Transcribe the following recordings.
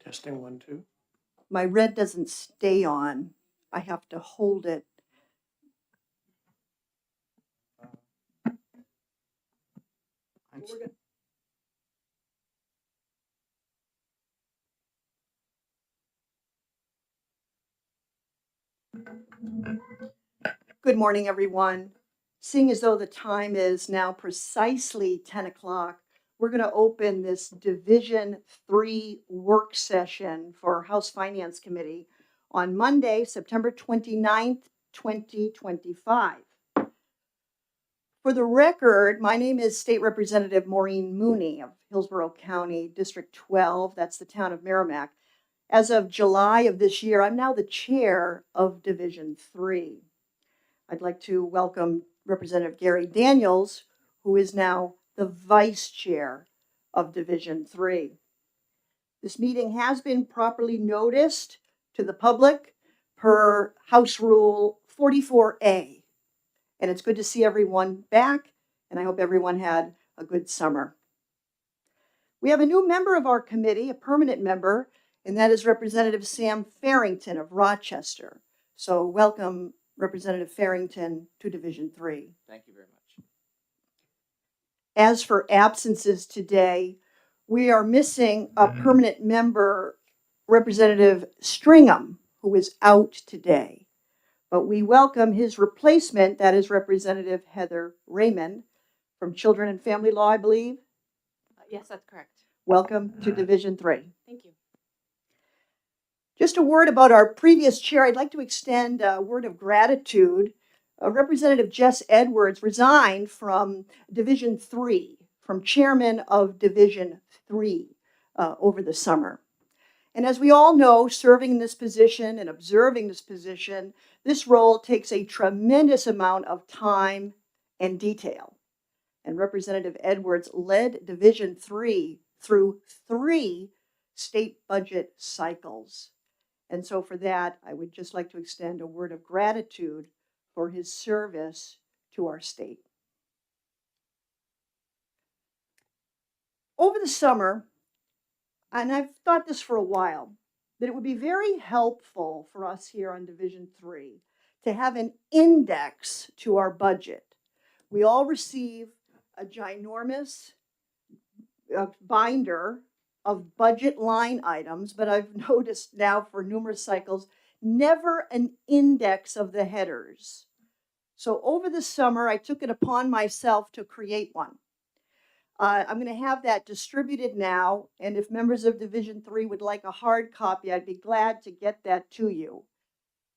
Testing 1, 2. My red doesn't stay on. I have to hold it. Good morning, everyone. Seeing as though the time is now precisely 10 o'clock, we're going to open this Division 3 work session for House Finance Committee on Monday, September 29th, 2025. For the record, my name is State Representative Maureen Mooney of Hillsborough County, District 12. That's the town of Merrimack. As of July of this year, I'm now the chair of Division 3. I'd like to welcome Representative Gary Daniels, who is now the vice chair of Division 3. This meeting has been properly noticed to the public per House Rule 44A. And it's good to see everyone back, and I hope everyone had a good summer. We have a new member of our committee, a permanent member, and that is Representative Sam Farrington of Rochester. So welcome, Representative Farrington, to Division 3. Thank you very much. As for absences today, we are missing a permanent member, Representative Stringham, who is out today. But we welcome his replacement, that is Representative Heather Raymond from Children and Family Law, I believe. Yes, that's correct. Welcome to Division 3. Thank you. Just a word about our previous chair. I'd like to extend a word of gratitude. Representative Jess Edwards resigned from Division 3, from chairman of Division 3 over the summer. And as we all know, serving in this position and observing this position, this role takes a tremendous amount of time and detail. And Representative Edwards led Division 3 through 3 state budget cycles. And so for that, I would just like to extend a word of gratitude for his service to our state. Over the summer, and I've thought this for a while, that it would be very helpful for us here on Division 3 to have an index to our budget. We all receive a ginormous binder of budget line items, but I've noticed now for numerous cycles, never an index of the headers. So over the summer, I took it upon myself to create one. I'm going to have that distributed now, and if members of Division 3 would like a hard copy, I'd be glad to get that to you.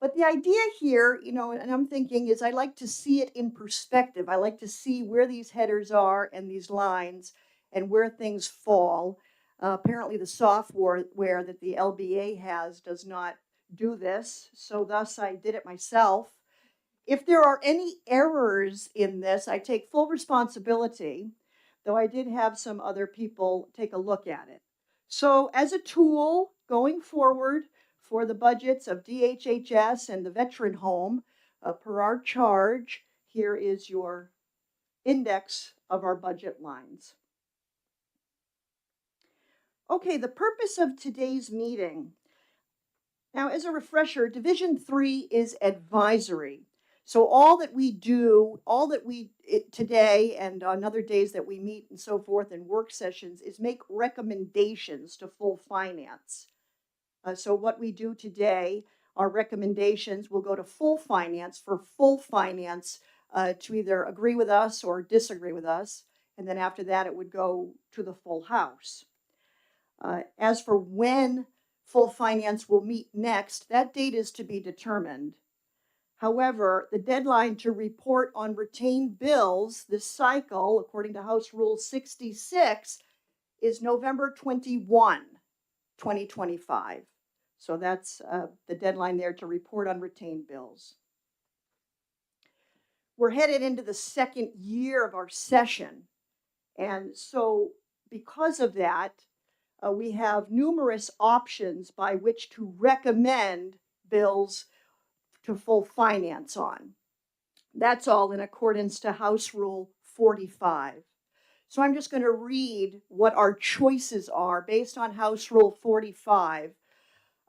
But the idea here, and I'm thinking, is I like to see it in perspective. I like to see where these headers are and these lines and where things fall. Apparently the software that the LBA has does not do this, so thus I did it myself. If there are any errors in this, I take full responsibility, though I did have some other people take a look at it. So as a tool going forward for the budgets of DHHS and the Veteran Home, per our charge, here is your index of our budget lines. Okay, the purpose of today's meeting. Now, as a refresher, Division 3 is advisory. So all that we do, today and on other days that we meet and so forth in work sessions is make recommendations to full finance. So what we do today, our recommendations will go to full finance for full finance to either agree with us or disagree with us. And then after that, it would go to the full House. As for when full finance will meet next, that date is to be determined. However, the deadline to report on retained bills this cycle, according to House Rule 66, is November 21, 2025. So that's the deadline there to report on retained bills. We're headed into the second year of our session. And so because of that, we have numerous options by which to recommend bills to full finance on. That's all in accordance to House Rule 45. So I'm just going to read what our choices are based on House Rule 45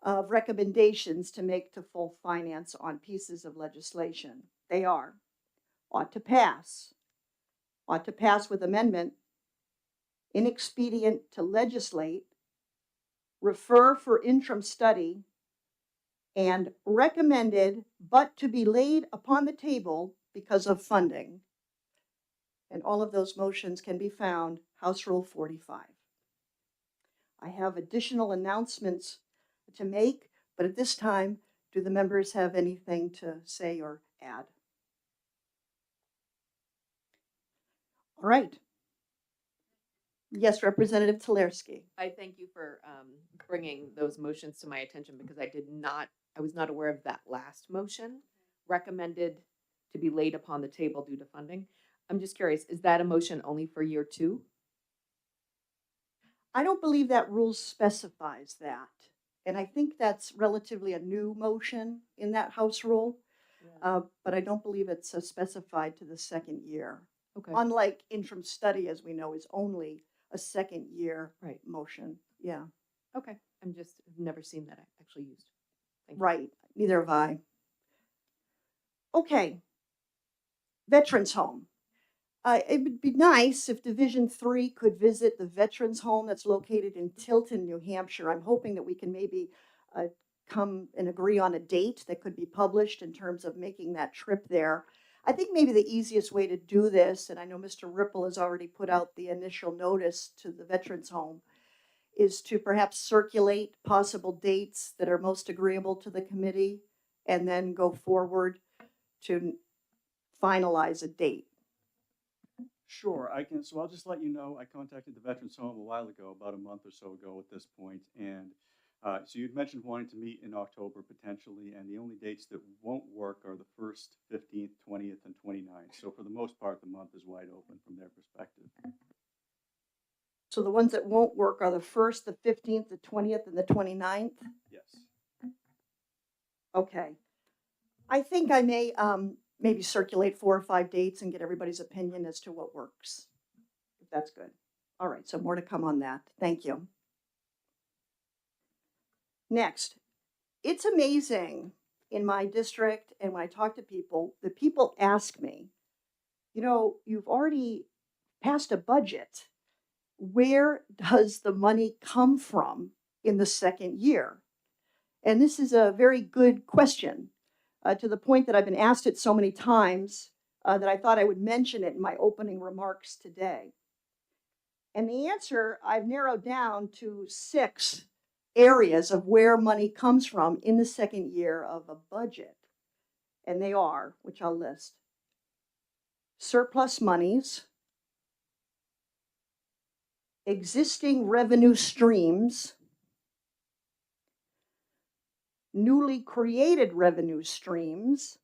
of recommendations to make to full finance on pieces of legislation. They are: ought to pass with amendment, inexpedient to legislate, refer for interim study, and recommended but to be laid upon the table because of funding. And all of those motions can be found House Rule 45. I have additional announcements to make, but at this time, do the members have anything to say or add? All right. Yes, Representative Tulersky. I thank you for bringing those motions to my attention because I was not aware of that last motion, recommended to be laid upon the table due to funding. I'm just curious, is that a motion only for year 2? I don't believe that rule specifies that. And I think that's relatively a new motion in that House rule, but I don't believe it's specified to the second year. Okay. Unlike interim study, as we know, is only a second year Right. motion. Yeah, Okay. I've never seen that actually used. Thank you. right. Neither have I. Okay. Veterans Home. It would be nice if Division 3 could visit the Veterans Home that's located in Tilton, New Hampshire. I'm hoping that we can maybe come and agree on a date that could be published in terms of making that trip there. I think maybe the easiest way to do this, and I know Mr. Ripple has already put out the initial notice to the Veterans Home, is to perhaps circulate possible dates that are most agreeable to the committee and then go forward to finalize a date. Sure, I can. So I'll just let you know, I contacted the Veterans Home a while ago, about a month or so ago at this point, and so you'd mentioned wanting to meet in October potentially, and the only dates that won't work are the 1st, 15th, 20th, and 29th. So for the most part, the month is wide open from their perspective. So the ones that won't work are the 1st, the 15th, the 20th, and the 29th? Yes. Okay. I think I may maybe circulate 4 or 5 dates and get everybody's opinion as to what works, if that's good. All right, so more to come on that. Thank you. Next, it's amazing in my district, and when I talk to people, the people ask me, you know, you've already passed a budget. Where does the money come from in the second year? And this is a very good question, to the point that I've been asked it so many times that I thought I would mention it in my opening remarks today. And the answer I've narrowed down to 6 areas of where money comes from in the second year of a budget. And they are, which I'll list: surplus monies, existing revenue streams, newly created revenue streams,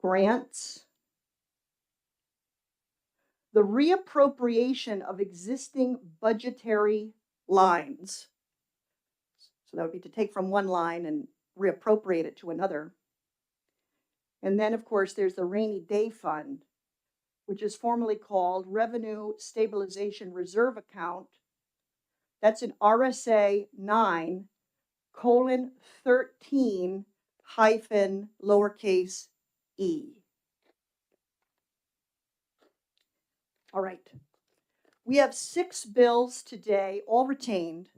grants, the reappropriation of existing budgetary lines. So that would be to take from one line and reappropriate it to another. And then, of course, there's the rainy day fund, which is formally called Revenue Stabilization Reserve Account. That's an RSA 9:13 hyphen lowercase e. All right. We have 6 bills today, all retained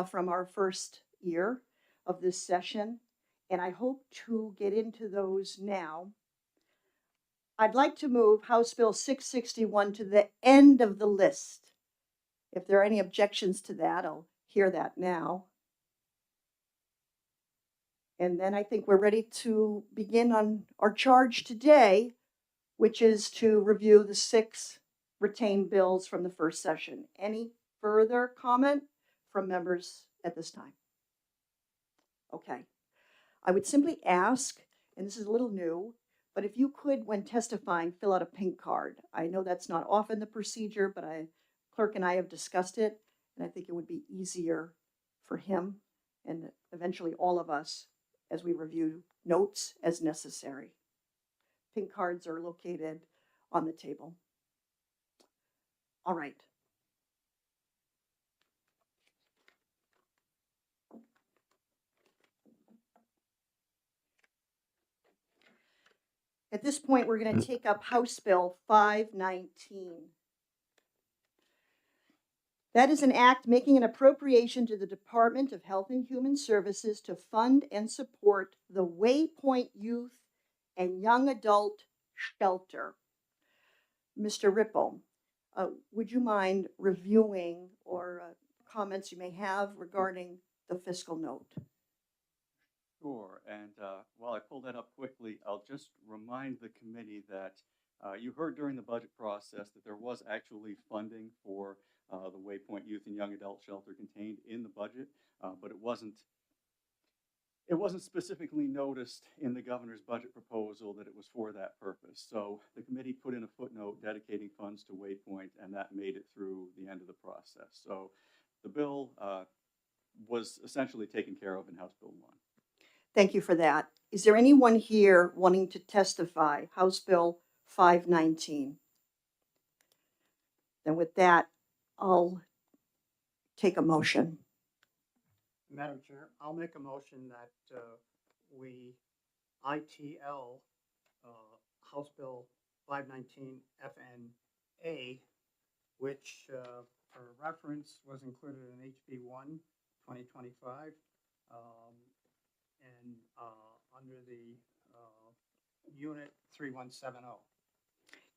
from our first year of this session, and I hope to get into those now. I'd like to move House Bill 661 to the end of the list. If there are any objections to that, I'll hear that now. And then I think we're ready to begin on our charge today, which is to review the 6 retained bills from the first session. Any further comment from members at this time? Okay. I would simply ask, and this is a little new, but if you could, when testifying, fill out a pink card. I know that's not often the procedure, but clerk and I have discussed it, and I think it would be easier for him and eventually all of us as we review notes as necessary. Pink cards are located on the table. All right. At this point, we're going to take up House Bill 519. That is an act making an appropriation to the Department of Health and Human Services to fund and support the Waypoint Youth and Young Adult Shelter. Mr. Ripple, would you mind reviewing or comments you may have regarding the fiscal note? Sure, and while I pull that up quickly, I'll just remind the committee that you heard during the budget process that there was actually funding for the Waypoint Youth and Young Adult Shelter contained in the budget, but it wasn't specifically noticed in the governor's budget proposal that it was for that purpose. So the committee put in a footnote dedicating funds to Waypoint, and that made it through the end of the process. So the bill was essentially taken care of in House Bill 1. Thank you for that. Is there anyone here wanting to testify? House Bill 519. Then with that, I'll take a motion. Madam Chair, I'll make a motion that we ITL House Bill 519 FNA, which for reference was included in HB 1 2025 and under the unit 3170.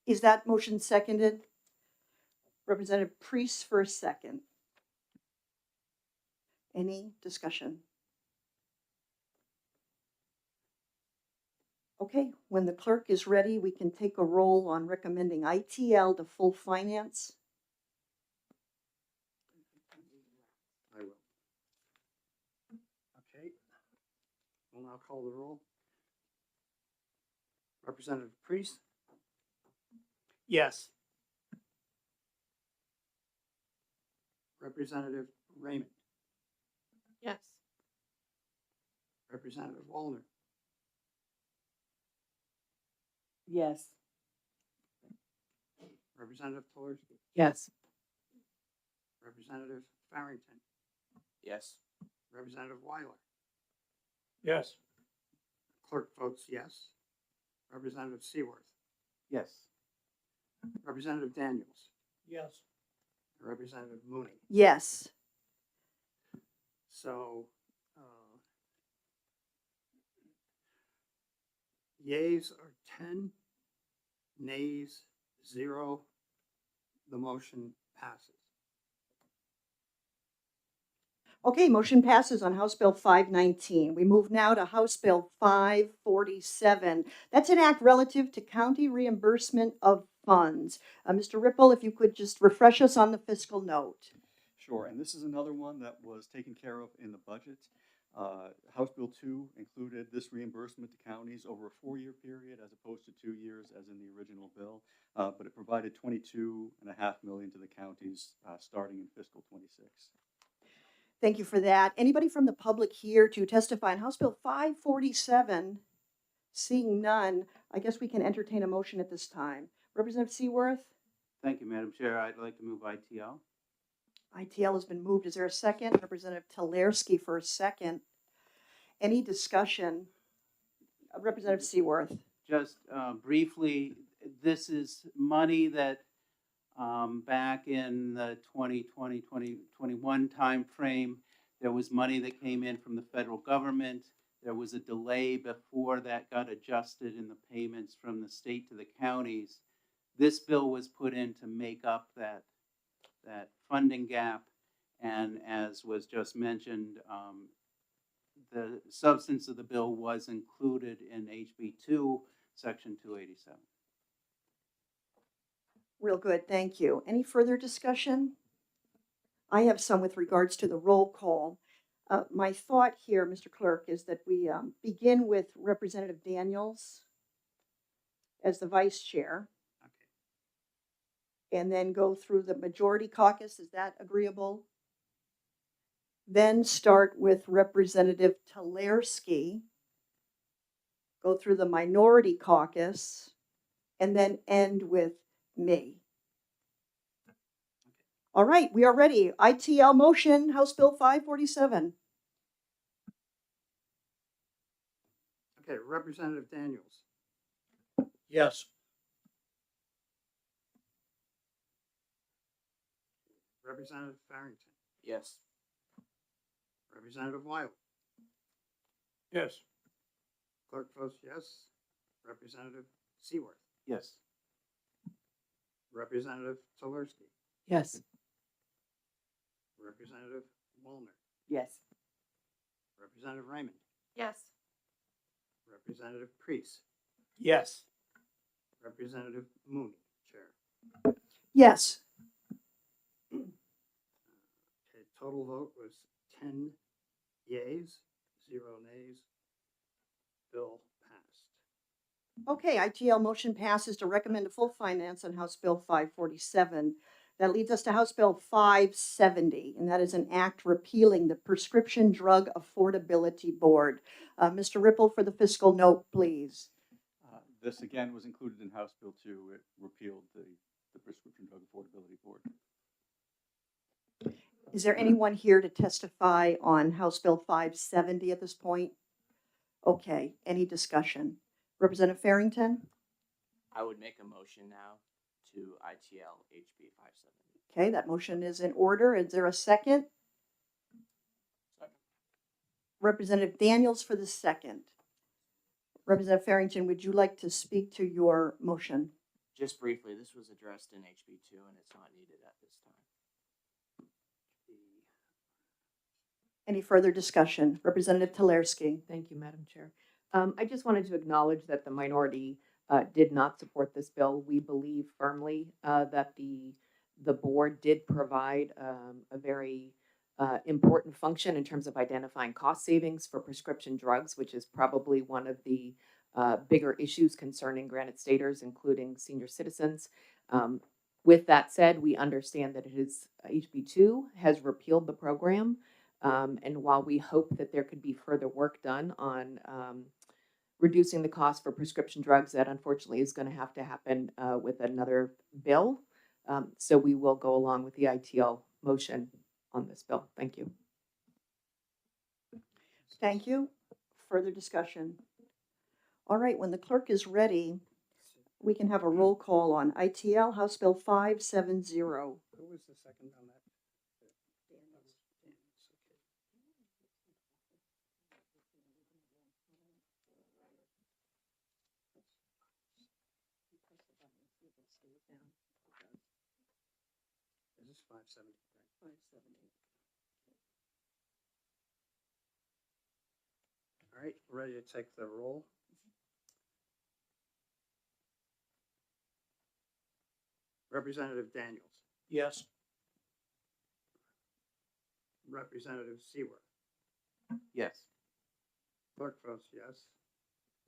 Is that motion seconded? Representative Priest for a second. Any discussion? Okay, when the clerk is ready, we can take a roll on recommending ITL to full finance. I will. Okay. We'll now call the roll. Representative Priest? Yes. Representative Raymond? Yes. Representative Wallner? Yes. Representative Tolarski? Yes. Representative Farrington? Yes. Representative Weiler? Yes. Clerk votes yes. Representative Seaworth? Yes. Representative Daniels? Yes. Representative Mooney? Yes. So, yeas are 10, nays 0. The motion passes. Okay, motion passes on House Bill 519. We move now to House Bill 547. That's an act relative to county reimbursement of funds. Mr. Ripple, if you could just refresh us on the fiscal note. Sure, and this is another one that was taken care of in the budget. House Bill 2 included this reimbursement to counties over a 4-year period as opposed to 2 years as in the original bill, but it provided $22.5 million to the counties starting in fiscal 26. Thank you for that. Anybody from the public here to testify on House Bill 547? Seeing none, I guess we can entertain a motion at this time. Representative Seaworth? Thank you, Madam Chair. I'd like to move ITL. ITL has been moved. Is there a second? Representative Tolarski for a second. Any discussion? Representative Seaworth? Just briefly, this is money that back in the 2020, 2021 timeframe, there was money that came in from the federal government. There was a delay before that got adjusted in the payments from the state to the counties. This bill was put in to make up that funding gap, and as was just mentioned, the substance of the bill was included in HB 2, Section 287. Real good, thank you. Any further discussion? I have some with regards to the roll call. My thought here, Mr. Clerk, is that we begin with Representative Daniels as the vice chair, Okay. and then go through the majority caucus. Is that agreeable? then start with Representative Talarsky, go through the minority caucus, and then end with me. All right, we are ready. ITL motion, House Bill 547. Okay, Representative Daniels, Yes. Representative Farrington, Yes. Representative Wiley, Yes. clerk votes yes. Representative Seaworth, Yes. Representative Tolarski, Yes. Representative Wallner, Yes. Representative Raymond, Yes. Representative Priest, Yes. Representative Mooney, Chair. Yes. Okay, total vote was 10 yeas, 0 nays. Bill passed. Okay, ITL motion passes to recommend a full finance on House Bill 547. That leads us to House Bill 570, and that is an act repealing the Prescription Drug Affordability Board. Mr. Ripple, for the fiscal note, please. This again was included in House Bill 2. It repealed the Prescription Drug Affordability Board. Is there anyone here to testify on House Bill 570 at this point? Okay, any discussion? Representative Farrington? I would make a motion now to ITL HB 570. Okay, that motion is in order. Is there a second? Second. Representative Daniels for the second. Representative Farrington, would you like to speak to your motion? Just briefly, this was addressed in HB 2 and it's not needed at this time. Any further discussion? Representative Talarsky. Thank you, Madam Chair. I just wanted to acknowledge that the minority did not support this bill. We believe firmly that the board did provide a very important function in terms of identifying cost savings for prescription drugs, which is probably one of the bigger issues concerning Granite Staters, including senior citizens. With that said, we understand that it is HB2 has repealed the program. And while we hope that there could be further work done on reducing the cost for prescription drugs, that unfortunately is going to have to happen with another bill. So we will go along with the ITL motion on this bill. Thank you. Thank you. Further discussion? All right, when the clerk is ready, we can have a roll call on ITL House Bill 570. Who was the second on that? Daniels, okay. Is this 570? 570. All right, ready to take the roll? Representative Daniels, Yes. Representative Seaworth, Yes. clerk votes yes.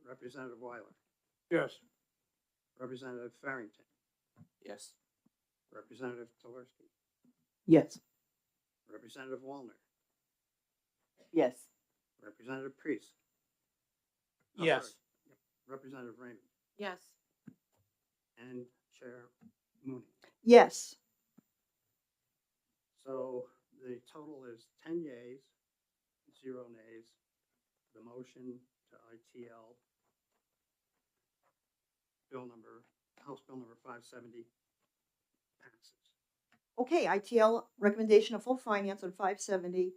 Representative Weiler, Yes. Representative Farrington, Yes. Representative Tolarski, Yes. Representative Wallner, Yes. Representative Priest. Yes. Sorry. Yep. Representative Raymond Yes. and Chair Mooney. Yes. So the total is 10 yeas, 0 nays. The motion to ITL House Bill number 570 passes. Okay, ITL recommendation of full finance on 570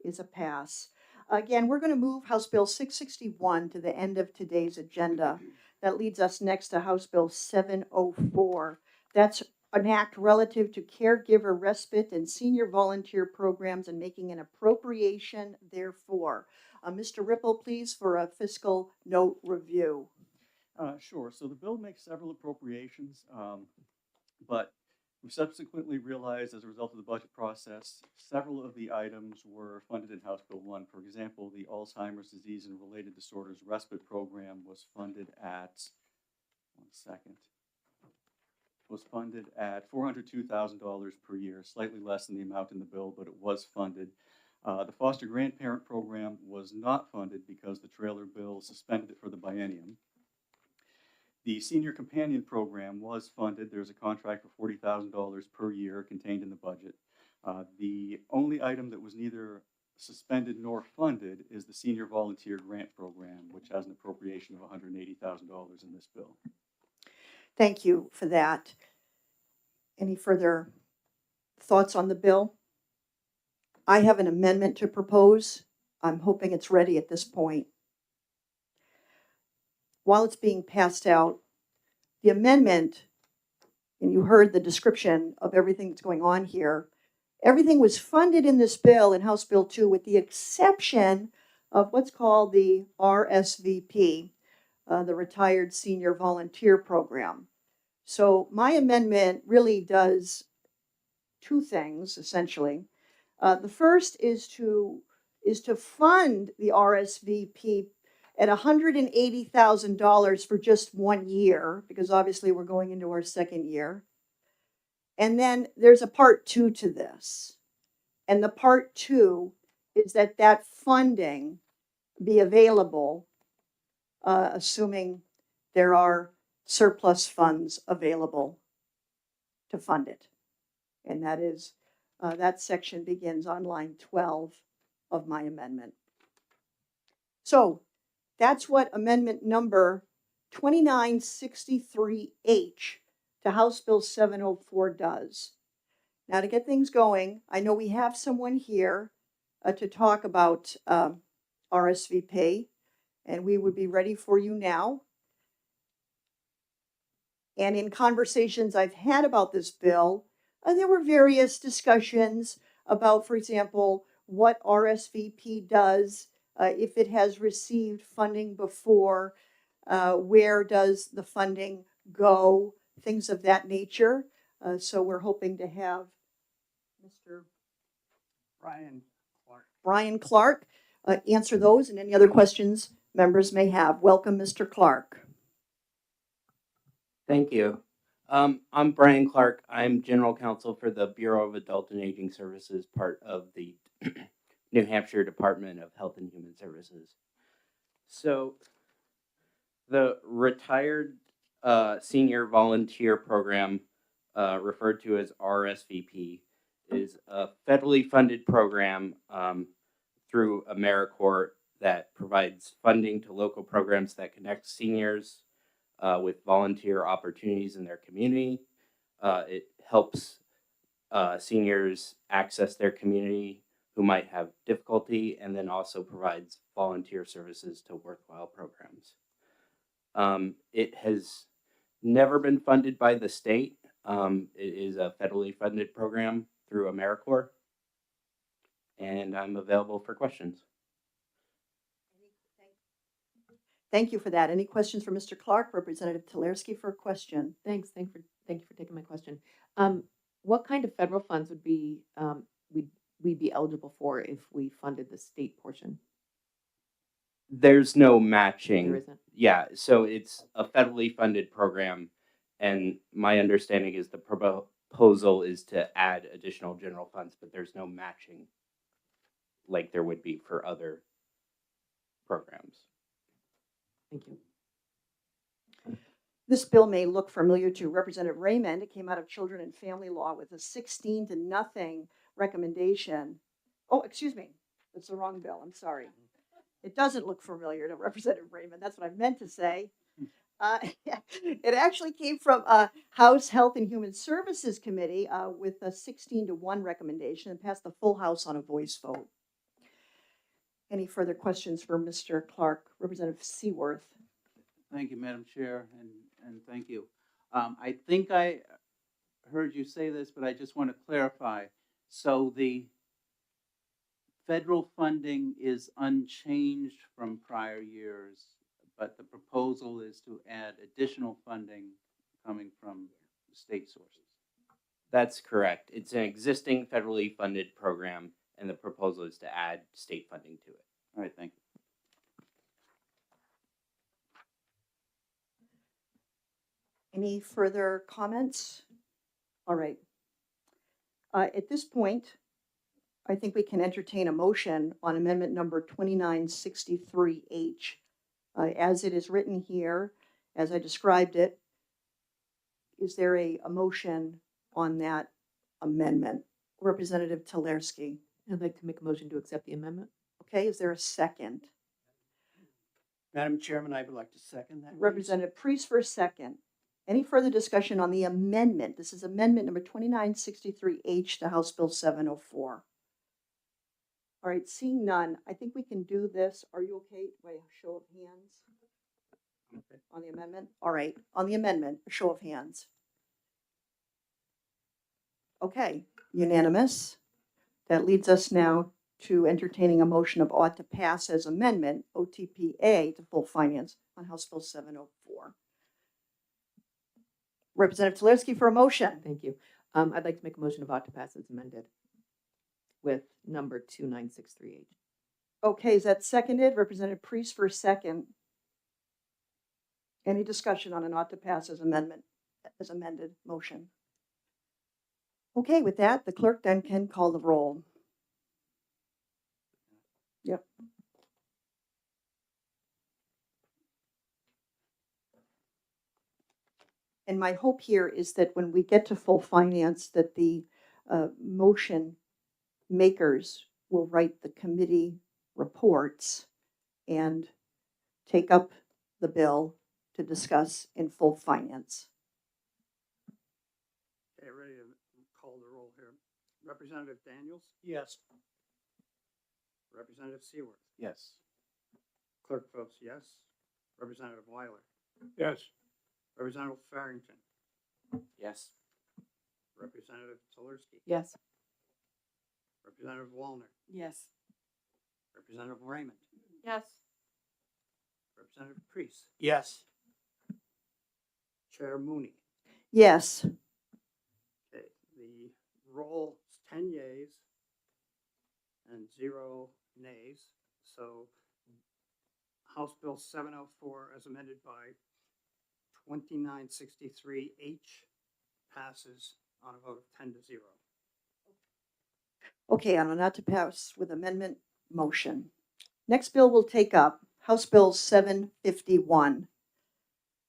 is a pass. Again, we're going to move House Bill 661 to the end of today's agenda. That leads us next to House Bill 704. That's an act relative to caregiver respite and senior volunteer programs and making an appropriation therefore. Mr. Ripple, please, for a fiscal note review. Sure. So the bill makes several appropriations, but we subsequently realized as a result of the budget process, several of the items were funded in House Bill 1. For example, the Alzheimer's disease and related disorders respite program was funded at, was funded at $402,000 per year, slightly less than the amount in the bill, but it was funded. The foster grandparent program was not funded because the trailer bill suspended it for the biennium. The senior companion program was funded. There's a contract for $40,000 per year contained in the budget. The only item that was neither suspended nor funded is the senior volunteer grant program, which has an appropriation of $180,000 in this bill. Thank you for that. Any further thoughts on the bill? I have an amendment to propose. I'm hoping it's ready at this point. While it's being passed out, the amendment, and you heard the description of everything that's going on here, everything was funded in this bill, in House Bill 2, with the exception of what's called the RSVP, the Retired Senior Volunteer Program. So my amendment really does two things, essentially. The first is to fund the RSVP at $180,000 for just 1 year, because obviously we're going into our second year. And then there's a part 2 to this. And the part 2 is that funding be available, assuming there are surplus funds available to fund it. And that is, that section begins on line 12 of my amendment. So that's what amendment number 2963H to House Bill 704 does. Now, to get things going, I know we have someone here to talk about RSVP, and we would be ready for you now. And in conversations I've had about this bill, there were various discussions about, for example, what RSVP does, if it has received funding before, where does the funding go, things of that nature. So we're hoping to have Mr. Brian Clark answer those and any other questions members may have. Welcome, Mr. Clark. Thank you. I'm Brian Clark. I'm General Counsel for the Bureau of Adult and Aging Services, part of the New Hampshire Department of Health and Human Services. So the Retired Senior Volunteer Program, referred to as RSVP, is a federally funded program through AmeriCorps that provides funding to local programs that connect seniors with volunteer opportunities in their community. It helps seniors access their community who might have difficulty, and then also provides volunteer services to worthwhile programs. It has never been funded by the state. It is a federally funded program through AmeriCorps, and I'm available for questions. Thank you for that. Any questions for Mr. Clark? Representative Tulersky for a question. Thanks. Thank you for taking my question. What kind of federal funds would be we'd be eligible for if we funded the state portion? There's no matching. There isn't. Yeah, so it's a federally funded program, and my understanding is the proposal is to add additional general funds, but there's no matching like there would be for other programs. Thank you. This bill may look familiar to Representative Raymond. It came out of Children and Family Law with a 16-0 recommendation. Oh, excuse me. That's the wrong bill. I'm sorry. It doesn't look familiar to Representative Raymond. That's what I meant to say. It actually came from House Health and Human Services Committee with a 16-1 recommendation and passed the full House on a voice vote. Any further questions for Mr. Clark? Representative Seaworth. Thank you, Madam Chair, and thank you. I think I heard you say this, but I just want to clarify. So the federal funding is unchanged from prior years, but the proposal is to add additional funding coming from state sources. That's correct. It's an existing federally funded program, and the proposal is to add state funding to it. All right, thank you. Any further comments? All right. At this point, I think we can entertain a motion on amendment number 2963H. As it is written here, as I described it, is there a motion on that amendment? Representative Telersky. I'd like to make a motion to accept the amendment. Okay, is there a second? Madam Chairman, I would like to second that. please. Representative Priest for a second. Any further discussion on the amendment? This is amendment number 2963H to House Bill 704. All right, seeing none, I think we can do this. Are you okay? By a show of hands Okay. on the amendment? All right, on the amendment, a show of hands. Okay, unanimous. That leads us now to entertaining a motion of ought to pass as amendment, OTPA, to full finance on House Bill 704. Representative Telersky for a motion. Thank you. I'd like to make a motion of ought to pass as amended with number 2963H. Okay, is that seconded? Representative Priest for a second. Any discussion on an ought to pass as amendment, as amended motion? Okay, with that, the clerk then can call the roll. Yep. And my hope here is that when we get to full finance, that the motion makers will write the committee reports and take up the bill to discuss in full finance. Okay, ready to call the roll here. Representative Daniels, Yes. Representative Seaworth, Yes. clerk votes yes. Representative Weiler, Yes. Representative Farrington, Yes. Representative Telersky, Yes. Representative Wallner, Yes. Representative Raymond, Yes. Representative Priest, Yes. Chair Mooney. Yes, Okay, the roll is 10 yeas and 0 nays. So House Bill 704 as amended by 2963H passes on a vote of 10-0. okay, on a not to pass with amendment motion. Next bill we'll take up, House Bill 751.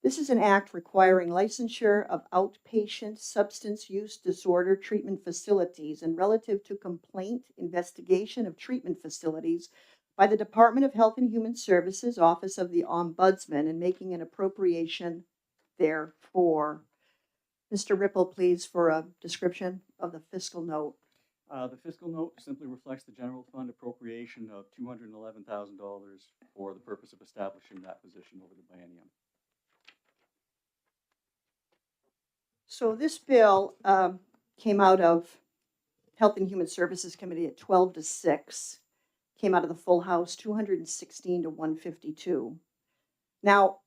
This is an act requiring licensure of outpatient substance use disorder treatment facilities and relative to complaint investigation of treatment facilities by the Department of Health and Human Services, Office of the Ombudsman, and making an appropriation therefore. Mr. Ripple, please, for a description of the fiscal note. The fiscal note simply reflects the general fund appropriation of $211,000 for the purpose of establishing that position over the biennium. So this bill came out of Health and Human Services Committee at 12-6, came out of the full House 216 to 152. Now,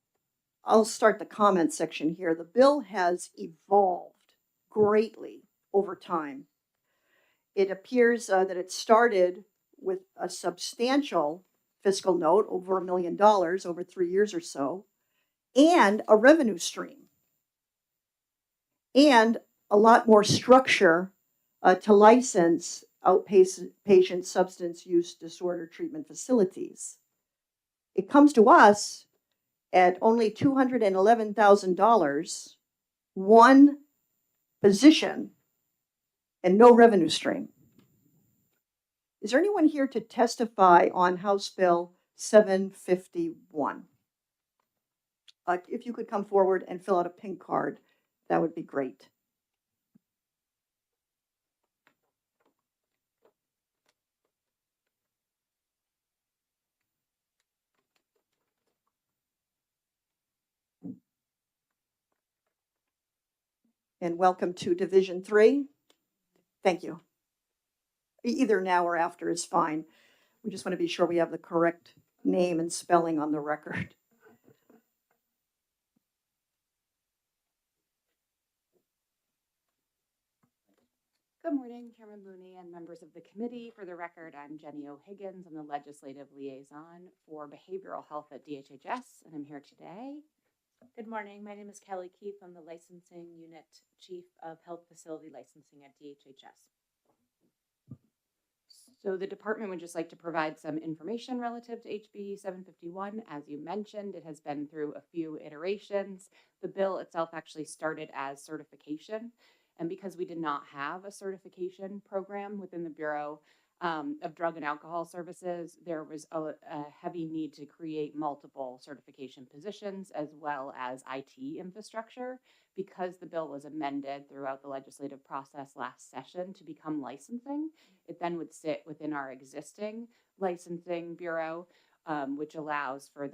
I'll start the comment section here. The bill has evolved greatly over time. It appears that it started with a substantial fiscal note, over $1 million over 3 years or so, and a revenue stream, and a lot more structure to license outpatient substance use disorder treatment facilities. It comes to us at only $211,000, one position, and no revenue stream. Is there anyone here to testify on House Bill 751? If you could come forward and fill out a pink card, that would be great. And welcome to Division 3. Thank you. Either now or after is fine. We just want to be sure we have the correct name and spelling on the record. Good morning, Chairman Mooney and members of the committee. For the record, I'm Jenny O'Higgins. I'm the legislative liaison for behavioral health at DHHS, and I'm here today. Good morning. My name is Kelly Keith. I'm the licensing unit chief of health facility licensing at DHHS. So the department would just like to provide some information relative to HB 751. As you mentioned, it has been through a few iterations. The bill itself actually started as certification. And because we did not have a certification program within the Bureau of Drug and Alcohol Services, there was a heavy need to create multiple certification positions as well as IT infrastructure. Because the bill was amended throughout the legislative process last session to become licensing, it then would sit within our existing licensing bureau, which allows for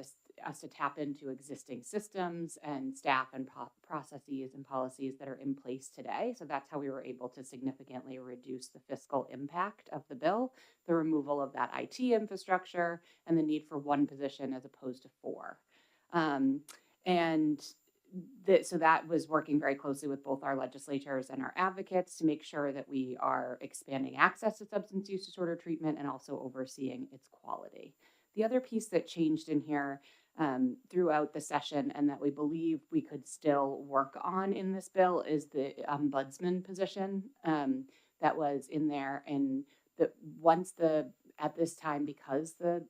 us to tap into existing systems and staff and processes and policies that are in place today. So that's how we were able to significantly reduce the fiscal impact of the bill, the removal of that IT infrastructure, and the need for one position as opposed to four. So that was working very closely with both our legislators and our advocates to make sure that we are expanding access to substance use disorder treatment and also overseeing its quality. The other piece that changed in here throughout the session and that we believe we could still work on in this bill is the ombudsman position that was in there. And at this time, because the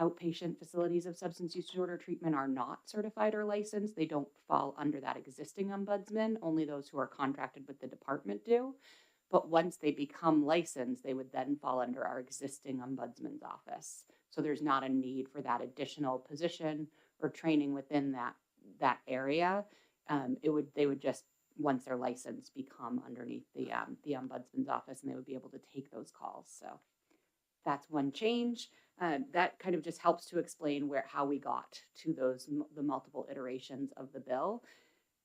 outpatient facilities of substance use disorder treatment are not certified or licensed, they don't fall under that existing ombudsman. Only those who are contracted with the department do. But once they become licensed, they would then fall under our existing ombudsman's office. So there's not a need for that additional position or training within that area. They would just, once they're licensed, become underneath the ombudsman's office, and they would be able to take those calls. So that's one change. That kind of just helps to explain how we got to the multiple iterations of the bill.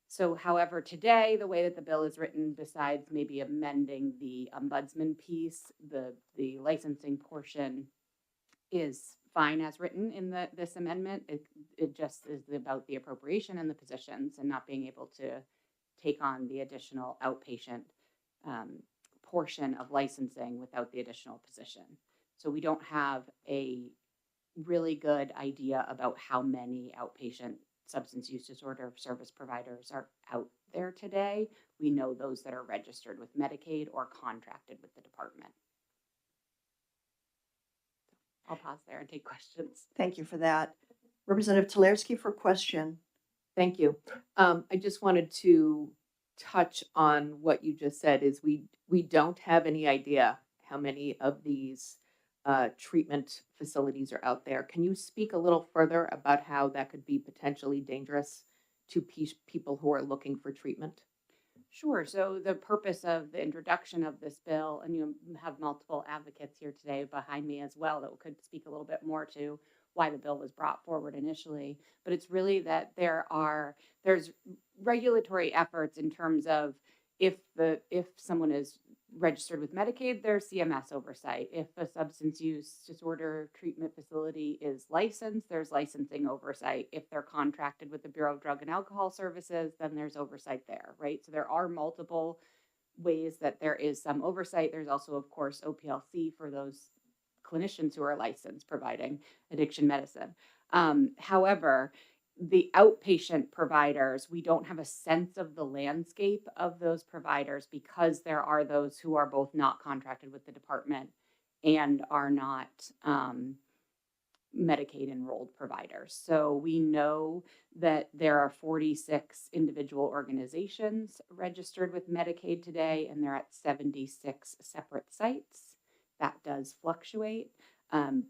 So, however, today, the way that the bill is written, besides maybe amending the ombudsman piece, the licensing portion is fine as written in this amendment. It just is about the appropriation and the positions and not being able to take on the additional outpatient portion of licensing without the additional position. So we don't have a really good idea about how many outpatient substance use disorder service providers are out there today. We know those that are registered with Medicaid or contracted with the department. I'll pause there and take questions. Thank you for that. Representative Talarsky for question. Thank you. I just wanted to touch on what you just said is we don't have any idea how many of these treatment facilities are out there. Can you speak a little further about how that could be potentially dangerous to people who are looking for treatment? Sure. So the purpose of the introduction of this bill, and you have multiple advocates here today behind me as well that could speak a little bit more to why the bill was brought forward initially, but it's really that there's regulatory efforts in terms of if someone is registered with Medicaid, there's CMS oversight. If a substance use disorder treatment facility is licensed, there's licensing oversight. If they're contracted with the Bureau of Drug and Alcohol Services, then there's oversight there, right? So there are multiple ways that there is some oversight. There's also, of course, OPLC for those clinicians who are licensed providing addiction medicine. However, the outpatient providers, we don't have a sense of the landscape of those providers because there are those who are both not contracted with the department and are not Medicaid enrolled providers. So we know that there are 46 individual organizations registered with Medicaid today, and they're at 76 separate sites. That does fluctuate.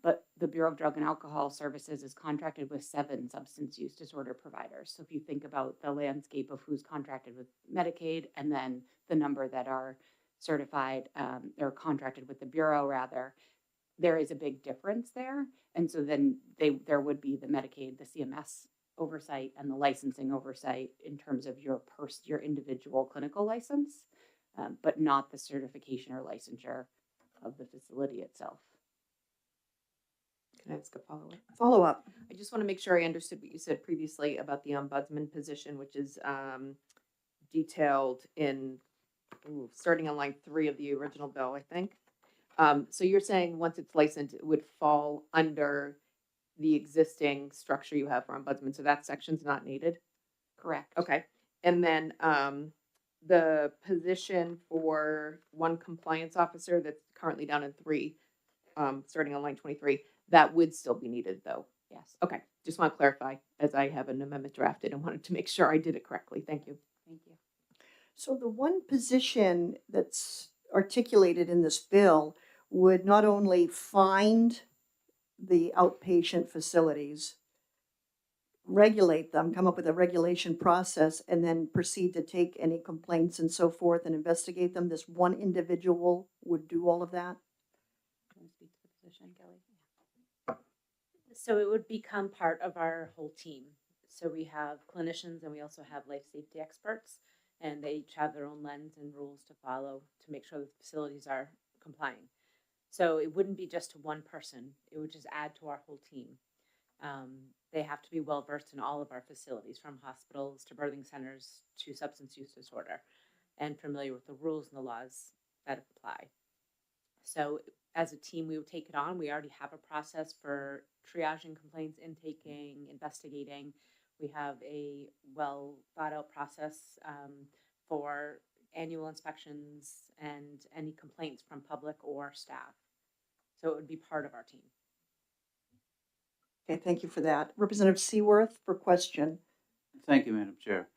But the Bureau of Drug and Alcohol Services is contracted with 7 substance use disorder providers. So if you think about the landscape of who's contracted with Medicaid and then the number that are certified or contracted with the Bureau, rather, there is a big difference there. And so then there would be the Medicaid, the CMS oversight, and the licensing oversight in terms of your individual clinical license, but not the certification or licensure of the facility itself. Can I ask a follow-up? Follow up. I just want to make sure I understood what you said previously about the ombudsman position, which is detailed in starting on line 3 of the original bill, I think. So you're saying once it's licensed, it would fall under the existing structure you have for ombudsman. So that section's not needed? Correct. Okay. And then the position for one compliance officer that's currently down in 3, starting on line 23, that would still be needed though. Yes, Okay, just want to clarify as I have an amendment drafted and wanted to make sure I did it correctly. Thank you. thank you. So the one position that's articulated in this bill would not only find the outpatient facilities, regulate them, come up with a regulation process, and then proceed to take any complaints and so forth and investigate them. This one individual would do all of that? Can you speak to the position, Kelly? So it would become part of our whole team. So we have clinicians and we also have life safety experts, and they each have their own lens and rules to follow to make sure the facilities are complying. So it wouldn't be just to one person, it would just add to our whole team. They have to be well versed in all of our facilities, from hospitals to birthing centers to substance use disorder, and familiar with the rules and the laws that apply. So as a team, we would take it on. We already have a process for triaging complaints, intaking, investigating. We have a well thought out process for annual inspections and any complaints from public or staff. So it would be part of our team. Okay, thank you for that. Representative Seaworth for question. Thank you, Madam Chair.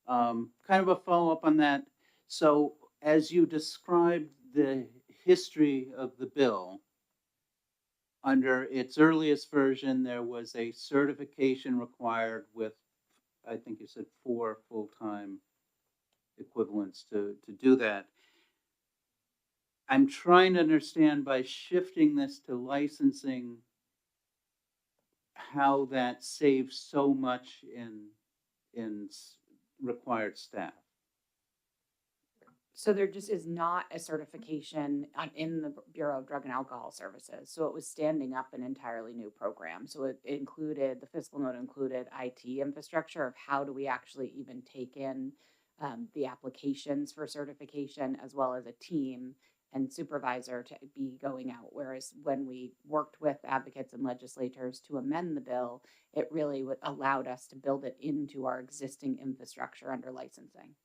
Kind of a follow-up on that. So as you described the history of the bill, under its earliest version, there was a certification required with, I think you said 4 full-time equivalents to do that. I'm trying to understand, by shifting this to licensing, how that saves so much in required staff. So there just is not a certification in the Bureau of Drug and Alcohol Services. So it was standing up an entirely new program. So it included, the fiscal note included IT infrastructure of how do we actually even take in the applications for certification, as well as a team and supervisor to be going out. Whereas when we worked with advocates and legislators to amend the bill, it really allowed us to build it into our existing infrastructure under licensing.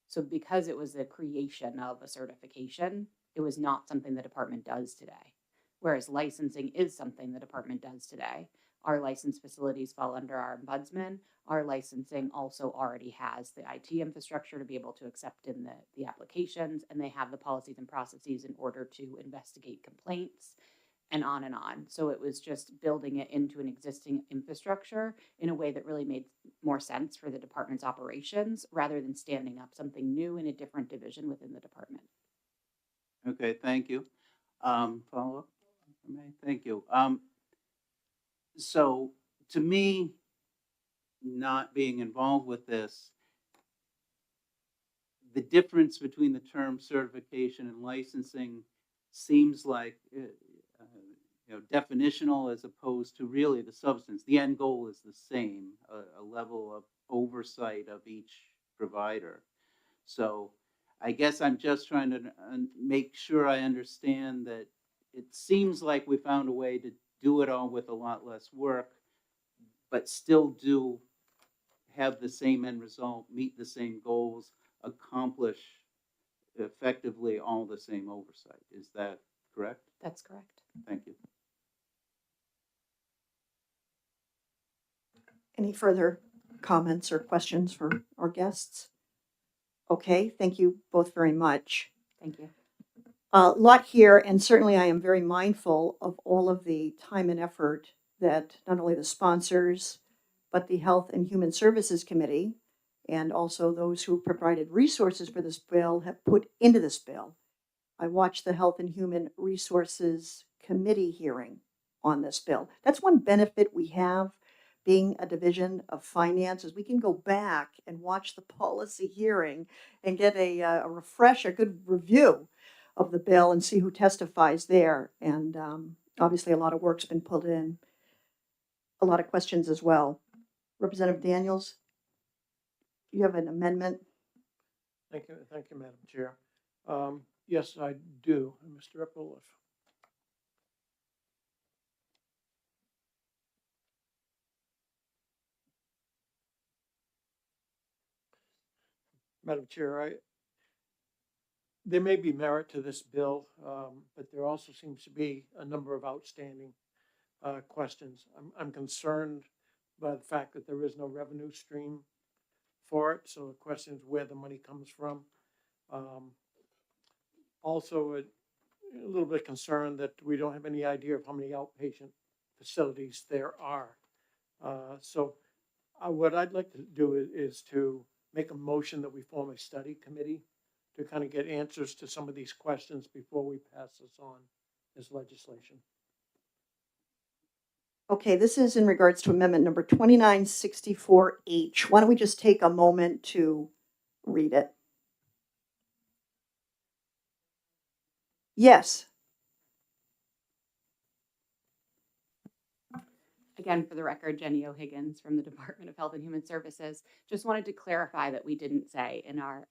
So because it was the creation of a certification, it was not something the department does today. Whereas licensing is something the department does today. Our licensed facilities fall under our ombudsman. Our licensing also already has the IT infrastructure to be able to accept in the applications, and they have the policies and processes in order to investigate complaints and on and on. So it was just building it into an existing infrastructure in a way that really made more sense for the department's operations, rather than standing up something new in a different division within the department. Okay, thank you. Follow up? Thank you. So to me, not being involved with this, the difference between the term certification and licensing seems like definitional, as opposed to really the substance. The end goal is the same, a level of oversight of each provider. So I guess I'm just trying to make sure I understand that it seems like we found a way to do it all with a lot less work, but still do have the same end result, meet the same goals, accomplish effectively all the same oversight. Is that correct? That's correct. Thank you. Any further comments or questions for our guests? Okay, thank you both very much. Thank you. A lot here, and certainly I am very mindful of all of the time and effort that not only the sponsors, but the Health and Human Services Committee, and also those who provided resources for this bill, have put into this bill. I watched the Health and Human Resources Committee hearing on this bill. That's one benefit we have being a division of finance, is we can go back and watch the policy hearing and get a refresh, a good review of the bill and see who testifies there. And obviously a lot of work's been put in, a lot of questions as well. Representative Daniels, you have an amendment? Thank you, Madam Chair. Yes, I do, Mr. Epperle. Madam Chair, there may be merit to this bill, but there also seems to be a number of outstanding questions. I'm concerned by the fact that there is no revenue stream for it, so the question is where the money comes from. Also, a little bit concerned that we don't have any idea of how many outpatient facilities there are. So what I'd like to do is to make a motion that we form a study committee to kind of get answers to some of these questions before we pass this on as legislation. Okay, this is in regards to amendment number 2964H. Why don't we just take a moment to read it? Yes. Again, for the record, Jenny O'Higgins from the Department of Health and Human Services. Just wanted to clarify that we didn't say in our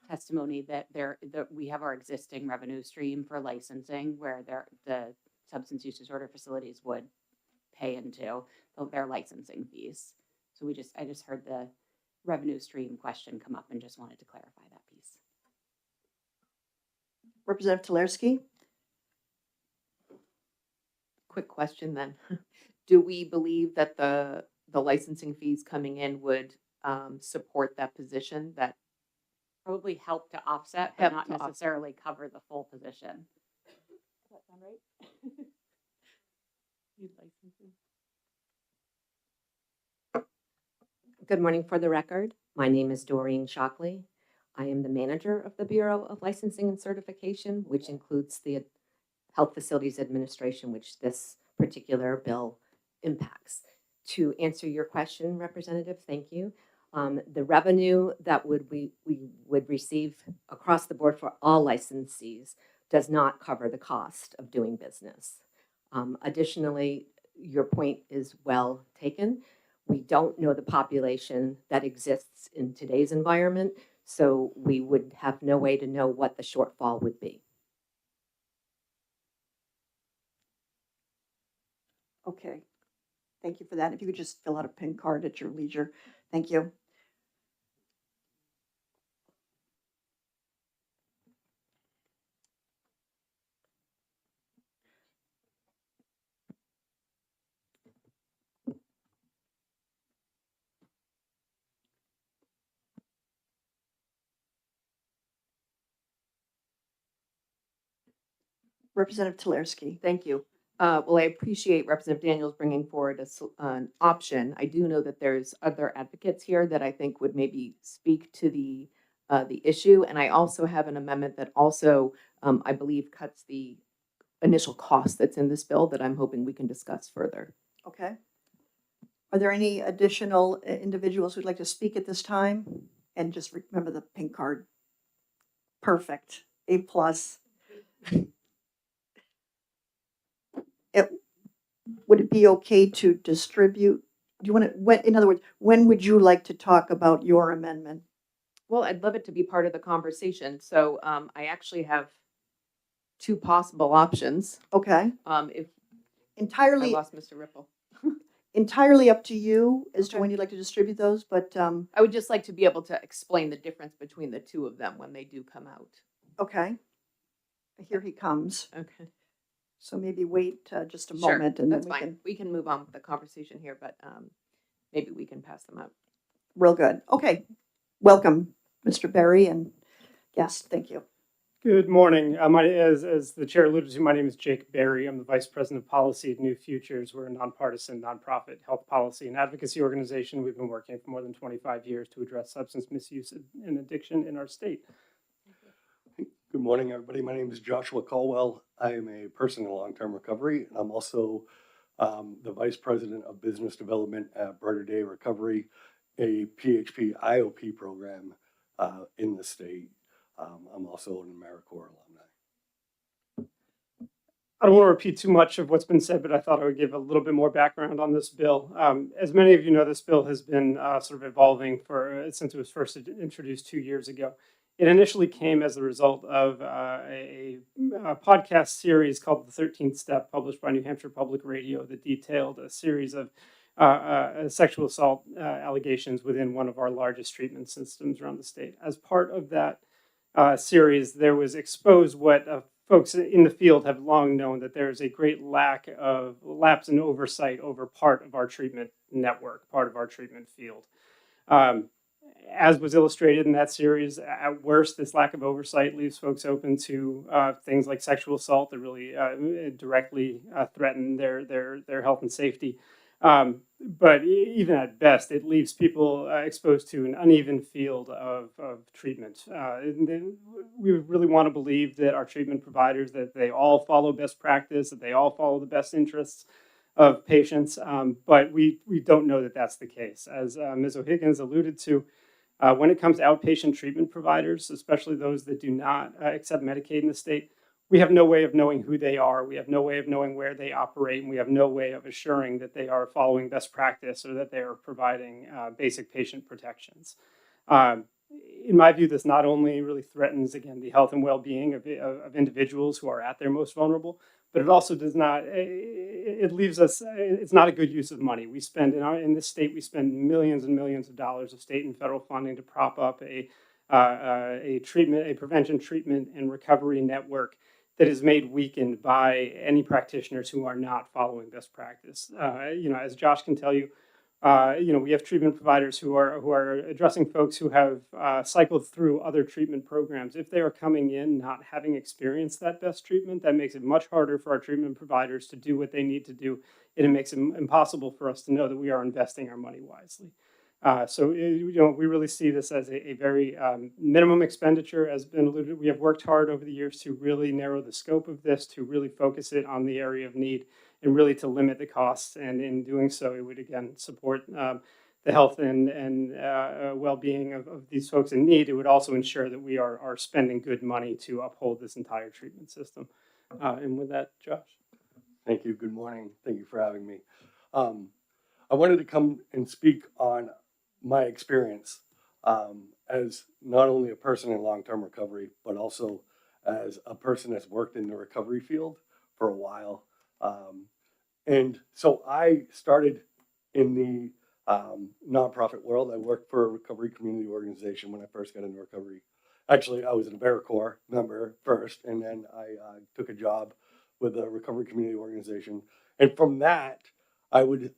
testimony that we have our existing revenue stream for licensing where the substance use disorder facilities would pay into their licensing fees. So I just heard the revenue stream question come up and just wanted to clarify that piece. Representative Tulersky? Quick question then. Do we believe that the licensing fees coming in would support that position? That Probably help to offset, but Help not to offset. necessarily cover the full position. Does that sound right? Need licensing. Good morning. For the record, my name is Doreen Shockley. I am the manager of the Bureau of Licensing and Certification, which includes the Health Facilities Administration, which this particular bill impacts. To answer your question, Representative, thank you. The revenue that we would receive across the board for all licensees does not cover the cost of doing business. Additionally, your point is well taken. We don't know the population that exists in today's environment, so we would have no way to know what the shortfall would be. Okay. Thank you for that. If you could just fill out a PIN card at your leisure. Thank you. Representative Tulersky? Thank you. Well, I appreciate Representative Daniels bringing forward an option. I do know that there's other advocates here that I think would maybe speak to the issue. And I also have an amendment that also, I believe, cuts the initial cost that's in this bill that I'm hoping we can discuss further. Okay. Are there any additional individuals who'd like to speak at this time? And just remember the pink card. Perfect. A+. Would it be okay to distribute? Do you want to, in other words, when would you like to talk about your amendment? Well, I'd love it to be part of the conversation. So I actually have two possible options. Okay. If I Entirely, lost Mr. Ripple. entirely up to you as to Okay. when you'd like to distribute those, but, I would just like to be able to explain the difference between the two of them when they do come out. okay. Here he comes. Okay. So maybe wait just a Sure, moment and then that's we fine. can, We can move on with the conversation here, but maybe we can pass them out. real good. Okay. Welcome, Mr. Berry and guest. Thank you. Good morning. As the chair alluded to, my name is Jake Berry. I'm the Vice President of Policy at New Futures. We're a nonpartisan, nonprofit health policy and advocacy organization. We've been working for more than 25 years to address substance misuse and addiction in our state. Good morning, everybody. My name is Joshua Caldwell. I am a person in long-term recovery, and I'm also the Vice President of Business Development at Brighter Day Recovery, a PHP IOP program in the state. I'm also an AmeriCorps alumni. I don't want to repeat too much of what's been said, but I thought I would give a little bit more background on this bill. As many of you know, this bill has been sort of evolving since it was first introduced 2 years ago. It initially came as a result of a podcast series called The 13th Step, published by New Hampshire Public Radio, that detailed a series of sexual assault allegations within one of our largest treatment systems around the state. As part of that series, there was exposed what folks in the field have long known, that there is a great lack of lapse and oversight over part of our treatment network, part of our treatment field. As was illustrated in that series, at worst, this lack of oversight leaves folks open to things like sexual assault that really directly threaten their health and safety. But even at best, it leaves people exposed to an uneven field of treatment. And then we really want to believe that our treatment providers, that they all follow best practice, that they all follow the best interests of patients, but we don't know that that's the case. As Ms. O'Higgins alluded to, when it comes to outpatient treatment providers, especially those that do not accept Medicaid in the state, we have no way of knowing who they are. We have no way of knowing where they operate, and we have no way of assuring that they are following best practice or that they are providing basic patient protections. In my view, this not only really threatens, again, the health and well-being of individuals who are at their most vulnerable, but it also does not, it leaves us, it's not a good use of money. We spend, in this state, we spend millions and millions of dollars of state and federal funding to prop up a prevention, treatment, and recovery network that is made weakened by any practitioners who are not following best practice. As Josh can tell you, we have treatment providers who are addressing folks who have cycled through other treatment programs. If they are coming in not having experienced that best treatment, that makes it much harder for our treatment providers to do what they need to do, and it makes it impossible for us to know that we are investing our money wisely. We really see this as a very minimum expenditure, as been alluded. We have worked hard over the years to really narrow the scope of this, to really focus it on the area of need, and really to limit the costs. And in doing so, it would again support the health and well-being of these folks in need. It would also ensure that we are spending good money to uphold this entire treatment system. And with that, Josh. Thank you. Good morning. Thank you for having me. I wanted to come and speak on my experience as not only a person in long-term recovery, but also as a person that's worked in the recovery field for a while. And so I started in the nonprofit world. I worked for a recovery community organization when I first got into recovery. Actually, I was an AmeriCorps member first, and then I took a job with a recovery community organization. And from that, I would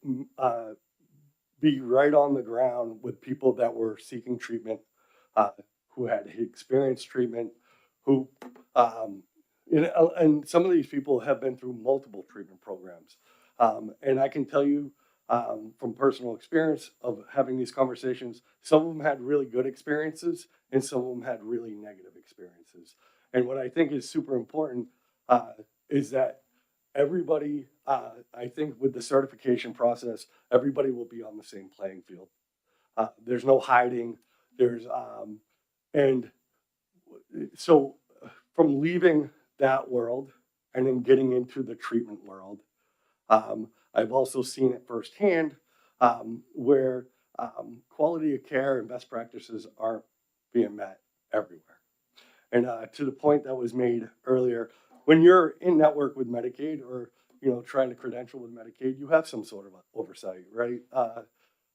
be right on the ground with people that were seeking treatment, who had experienced treatment, who, and some of these people have been through multiple treatment programs. And I can tell you from personal experience of having these conversations, some of them had really good experiences and some of them had really negative experiences. And what I think is super important is that everybody, I think with the certification process, everybody will be on the same playing field. There's no hiding. And so from leaving that world and then getting into the treatment world, I've also seen it firsthand where quality of care and best practices aren't being met everywhere. And to the point that was made earlier, when you're in network with Medicaid or trying to credential with Medicaid, you have some sort of oversight, right?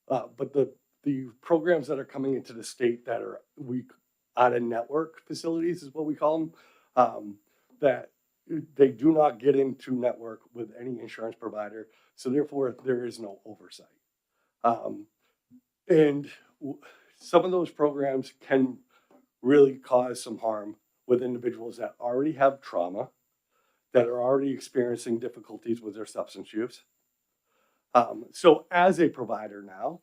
But the programs that are coming into the state that are out of network facilities is what we call them, that they do not get into network with any insurance provider, so therefore there is no oversight. And some of those programs can really cause some harm with individuals that already have trauma, that are already experiencing difficulties with their substance use. So as a provider now,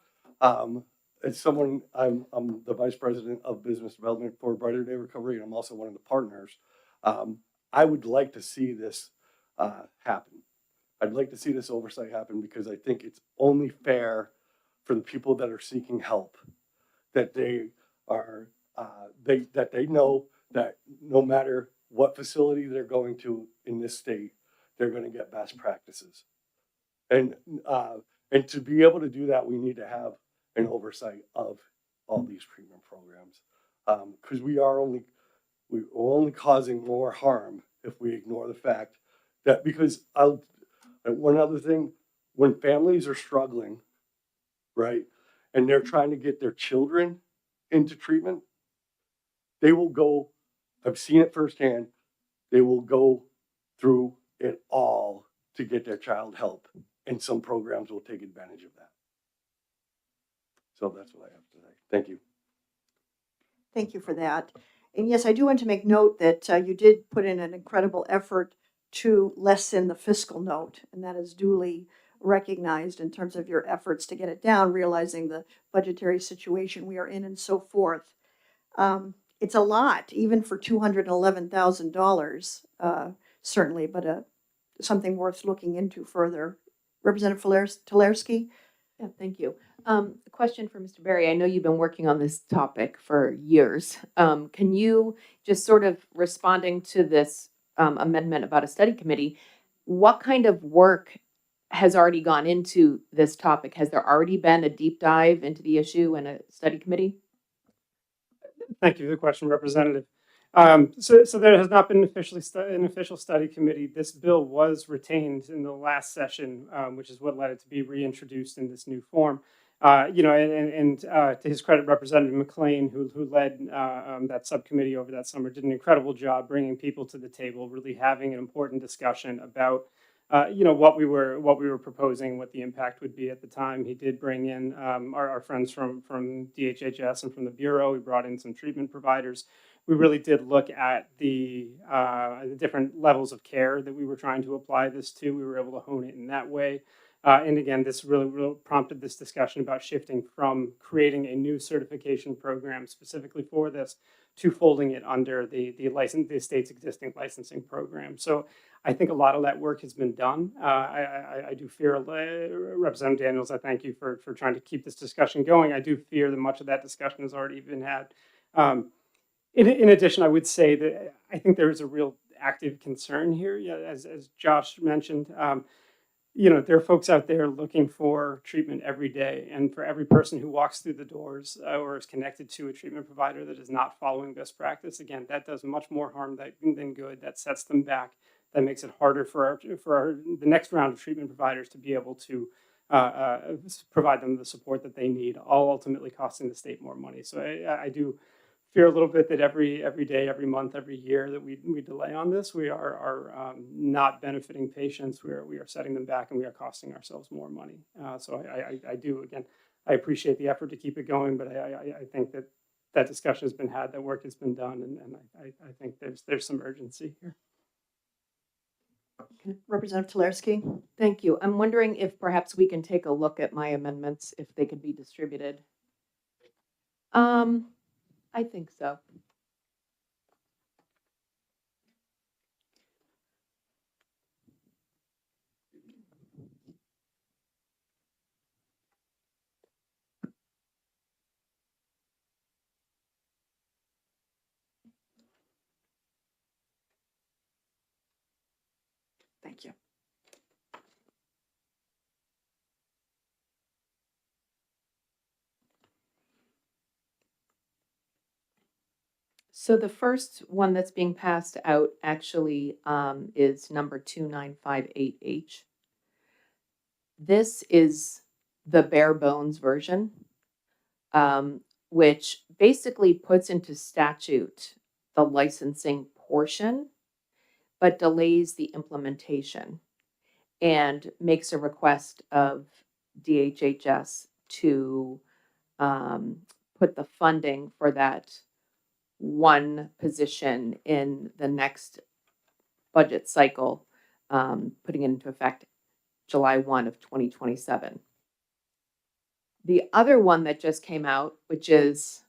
as someone, I'm the Vice President of Business Development for Brighter Day Recovery, and I'm also one of the partners. I would like to see this happen. I'd like to see this oversight happen because I think it's only fair for the people that are seeking help that they are that they know that no matter what facility they're going to in this state, they're going to get best practices. And to be able to do that, we need to have an oversight of all these treatment programs, because we're only causing more harm if we ignore the fact that, because one other thing, when families are struggling, right, and they're trying to get their children into treatment, they will go I've seen it firsthand. They will go through it all to get their child help, and some programs will take advantage of that. So that's what I have to say. Thank you. Thank you for that. And yes, I do want to make note that you did put in an incredible effort to lessen the fiscal note, and that is duly recognized in terms of your efforts to get it down, realizing the budgetary situation we are in and so forth. It's a lot, even for $211,000, certainly, but something worth looking into further. Representative Tolarski? Yeah, thank you. A question for Mr. Berry. I know you've been working on this topic for years. Can you just sort of responding to this amendment about a study committee, what kind of work has already gone into this topic? Has there already been a deep dive into the issue and a study committee? Thank you for the question, Representative. So there has not been an official study committee. This bill was retained in the last session, which is what led it to be reintroduced in this new form. To his credit, Representative McLean, who led that subcommittee over that summer, did an incredible job bringing people to the table, really having an important discussion about what we were proposing, what the impact would be at the time. He did bring in our friends from DHHS and from the Bureau. We brought in some treatment providers. We really did look at the different levels of care that we were trying to apply this to. We were able to hone it in that way. And again, this really prompted this discussion about shifting from creating a new certification program specifically for this to folding it under the state's existing licensing program. So I think a lot of that work has been done. I do fear, Representative Daniels, I thank you for trying to keep this discussion going. I do fear that much of that discussion has already been had. In addition, I would say that I think there is a real active concern here, as Josh mentioned. There are folks out there looking for treatment every day, and for every person who walks through the doors or is connected to a treatment provider that is not following best practice, again, that does much more harm than good. That sets them back. That makes it harder for the next round of treatment providers to be able to provide them the support that they need, all ultimately costing the state more money. So I do fear a little bit that every day, every month, every year that we delay on this, we are not benefiting patients. We are setting them back, and we are costing ourselves more money. So I do, again, I appreciate the effort to keep it going, but I think that discussion has been had, that work has been done, and I think there's some urgency here. Representative Tolarski? Thank you. I'm wondering if perhaps we can take a look at my amendments, if they could be distributed. I think so. Thank you. So the first one that's being passed out actually is number 2958H. This is the bare bones version, which basically puts into statute the licensing portion, but delays the implementation and makes a request of DHHS to put the funding for that one position in the next budget cycle, putting it into effect July 1 of 2027. The other one that just came out, which is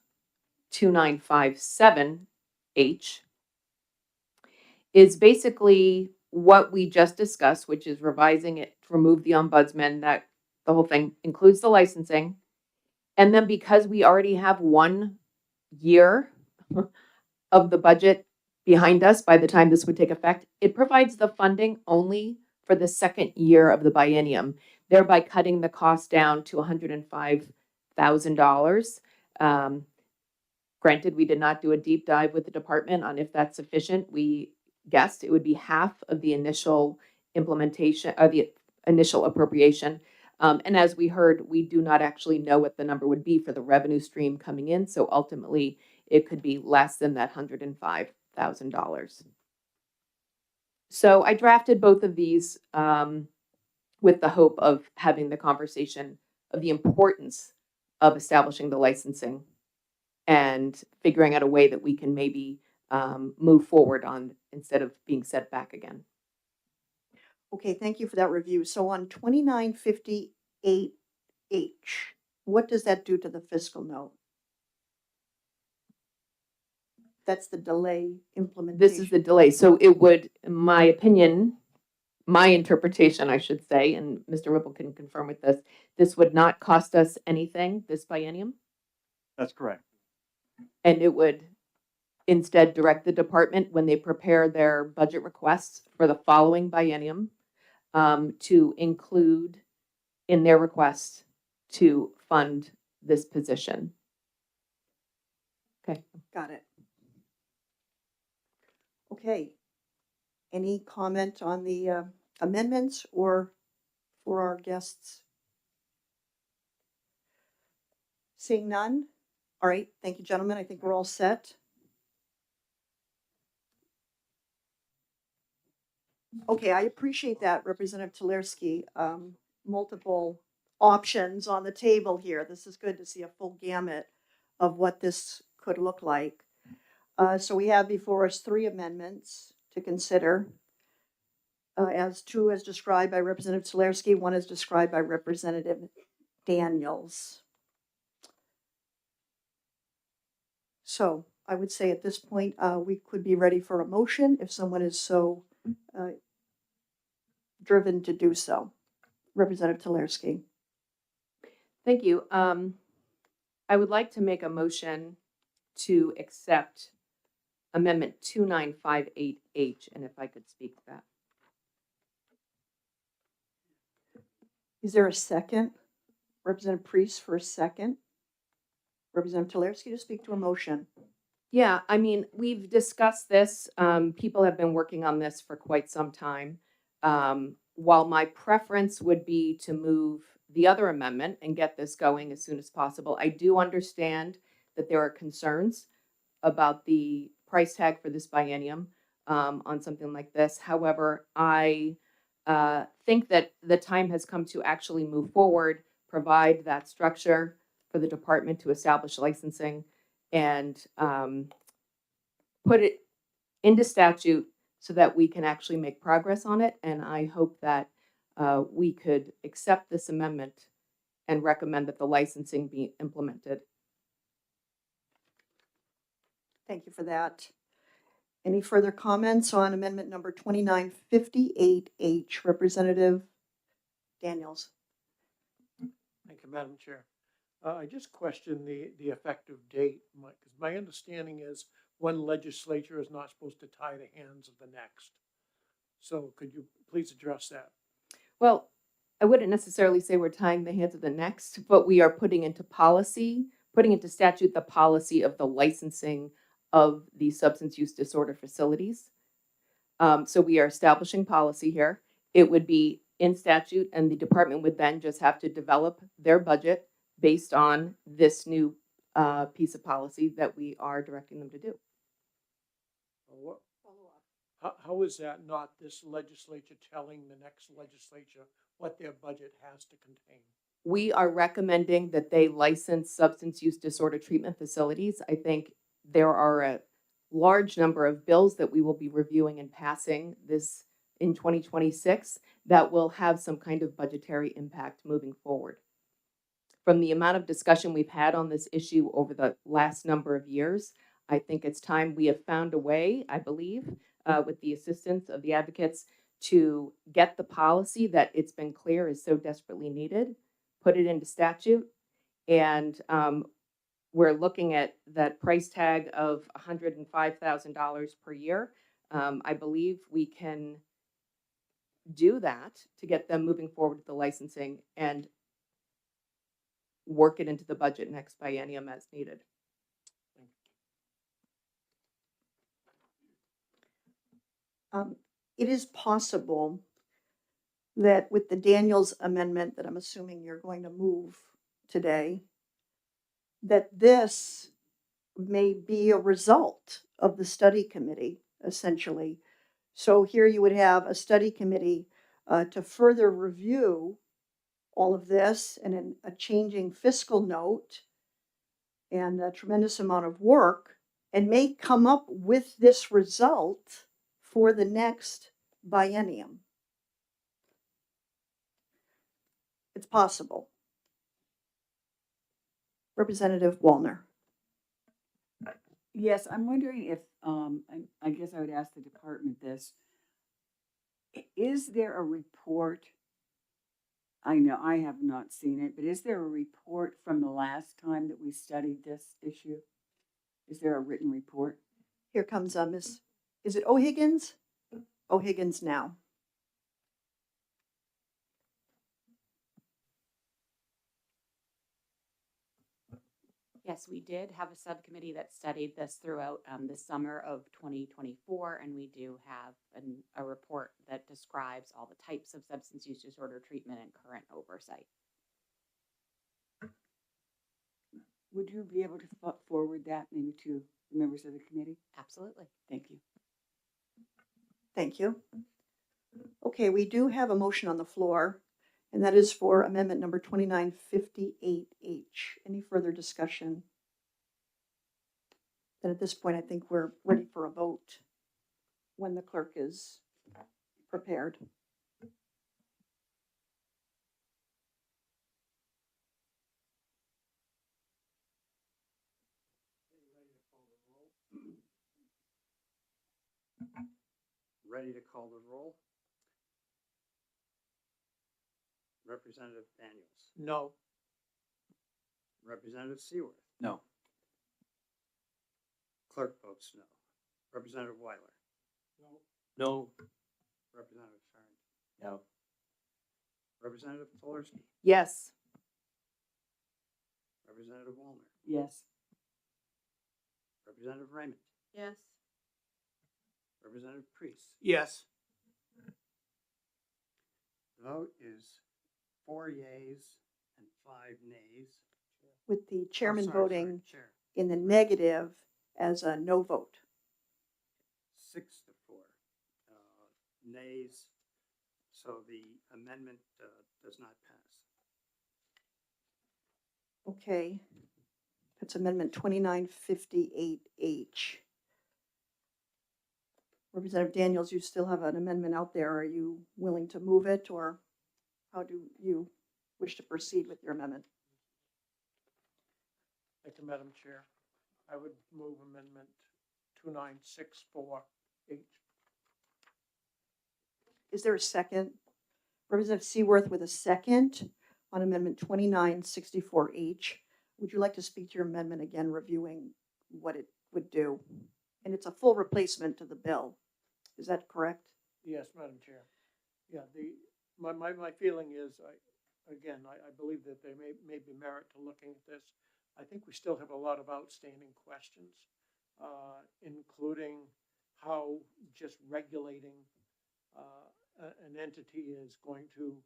2957H, is basically what we just discussed, which is revising it to remove the ombudsman. That the whole thing includes the licensing. And then because we already have 1 year of the budget behind us by the time this would take effect, it provides the funding only for the second year of the biennium, thereby cutting the cost down to $105,000. Granted, we did not do a deep dive with the department on if that's sufficient. We guessed it would be half of the initial implementation or the initial appropriation. And as we heard, we do not actually know what the number would be for the revenue stream coming in. So ultimately, it could be less than that $105,000. $100,000. So I drafted both of these with the hope of having the conversation of the importance of establishing the licensing and figuring out a way that we can maybe move forward on instead of being set back again. Okay, thank you for that review. So on 2958H, what does that do to the fiscal note? That's the delay implementation. This is the delay. So it would, in my opinion, my interpretation, I should say, and Mr. Ripple can confirm with this would not cost us anything this biennium, That's correct. and it would instead direct the department when they prepare their budget requests for the following biennium to include in their request to fund this position. Okay. Got it. Okay. Any comment on the amendments or for our guests? Seeing none? All right, thank you, gentlemen. I think we're all set. Okay, I appreciate that, Representative Tulersky. Multiple options on the table here. This is good to see a full gamut of what this could look like. So we have before us 3 amendments to consider. As 2 as described by Representative Tulersky, 1 is described by Representative Daniels. So I would say at this point, we could be ready for a motion if someone is so driven to do so. Representative Tulersky. Thank you. I would like to make a motion to accept Amendment 2958H, and if I could speak to that. Is there a second? Representative Priest for a second. Representative Tulersky to speak to a motion. Yeah, I mean, we've discussed this. People have been working on this for quite some time. While my preference would be to move the other amendment and get this going as soon as possible, I do understand that there are concerns about the price tag for this biennium on something like this. However, I think that the time has come to actually move forward, provide that structure for the department to establish licensing and put it into statute so that we can actually make progress on it. And I hope that we could accept this amendment and recommend that the licensing be implemented. Thank you for that. Any further comments on amendment number 2958H? Representative Daniels. Thank you, Madam Chair. I just question the effective date, because my understanding is one legislature is not supposed to tie the hands of the next. So could you please address that? Well, I wouldn't necessarily say we're tying the hands of the next, but we are putting into policy, putting into statute the policy of the licensing of the substance use disorder facilities. So we are establishing policy here. It would be in statute, and the department would then just have to develop their budget based on this new piece of policy that we are directing them to do. How is that not this legislature telling the next legislature what their budget has to contain? We are recommending that they license substance use disorder treatment facilities. I think there are a large number of bills that we will be reviewing and passing this in 2026 that will have some kind of budgetary impact moving forward. From the amount of discussion we've had on this issue over the last number of years, I think it's time we have found a way, I believe, with the assistance of the advocates, to get the policy that it's been clear is so desperately needed, put it into statute, and we're looking at that price tag of $105,000 per year. I believe we can do that to get them moving forward with the licensing and work it into the budget next biennium as needed. It is possible that with the Daniels amendment that I'm assuming you're going to move today, that this may be a result of the study committee, essentially. So here you would have a study committee to further review all of this and a changing fiscal note and a tremendous amount of work, and may come up with this result for the next biennium. It's possible. Representative Wallner. Yes, I'm wondering if, I guess I would ask the department this. Is there a report? I know I have not seen it, but is there a report from the last time that we studied this issue? Is there a written report? Here comes Miss, is it O'Higgins? O'Higgins now. Yes, we did have a subcommittee that studied this throughout the summer of 2024, and we do have a report that describes all the types of substance use disorder treatment and current oversight. Would you be able to forward that maybe to the members of the committee? Absolutely. Thank you. Thank you. Okay, we do have a motion on the floor, and that is for amendment number 2958H. Any further discussion? Then at this point, I think we're ready for a vote when the clerk is prepared. Ready to call the roll? Representative Daniels. No. Representative Seaworth. No. Clerk votes no. Representative Weiler. No. Representative Farrington. No. Representative Tolarski. Yes. Representative Wallner. Yes. Representative Raymond. Yes. Representative Priest. Yes. The vote is 4 yeas and 5 nays. With the Oh, chairman sorry, voting Chair. in the negative as a no vote. 6 to 4 nays, so the amendment does not pass. Okay. That's amendment 2958H. Representative Daniels, you still have an amendment out there. Are you willing to move it, or how do you wish to proceed with your amendment? Thank you, Madam Chair. I would move amendment 2964H. Is there a second? Representative Seaworth with a second on amendment 2964H. Would you like to speak to your amendment again, reviewing what it would do? And it's a full replacement to the bill. Is that correct? Yes, Madam Chair. Yeah, my feeling is, I believe that there may be merit to looking at this. I think we still have a lot of outstanding questions, including how just regulating an entity is going to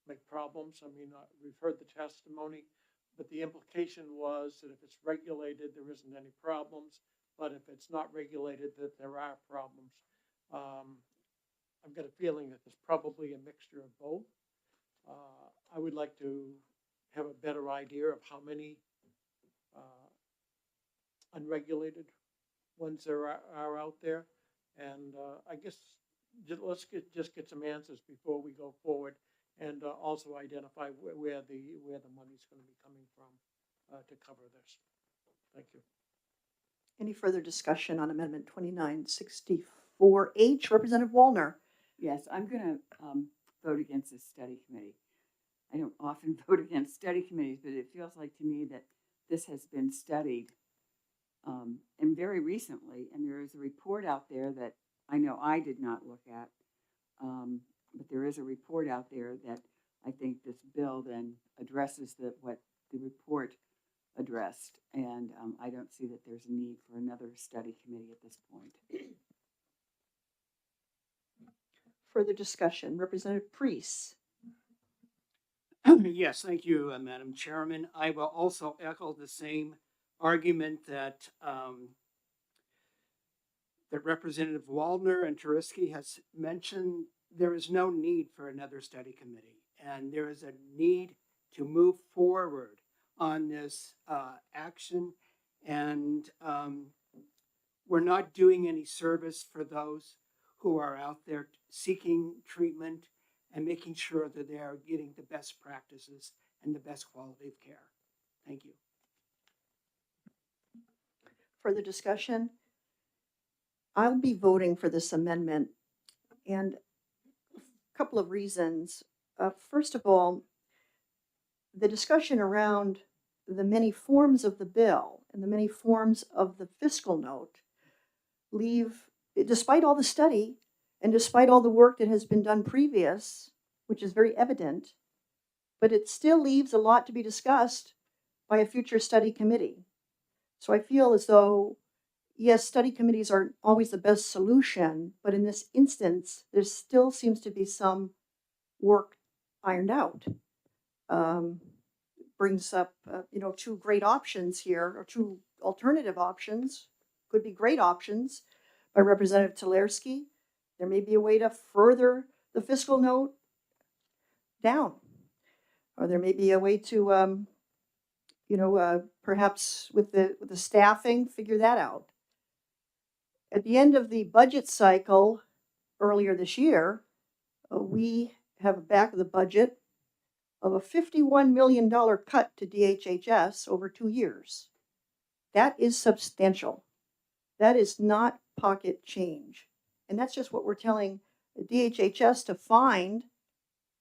make problems. I mean, we've heard the testimony, but the implication was that if it's regulated, there isn't any problems. But if it's not regulated, that there are problems. I've got a feeling that there's probably a mixture of both. I would like to have a better idea of how many unregulated ones there are out there. And I guess let's just get some answers before we go forward, and also identify where the money's going to be coming from to cover this. Thank you. Any further discussion on amendment 2964H? Representative Wallner. Yes, I'm going to vote against this study committee. I don't often vote against study committees, but it feels like to me that this has been studied and very recently, and there is a report out there that I know I did not look at, but there is a report out there that I think this bill then addresses what the report addressed, and I don't see that there's a need for another study committee at this point. Further discussion. Representative Priest. Yes, thank you, Madam Chairman. I will also echo the same argument that, that Representative Waldner and Turisky has mentioned there is no need for another study committee. And there is a need to move forward on this action. And we're not doing any service for those who are out there seeking treatment and making sure that they are getting the best practices and the best quality of care. Thank you. Further discussion? I'll be voting for this amendment, and a couple of reasons. First of all, the discussion around the many forms of the bill and the many forms of the fiscal note leave, despite all the study and despite all the work that has been done previous, which is very evident, but it still leaves a lot to be discussed by a future study committee. So I feel as though, yes, study committees aren't always the best solution, but in this instance, there still seems to be some work ironed out. Brings up, two great options here, or two alternative options, could be great options by Representative Tulersky. There may be a way to further the fiscal note down, or there may be a way to, perhaps with the staffing, figure that out. At the end of the budget cycle earlier this year, we have a back of the budget of a $51 million cut to DHHS over 2 years. That is substantial. That is not pocket change. And that's just what we're telling the DHHS to find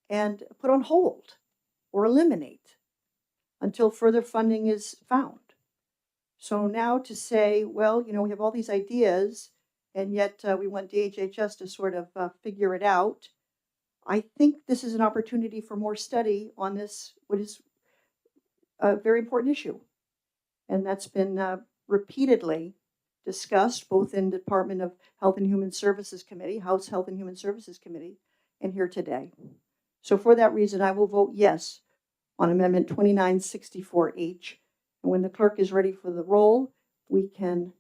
and put on hold or eliminate until further funding is found. So now to say, well, we have all these ideas, and yet we want DHHS to sort of figure it out. I think this is an opportunity for more study on this, what is a very important issue. And that's been repeatedly discussed both in the Department of Health and Human Services Committee, House Health and Human Services Committee, and here today. So for that reason, I will vote yes on Amendment 2964H. And when the clerk is ready for the roll, we can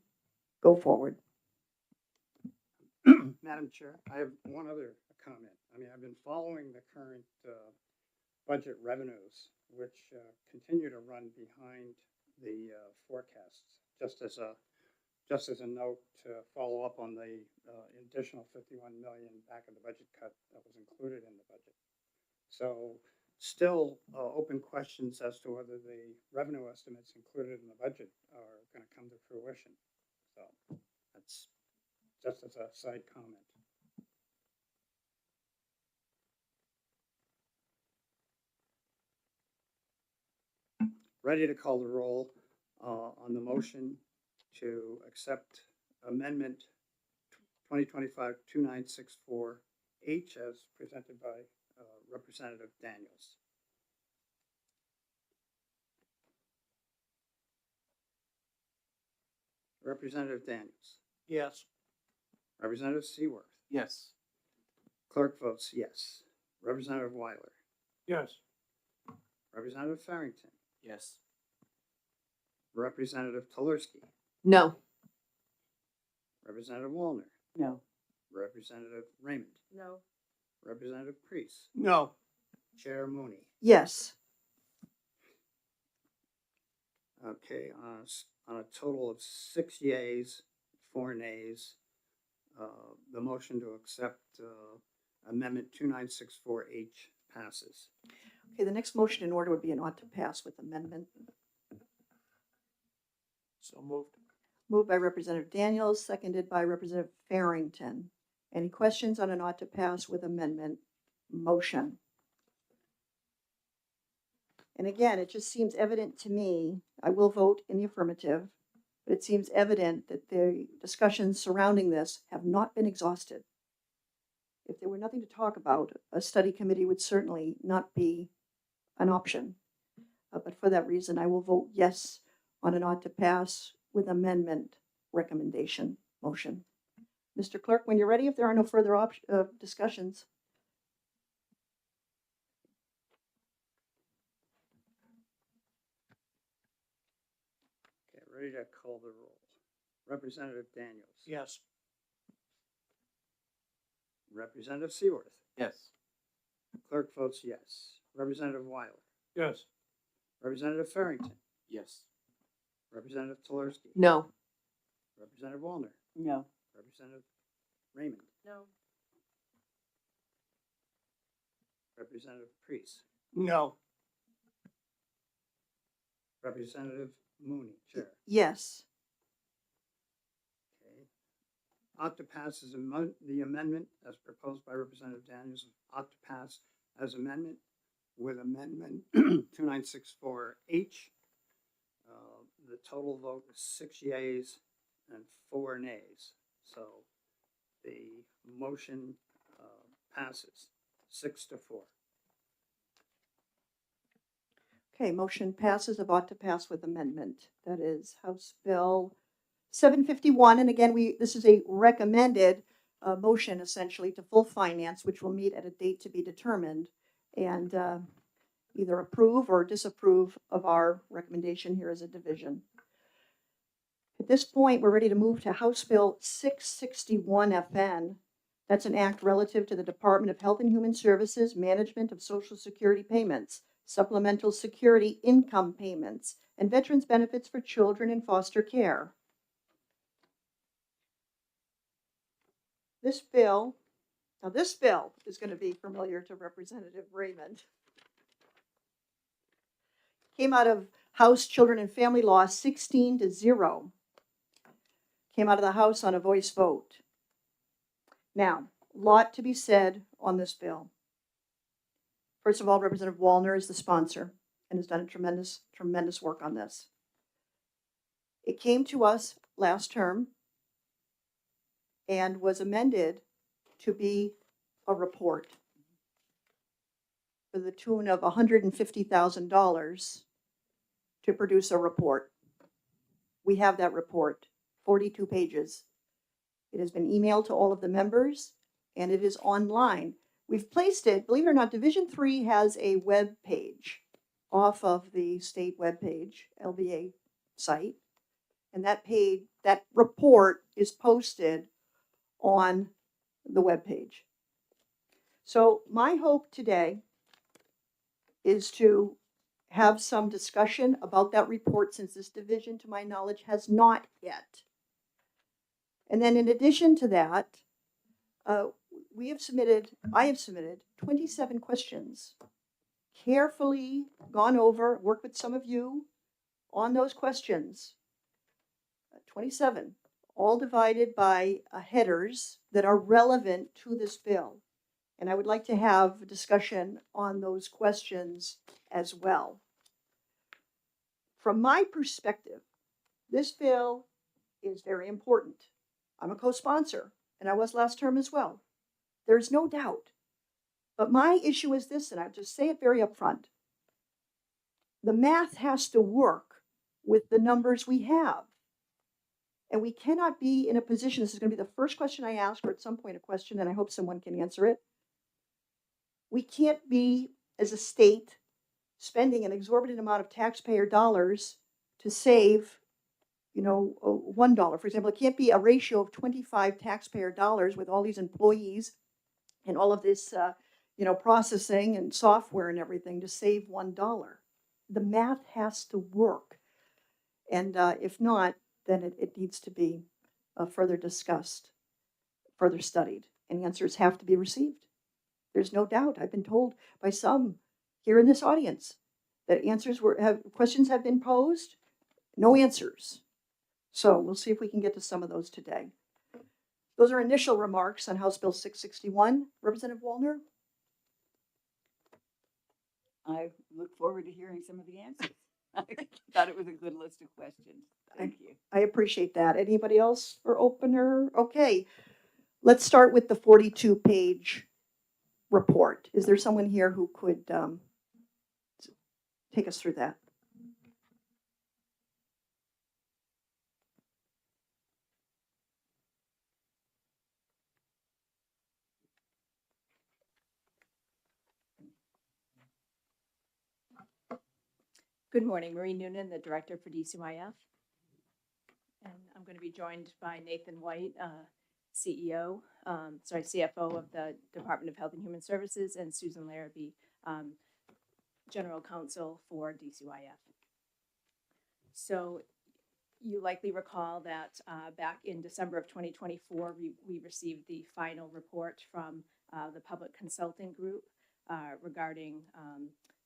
go forward. Madam Chair, I have one other comment. I mean, I've been following the current budget revenues, which continue to run behind the forecasts. Just as a note to follow up on the additional 51 million back of the budget cut that was included in the budget. So still open questions as to whether the revenue estimates included in the budget are going to come to fruition. So that's just as a side comment. Ready to call the roll on the motion to accept Amendment 2025-2964H as presented by Representative Daniels. Representative Daniels. Yes. Representative Seaworth. Yes. Clerk votes yes. Representative Weiler. Yes. Representative Farrington. Yes. Representative Tulersky. No. Representative Wallner. No. Representative Raymond. No. Representative Priest. No. Chair Mooney. Yes. Okay, on a total of 6 yeas, 4 nays, the motion to accept Amendment 2964H passes. Okay, the next motion in order would be an ought to pass with amendment. So moved. Moved by Representative Daniels, seconded by Representative Farrington. Any questions on an ought to pass with amendment motion? And again, it just seems evident to me, I will vote in the affirmative, but it seems evident that the discussions surrounding this have not been exhausted. If there were nothing to talk about, a study committee would certainly not be an option. But for that reason, I will vote yes on an ought to pass with amendment recommendation motion. Mr. Clerk, when you're ready, if there are no further discussions. Ready to call the roll. Representative Daniels. Yes. Representative Seaworth. Yes. Clerk votes yes. Representative Weiler. Yes. Representative Farrington. Yes. Representative Tolarski. No. Representative Wallner. No. Representative Raymond. No. Representative Priest. No. Representative Mooney, Chair. Yes. Okay. Ought to pass as the amendment as proposed by Representative Daniels ought to pass as amendment with amendment 2964H. The total vote is 6 yeas and 4 nays. So the motion passes 6-4. Okay, motion passes of ought to pass with amendment. That is House Bill 751. And again, this is a recommended motion essentially to full finance, which will meet at a date to be determined and either approve or disapprove of our recommendation here as a division. At this point, we're ready to move to House Bill 661 FN. That's an act relative to the Department of Health and Human Services, management of Social Security payments, supplemental security income payments, and veterans benefits for children in foster care. This bill is going to be familiar to Representative Raymond. Came out of House Children and Family Law 16-0. Came out of the House on a voice vote. Now, a lot to be said on this bill. First of all, Representative Wallner is the sponsor and has done a tremendous, tremendous work on this. It came to us last term and was amended to be a report for the tune of $150,000 to produce a report. We have that report, 42 pages. It has been emailed to all of the members and it is online. We've placed it, believe it or not, Division 3 has a web page off of the state web page, LBA site. And that report is posted on the web page. So my hope today is to have some discussion about that report since this division, to my knowledge, has not yet. And then in addition to that, I have submitted 27 questions, carefully gone over, worked with some of you on those questions. 27, all divided by headers that are relevant to this bill. And I would like to have a discussion on those questions as well. From my perspective, this bill is very important. I'm a co-sponsor, and I was last term as well. There's no doubt. But my issue is this, and I just say it very upfront. The math has to work with the numbers we have. And we cannot be in a position, this is going to be the first question I ask, or at some point a question, and I hope someone can answer it. We can't be, as a state, spending an exorbitant amount of taxpayer dollars to save, $1. For example, it can't be a ratio of 25 taxpayer dollars with all these employees and all of this, processing and software and everything to save $1. The math has to work. And if not, then it needs to be further discussed, further studied, and answers have to be received. There's no doubt. I've been told by some here in this audience that questions have been posed, no answers. So we'll see if we can get to some of those today. Those are initial remarks on House Bill 661. Representative Wallner? I look forward to hearing some of the answers. I thought it was a good list of questions. Thank you. I appreciate that. Anybody else for opener? Okay, let's start with the 42-page report. Is there someone here who could take us through that? Good morning, Marie Noonan, the Director for DCYF. And I'm going to be joined by Nathan White, CFO of the Department of Health and Human Services, and Susan Larrabee, General Counsel for DCYF. So you likely recall that back in December of 2024, we received the final report from the Public Consulting Group regarding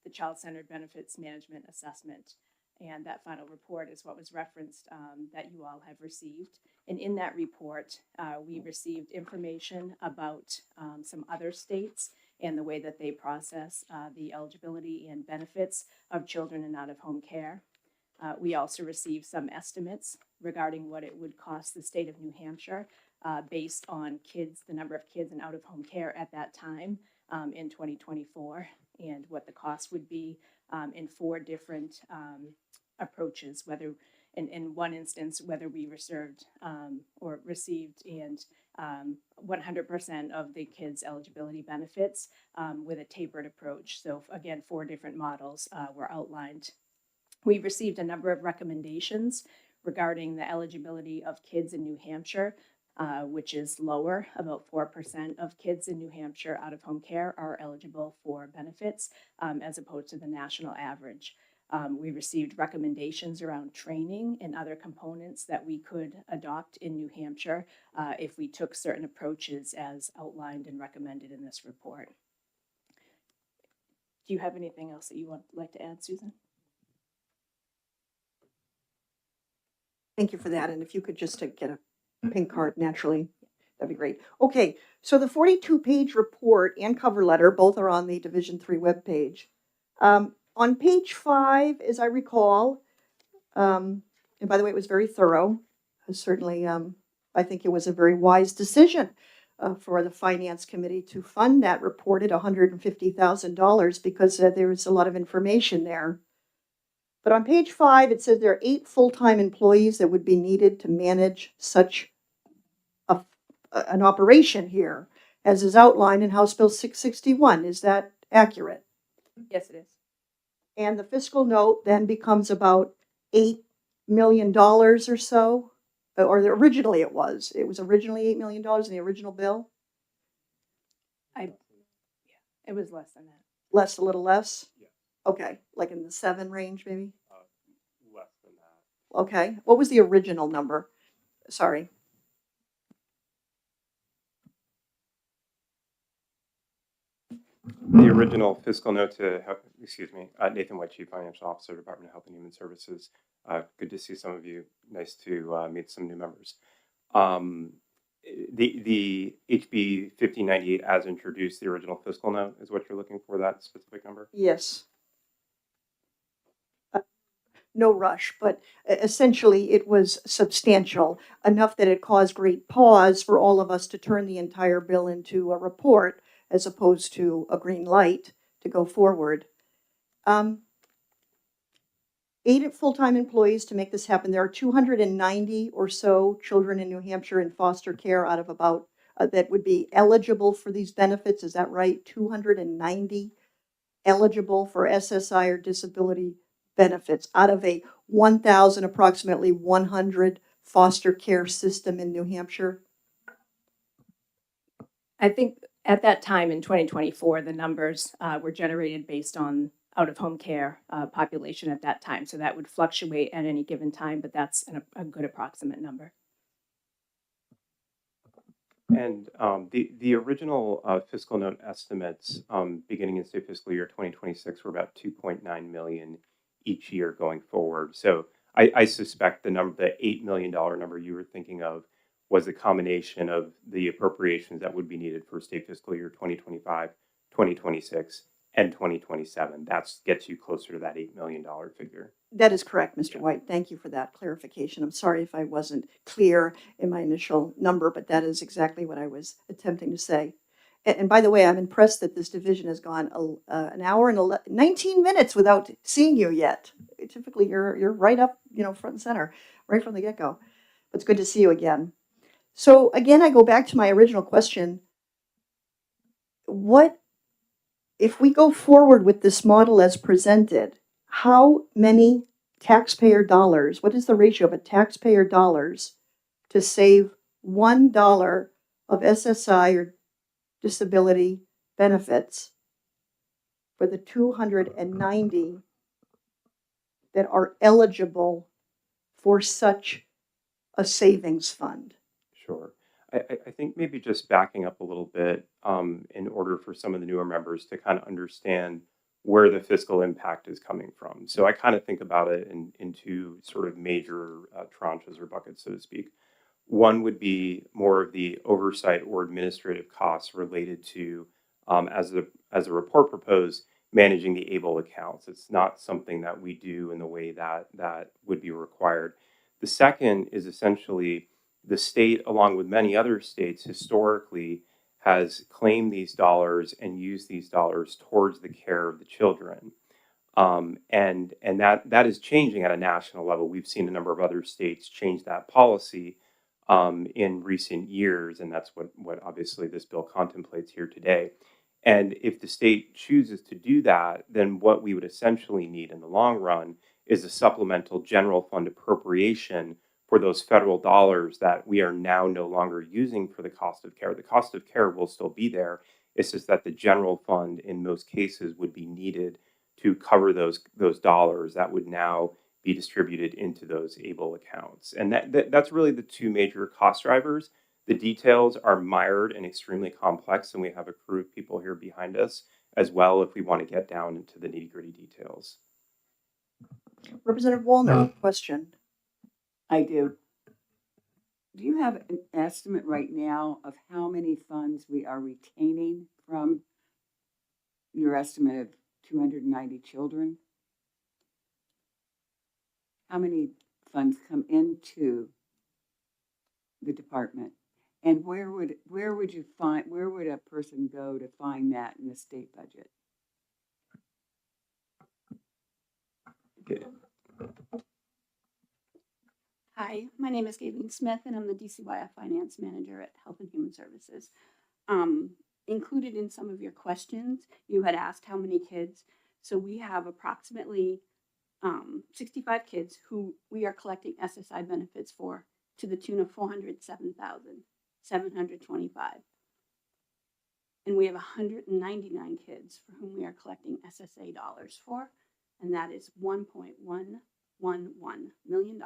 the Child-Centered Benefits Management Assessment. And that final report is what was referenced that you all have received. And in that report, we received information about some other states and the way that they process the eligibility and benefits of children in out-of-home care. We also received some estimates regarding what it would cost the state of New Hampshire based on the number of kids in out-of-home care at that time in 2024, and what the cost would be in 4 different approaches, whether in one instance, whether we received and 100% of the kids' eligibility benefits with a tapered approach. So again, 4 different models were outlined. We received a number of recommendations regarding the eligibility of kids in New Hampshire, which is lower. About 4% of kids in New Hampshire out of home care are eligible for benefits as opposed to the national average. We received recommendations around training and other components that we could adopt in New Hampshire if we took certain approaches as outlined and recommended in this report. Do you have anything else that you would like to add, Susan? Thank you for that. And if you could just get a pink card naturally, that'd be great. Okay, so the 42-page report and cover letter, both are on the Division 3 webpage. On page 5, as I recall, and by the way, it was very thorough. Certainly, I think it was a very wise decision for the Finance Committee to fund that report at $150,000 because there was a lot of information there. But on page 5, it says there are 8 full-time employees that would be needed to manage such an operation here, as is outlined in House Bill 661. Is that accurate? Yes, it is. And the fiscal note then becomes about $8 million or so, or originally it was. It was originally $8 million in the original bill? It was less than that. Less, a little less? Yeah. Okay, like in the 7 range maybe? Less than that. Okay, what was the original number? Sorry. The original fiscal note to, Nathan White, Chief Financial Officer, Department of Health and Human Services. Good to see some of you. Nice to meet some new members. The HB 1598 as introduced, the original fiscal note is what you're looking for, that specific number? Yes. No rush, but essentially it was substantial, enough that it caused great pause for all of us to turn the entire bill into a report as opposed to a green light to go forward. 8 full-time employees to make this happen. There are 290 or so children in New Hampshire in foster care out of about that would be eligible for these benefits. Is that right? 290 eligible for SSI or disability benefits out of a 1,000 approximately 100 foster care system in New Hampshire. I think at that time in 2024, the numbers were generated based on out-of-home care population at that time. So that would fluctuate at any given time, but that's a good approximate number. And the original fiscal note estimates beginning in state fiscal year 2026 were about 2.9 million each year going forward. So I suspect the $8 million number you were thinking of was a combination of the appropriations that would be needed for state fiscal year 2025, 2026, and 2027. That gets you closer to that $8 million figure. That is correct, Mr. White. Thank you for that clarification. I'm sorry if I wasn't clear in my initial number, but that is exactly what I was attempting to say. And by the way, I'm impressed that this division has gone an hour and 19 minutes without seeing you yet. Typically, you're right up, front and center, right from the get-go. But it's good to see you again. So again, I go back to my original question. What, if we go forward with this model as presented, how many taxpayer dollars, what is the ratio of a taxpayer dollars to save $1 of SSI or disability benefits for the 290 that are eligible for such a savings fund? Sure. I think maybe just backing up a little bit in order for some of the newer members to kind of understand where the fiscal impact is coming from. So I kind of think about it in two sort of major tranches or buckets, so to speak. One would be more of the oversight or administrative costs related to, as the report proposed, managing the ABLE accounts. It's not something that we do in the way that would be required. The second is essentially the state, along with many other states, historically has claimed these dollars and used these dollars towards the care of the children. And that is changing at a national level. We've seen a number of other states change that policy in recent years, and that's what obviously this bill contemplates here today. And if the state chooses to do that, then what we would essentially need in the long run is a supplemental general fund appropriation for those federal dollars that we are now no longer using for the cost of care. The cost of care will still be there. It's just that the general fund in most cases would be needed to cover those dollars that would now be distributed into those ABLE accounts. And that's really the two major cost drivers. The details are mired and extremely complex, and we have a crew of people here behind us as well if we want to get down into the nitty-gritty details. Representative Wallner, question. I do. Do you have an estimate right now of how many funds we are retaining from your estimate of 290 children? How many funds come into the department? And where would a person go to find that in the state budget? Okay. Hi, my name is Galen Smith, and I'm the DCYF Finance Manager at Health and Human Services. Included in some of your questions, you had asked how many kids. So we have approximately 65 kids who we are collecting SSI benefits for to the tune of $407,725. And we have 199 kids for whom we are collecting SSA dollars for, and that is $1.111 million.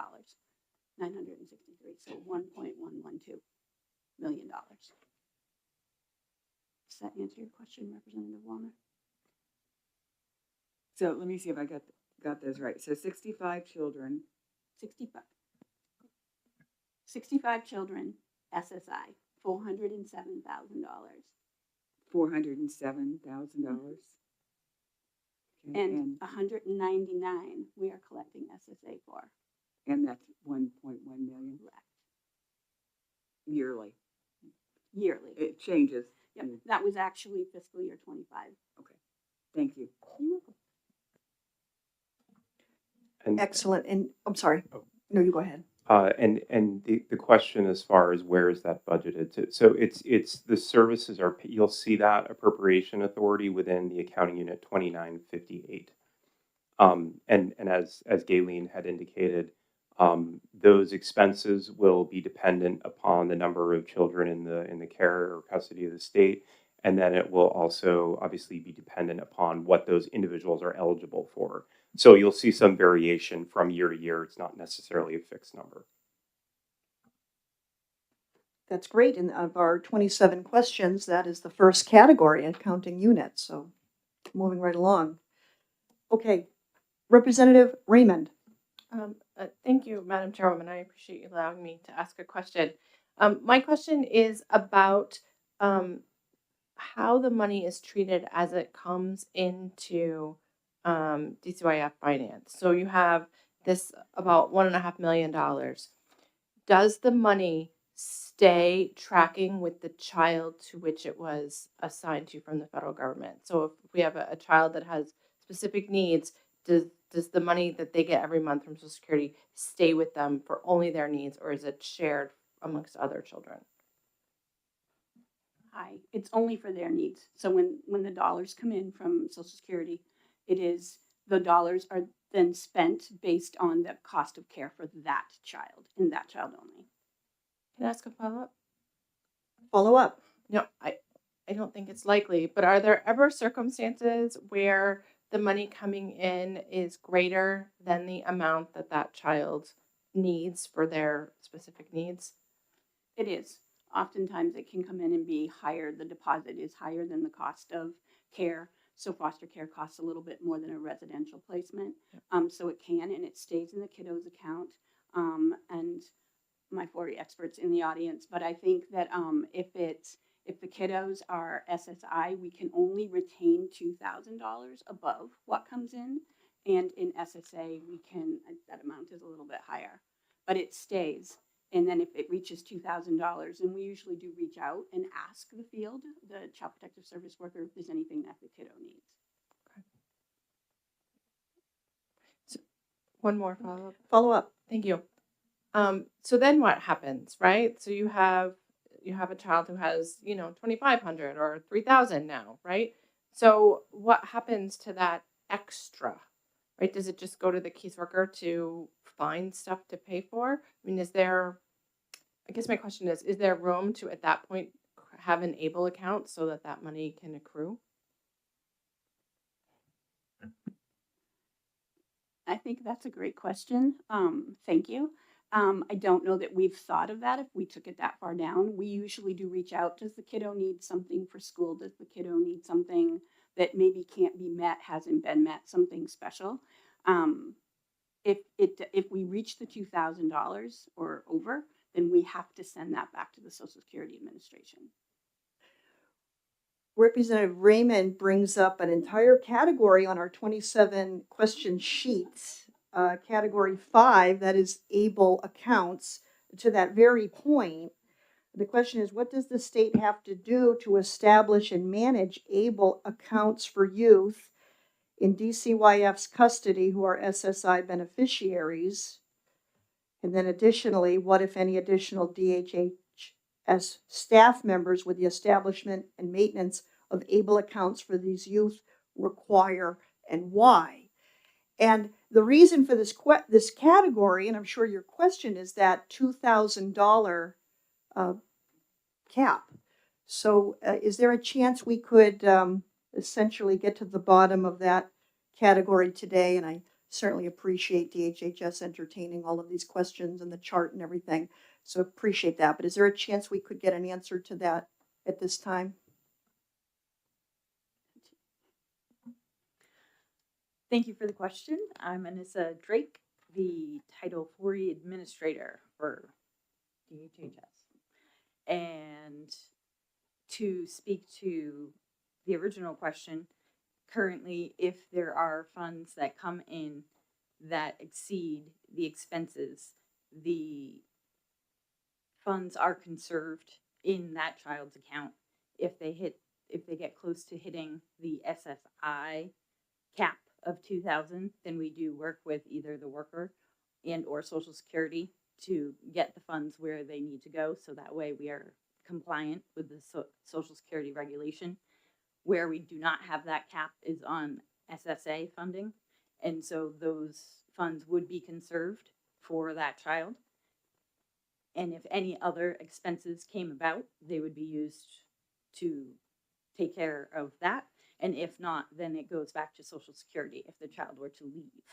963, so $1.112 million. Does that answer your question, Representative Wallner? So let me see if I got those right. So 65 children. 65 children, SSI, $407,000. $407,000. And 199 we are collecting SSA for. And that's 1.1 million yearly. Yearly. It changes. Yep, that was actually fiscal year 25. Okay, thank you. You're welcome. And, Excellent. And I'm sorry. No, you go ahead. and the question as far as where is that budgeted? So it's the services are, you'll see that appropriation authority within the accounting unit 2958. And as Galen had indicated, those expenses will be dependent upon the number of children in the care or custody of the state, and then it will also obviously be dependent upon what those individuals are eligible for. So you'll see some variation from year to year. It's not necessarily a fixed number. That's great. And of our 27 questions, that is the first category, accounting unit. So moving right along. Okay, Representative Raymond. Thank you, Madam Chairwoman. I appreciate you allowing me to ask a question. My question is about how the money is treated as it comes into DCYF Finance. So you have this about $1.5 million. Does the money stay tracking with the child to which it was assigned to from the federal government? So if we have a child that has specific needs, does the money that they get every month from Social Security stay with them for only their needs, or is it shared amongst other children? Hi, it's only for their needs. So when the dollars come in from Social Security, it is, the dollars are then spent based on the cost of care for that child and that child only. Can I ask a follow-up? Follow up. No, I don't think it's likely, but are there ever circumstances where the money coming in is greater than the amount that that child needs for their specific needs? It is. Oftentimes it can come in and be higher. The deposit is higher than the cost of care. So foster care costs a little bit more than a residential placement. So it can, and it stays in the kiddo's account. And my 40 experts in the audience, but I think that if the kiddos are SSI, we can only retain $2,000 above what comes in. And in SSA, that amount is a little bit higher, but it stays. And then if it reaches $2,000, and we usually do reach out and ask the field, the Child Protective Service worker, if there's anything that the kiddo needs. So, one more follow-up. Follow up. Thank you. So then what happens, right? So you have a child who has, 2,500 or 3,000 now, right? So what happens to that extra, right? Does it just go to the caseworker to find stuff to pay for? I mean, I guess my question is there room to, at that point, have an ABLE account so that that money can accrue? I think that's a great question. Thank you. I don't know that we've thought of that if we took it that far down. We usually do reach out. Does the kiddo need something for school? Does the kiddo need something that maybe can't be met, hasn't been met, something special? If we reach the $2,000 or over, then we have to send that back to the Social Security Administration. Representative Raymond brings up an entire category on our 27 question sheets. Category 5, that is ABLE accounts. To that very point, the question is, what does the state have to do to establish and manage ABLE accounts for youth in DCYF's custody who are SSI beneficiaries? And then additionally, what if any additional DHHS staff members with the establishment and maintenance of ABLE accounts for these youth require, and why? And the reason for this category, and I'm sure your question, is that $2,000 cap. So is there a chance we could essentially get to the bottom of that category today? And I certainly appreciate DHHS entertaining all of these questions and the chart and everything. So appreciate that. But is there a chance we could get an answer to that at this time? Thank you for the question. I'm Anissa Drake, the Title 40 Administrator for DHHS. And to speak to the original question, currently, if there are funds that come in that exceed the expenses, the funds are conserved in that child's account. If they get close to hitting the SSI cap of 2,000, then we do work with either the worker and or Social Security to get the funds where they need to go. So that way we are compliant with the Social Security regulation. Where we do not have that cap is on SSA funding. And so those funds would be conserved for that child. And if any other expenses came about, they would be used to take care of that. And if not, then it goes back to Social Security if the child were to leave.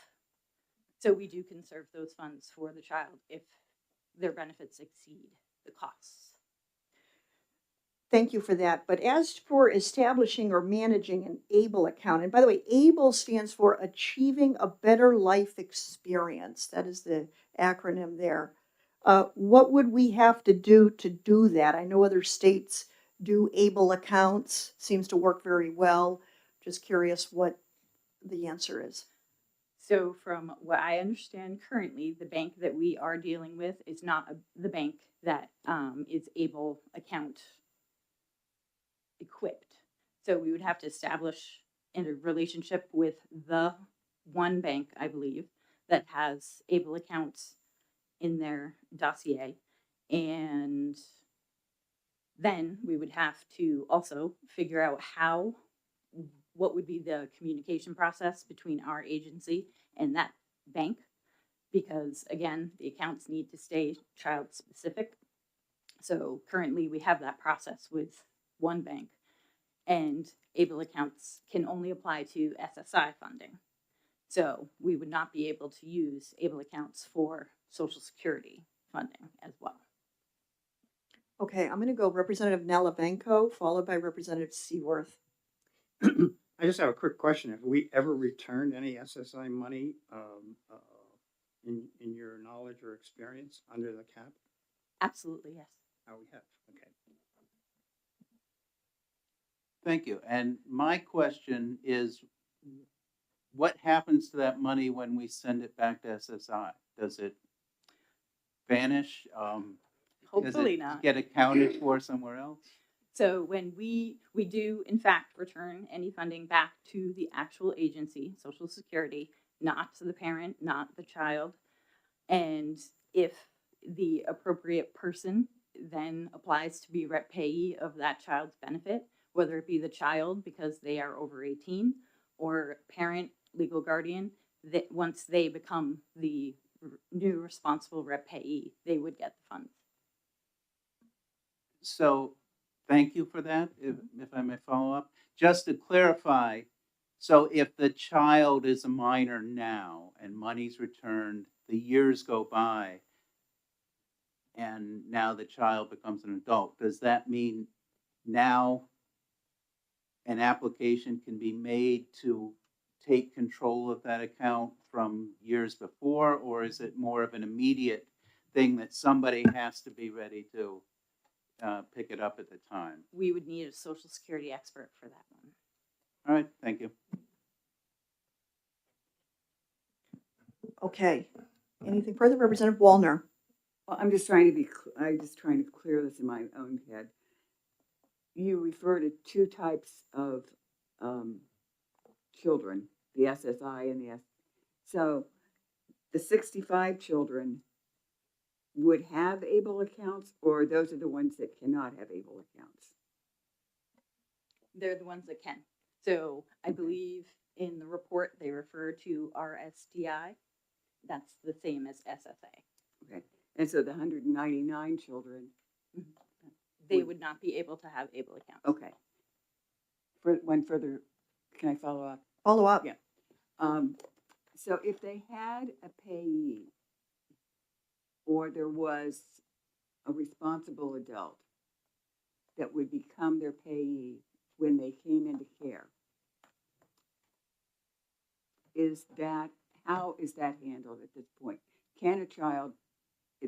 So we do conserve those funds for the child if their benefits exceed the costs. Thank you for that. But as for establishing or managing an ABLE account, and by the way, ABLE stands for Achieving a Better Life Experience. That is the acronym there. What would we have to do that? I know other states do ABLE accounts, seems to work very well. Just curious what the answer is. So from what I understand currently, the bank that we are dealing with is not the bank that is ABLE account equipped. So we would have to establish a relationship with the one bank, I believe, that has ABLE accounts in their dossier. And then we would have to also figure out what would be the communication process between our agency and that bank. Because again, the accounts need to stay child specific. So currently we have that process with one bank, and ABLE accounts can only apply to SSI funding. So we would not be able to use ABLE accounts for Social Security funding as well. Okay, I'm going to go Representative Nalavenko, followed by Representative Seaworth. I just have a quick question. Have we ever returned any SSI money in your knowledge or experience under the cap? Absolutely, yes. Oh, we have. Okay. Thank you. And my question is, what happens to that money when we send it back to SSI? Does it vanish? Hopefully Does it not. get accounted for somewhere else? So when we do in fact return any funding back to the actual agency, Social Security, not to the parent, not the child, and if the appropriate person then applies to be rep payee of that child's benefit, whether it be the child because they are over 18 or parent, legal guardian, that once they become the new responsible rep payee, they would get the funds. So thank you for that, if I may follow up. Just to clarify, so if the child is a minor now and money's returned, the years go by, and now the child becomes an adult, does that mean now an application can be made to take control of that account from years before, or is it more of an immediate thing that somebody has to be ready to pick it up at the time? We would need a Social Security expert for that one. All right, thank you. Okay, anything further? Representative Wallner. Well, I'm just trying to clear this in my own head. You refer to two types of children, the SSI and the So the 65 children would have ABLE accounts, or those are the ones that cannot have ABLE accounts? They're the ones that can. So I believe in the report, they refer to RSDI. That's the same as SSA. Okay, and so the 199 children, They would not be able to have ABLE accounts. okay. For one further, can I follow up? Follow up. Yeah. So if they had a payee, or there was a responsible adult that would become their payee when they came into care, how is that handled at this point? Can a child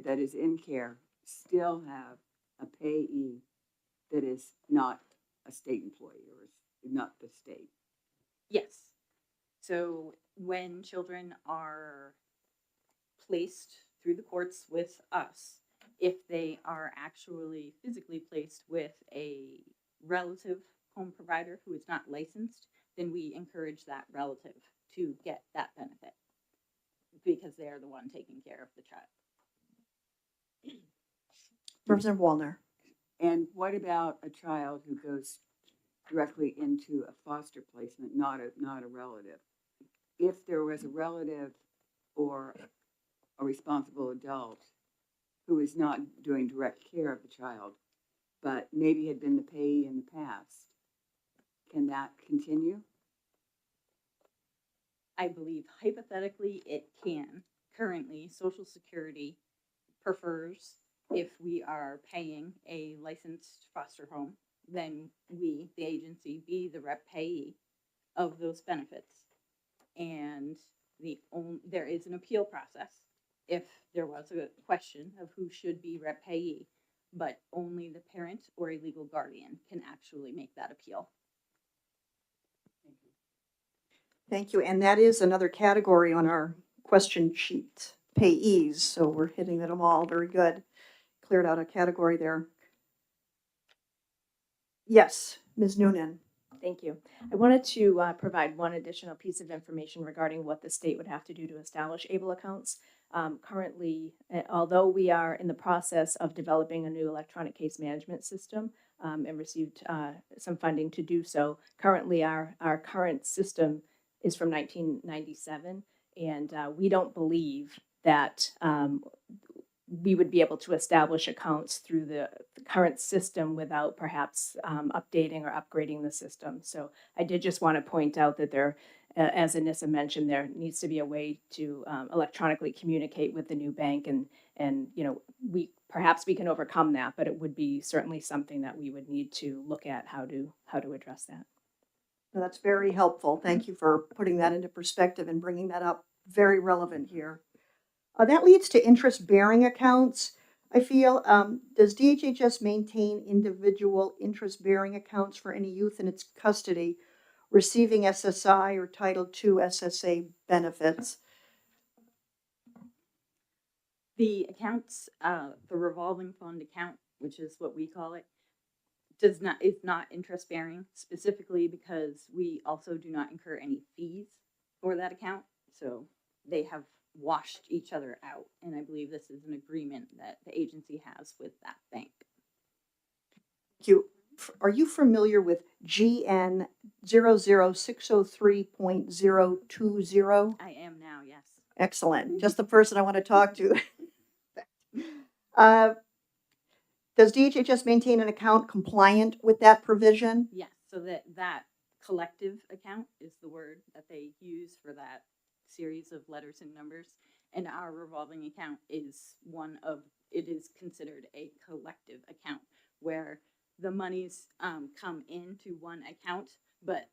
that is in care still have a payee that is not a state employee or is not the state? Yes. So when children are placed through the courts with us, if they are actually physically placed with a relative home provider who is not licensed, then we encourage that relative to get that benefit because they are the one taking care of the child. Representative Wallner. And what about a child who goes directly into a foster placement, not a relative? If there was a relative or a responsible adult who is not doing direct care of the child, but maybe had been the payee in the past, can that continue? I believe hypothetically it can. Currently, Social Security prefers if we are paying a licensed foster home, then we, the agency, be the rep payee of those benefits. And there is an appeal process if there was a question of who should be rep payee, but only the parent or a legal guardian can actually make that appeal. Thank you. And that is another category on our question sheet, payees. So we're hitting them all. Very good. Cleared out a category there. Yes, Ms. Noonan. Thank you. I wanted to provide one additional piece of information regarding what the state would have to do to establish ABLE accounts. Currently, although we are in the process of developing a new electronic case management system and received some funding to do so, currently our current system is from 1997, and we don't believe that we would be able to establish accounts through the current system without perhaps updating or upgrading the system. So I did just want to point out that there, as Anissa mentioned, there needs to be a way to electronically communicate with the new bank, and we can overcome that, but it would be certainly something that we would need to look at how to address that. That's very helpful. Thank you for putting that into perspective and bringing that up. Very relevant here. That leads to interest-bearing accounts. I feel, does DHHS maintain individual interest-bearing accounts for any youth in its custody receiving SSI or Title II SSA benefits? The accounts, the revolving fund account, which is what we call it, is not interest bearing, specifically because we also do not incur any fees for that account. So they have washed each other out, and I believe this is an agreement that the agency has with that bank. Are you familiar with GN 00603.020? I am now, yes. Excellent. Just the person I want to talk to. Does DHHS maintain an account compliant with that provision? Yes, so that collective account is the word that they use for that series of letters and numbers, and our revolving account is it is considered a collective account where the monies come into one account, but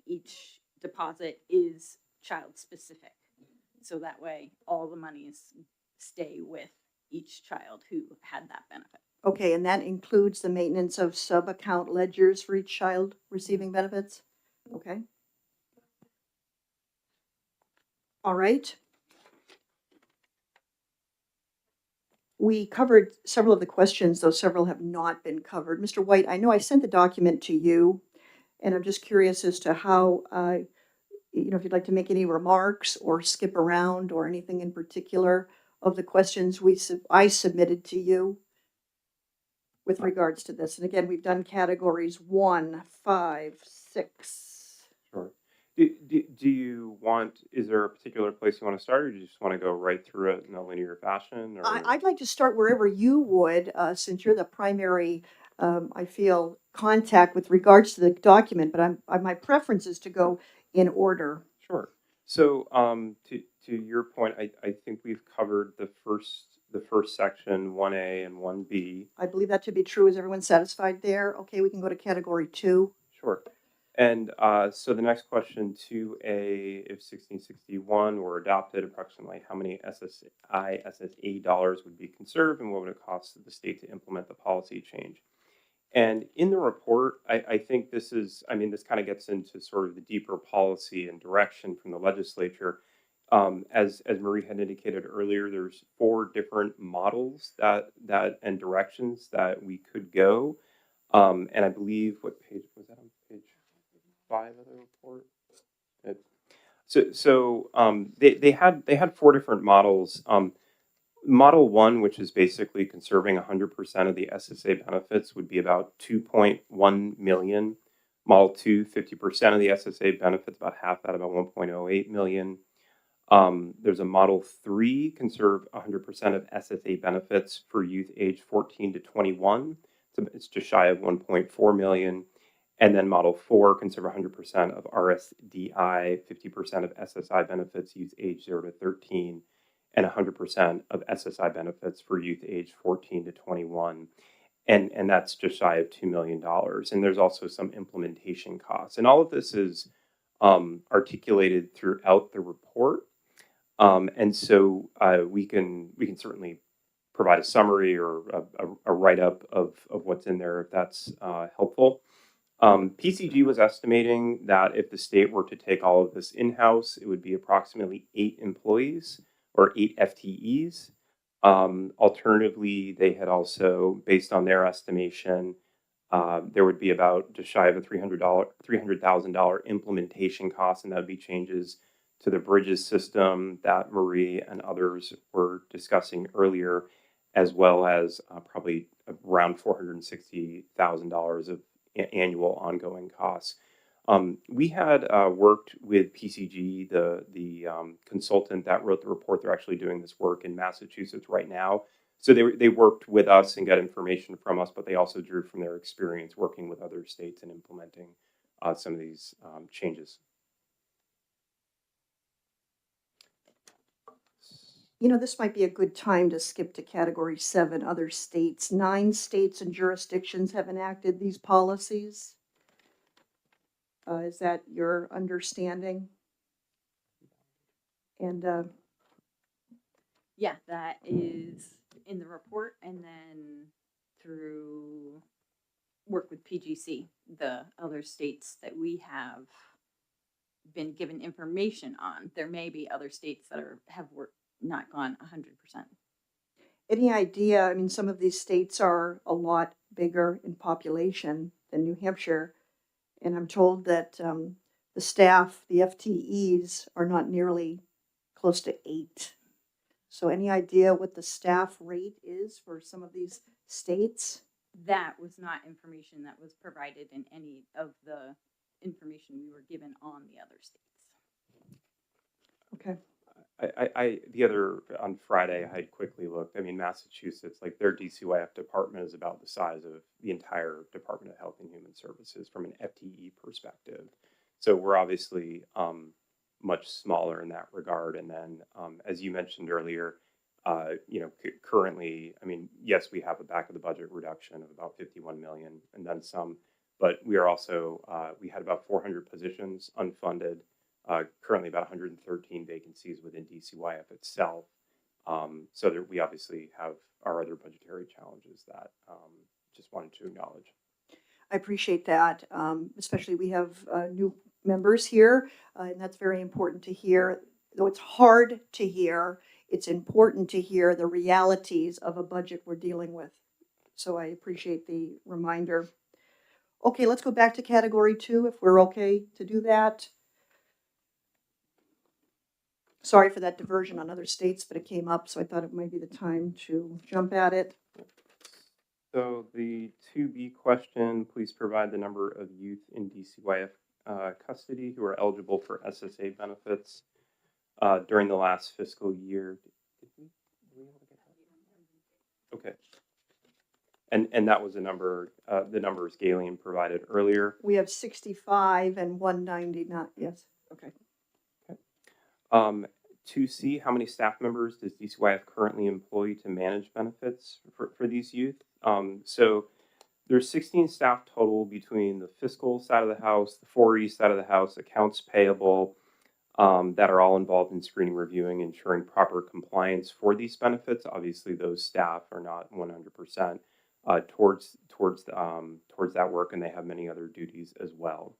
each deposit is child specific, so that way all the monies stay with each child who had that benefit. Okay, and that includes the maintenance of sub-account ledgers for each child receiving benefits? Okay. All right. We covered several of the questions, though several have not been covered. Mr. White, I know I sent the document to you, and I'm just curious as to how, if you'd like to make any remarks or skip around or anything in particular of the questions I submitted to you with regards to this. And again, we've done categories 1, 5, 6. Sure. Is there a particular place you want to start, or do you just want to go right through it in a linear fashion? Or? I'd like to start wherever you would, since you're the primary, I feel, contact with regards to the document, but my preference is to go in order. Sure. So to your point, I think we've covered the first section, 1A and 1B. I believe that to be true. Is everyone satisfied there? Okay, we can go to category 2. Sure. And so the next question, 2A, if 1661 were adopted, approximately how many SSA dollars would be conserved, and what would it cost the state to implement the policy change? And in the report, I think this kind of gets into sort of the deeper policy and direction from the legislature. As Marie had indicated earlier, there's 4 different models and directions that we could go. And I believe, what page was that on? Page 5 of the report. They had 4 different models. Model 1, which is basically conserving 100% of the SSA benefits, would be about 2.1 million. Model 2, 50% of the SSA benefits, about half that, about 1.08 million. There's a Model 3, conserve 100% of SSA benefits for youth age 14 to 21. So it's just shy of 1.4 million. And then Model 4, conserve 100% of RSDI, 50% of SSI benefits, youth age 0 to 13, and 100% of SSI benefits for youth age 14 to 21. And that's just shy of $2 million. And there's also some implementation costs. And all of this is articulated throughout the report. And so we can certainly provide a summary or a write-up of what's in there if that's helpful. PCG was estimating that if the state were to take all of this in-house, it would be approximately 8 employees or 8 FTEs. Alternatively, they had also, based on their estimation, there would be about just shy of a $300,000 implementation cost, and that would be changes to the bridges system that Marie and others were discussing earlier, as well as probably around $460,000 of annual ongoing costs. We had worked with PCG, the consultant that wrote the report. They're actually doing this work in Massachusetts right now. So they worked with us and got information from us, but they also drew from their experience working with other states and implementing some of these changes. You know, this might be a good time to skip to category 7, other states. 9 states and jurisdictions have enacted these policies. Is that your understanding? And Yeah, that is in the report, and then through work with PGC, the other states that we have been given information on. There may be other states that have not gone 100%. any idea, I mean, some of these states are a lot bigger in population than New Hampshire. And I'm told that the staff, the FTEs, are not nearly close to 8. So any idea what the staff rate is for some of these states? That was not information that was provided in any of the information we were given on the other states. Okay. On Friday, I had quickly looked. I mean, Massachusetts, like their DCYF department is about the size of the entire Department of Health and Human Services from an FTE perspective. So we're obviously much smaller in that regard. And then, as you mentioned earlier, currently, I mean, yes, we have a back of the budget reduction of about 51 million and then some, but we are also, we had about 400 positions unfunded. Currently about 113 vacancies within DCYF itself. So that we obviously have our other budgetary challenges that just wanted to acknowledge. I appreciate that, especially we have new members here, and that's very important to hear. Though it's hard to hear, it's important to hear the realities of a budget we're dealing with. So I appreciate the reminder. Okay, let's go back to category 2 if we're okay to do that. Sorry for that diversion on other states, but it came up, so I thought it might be the time to jump at it. So the 2B question, please provide the number of youth in DCYF custody who are eligible for SSA benefits during the last fiscal year. Okay. And that was a number, the numbers Galen provided earlier. We have 65 and 199, yes, okay. 2C, how many staff members does DCYF currently employ to manage benefits for these youth? So there's 16 staff total between the fiscal side of the house, the 4E side of the house, accounts payable, that are all involved in screening, reviewing, ensuring proper compliance for these benefits. Obviously, those staff are not 100% towards that work, and they have many other duties as well.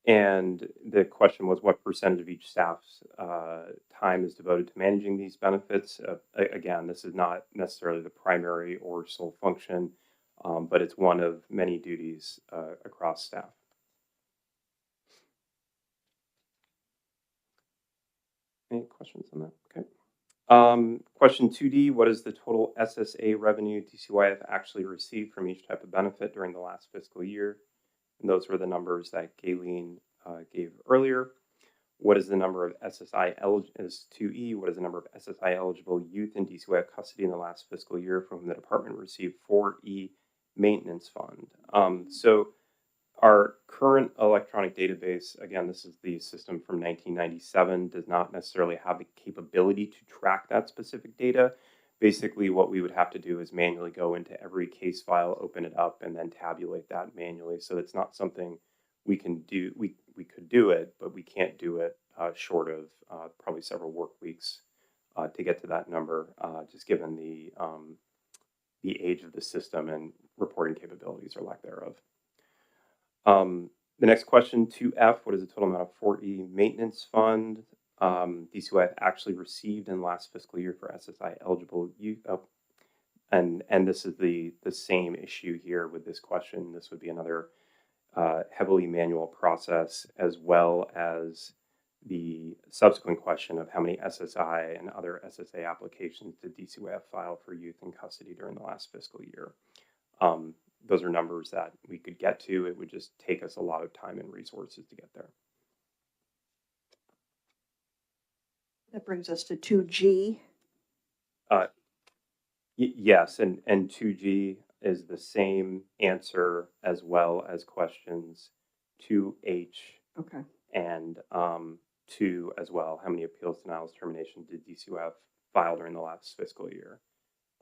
And the question was, what percentage of each staff's time is devoted to managing these benefits? Again, this is not necessarily the primary or sole function, but it's one of many duties across staff. Any questions on that? Okay. Question 2D, what is the total SSA revenue DCYF actually received from each type of benefit during the last fiscal year? And those were the numbers that Galen gave earlier. What is the number of SSI eligible? Is 2E. What is the number of SSI eligible youth in DCYF custody in the last fiscal year from whom the department received 4E maintenance fund? So our current electronic database, again, this is the system from 1997, does not necessarily have the capability to track that specific data. Basically, what we would have to do is manually go into every case file, open it up, and then tabulate that manually. So it's not something we can do. We could do it, but we can't do it short of probably several work weeks to get to that number, just given the age of the system and reporting capabilities or lack thereof. The next question, 2F, what is the total amount of 4E maintenance fund DCYF actually received in the last fiscal year for SSI eligible youth? And this is the same issue here with this question. This would be another heavily manual process, as well as the subsequent question of how many SSI and other SSA applications did DCYF file for youth in custody during the last fiscal year. Those are numbers that we could get to. It would just take us a lot of time and resources to get there. That brings us to 2G. Yes, and 2G is the same answer as well as questions 2H Okay. and 2 as well. How many appeals, denials, termination did DCYF file during the last fiscal year?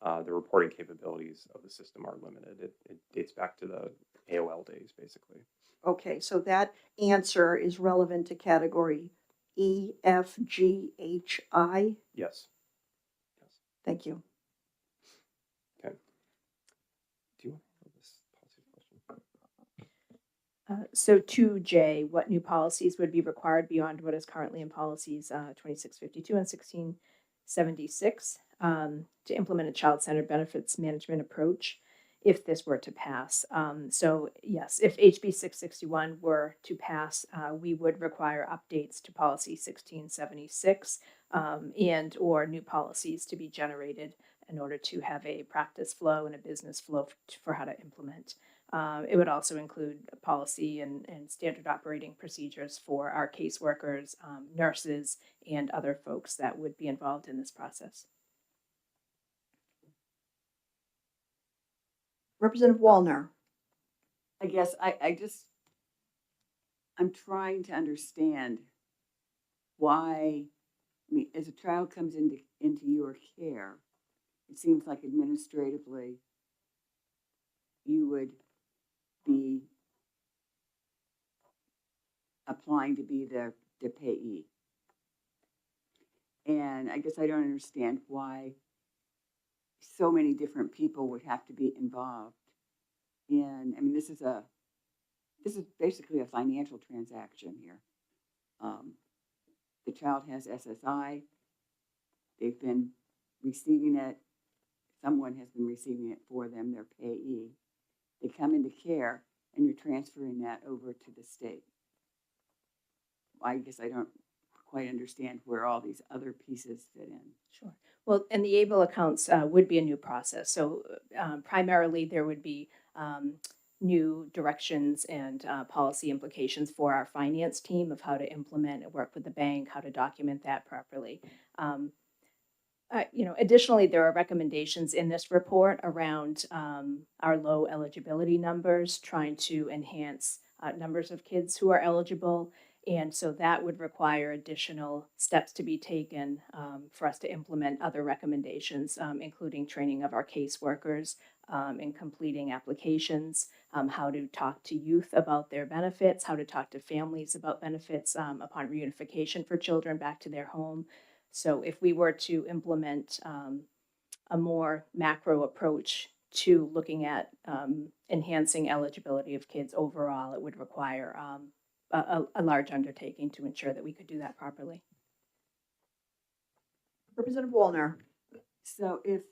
The reporting capabilities of the system are limited. It dates back to the AOL days, basically. Okay, so that answer is relevant to category E, F, G, H, I. Yes. Thank you. Okay. Do you want to handle this policy question? So 2J, what new policies would be required beyond what is currently in policies 2652 and 1676 to implement a child-centered benefits management approach if this were to pass? So yes, if HB 661 were to pass, we would require updates to policy 1676 and or new policies to be generated in order to have a practice flow and a business flow for how to implement. It would also include policy and standard operating procedures for our caseworkers, nurses, and other folks that would be involved in this process. Representative Wallner. I guess I'm trying to understand why, I mean, as a child comes into your care, it seems like administratively you would be applying to be the payee. And I guess I don't understand why so many different people would have to be involved in, I mean, this is basically a financial transaction here. The child has SSI, they've been receiving it, someone has been receiving it for them, their payee. They come into care and you're transferring that over to the state. I guess I don't quite understand where all these other pieces fit in. Sure. Well, and the ABLE accounts would be a new process. So primarily there would be new directions and policy implications for our finance team of how to implement and work with the bank, how to document that properly. Additionally, there are recommendations in this report around our low eligibility numbers, trying to enhance numbers of kids who are eligible. And so that would require additional steps to be taken for us to implement other recommendations, including training of our caseworkers in completing applications, how to talk to youth about their benefits, how to talk to families about benefits upon reunification for children back to their home. So if we were to implement a more macro approach to looking at enhancing eligibility of kids overall, it would require a large undertaking to ensure that we could do that properly. Representative Wallner. So if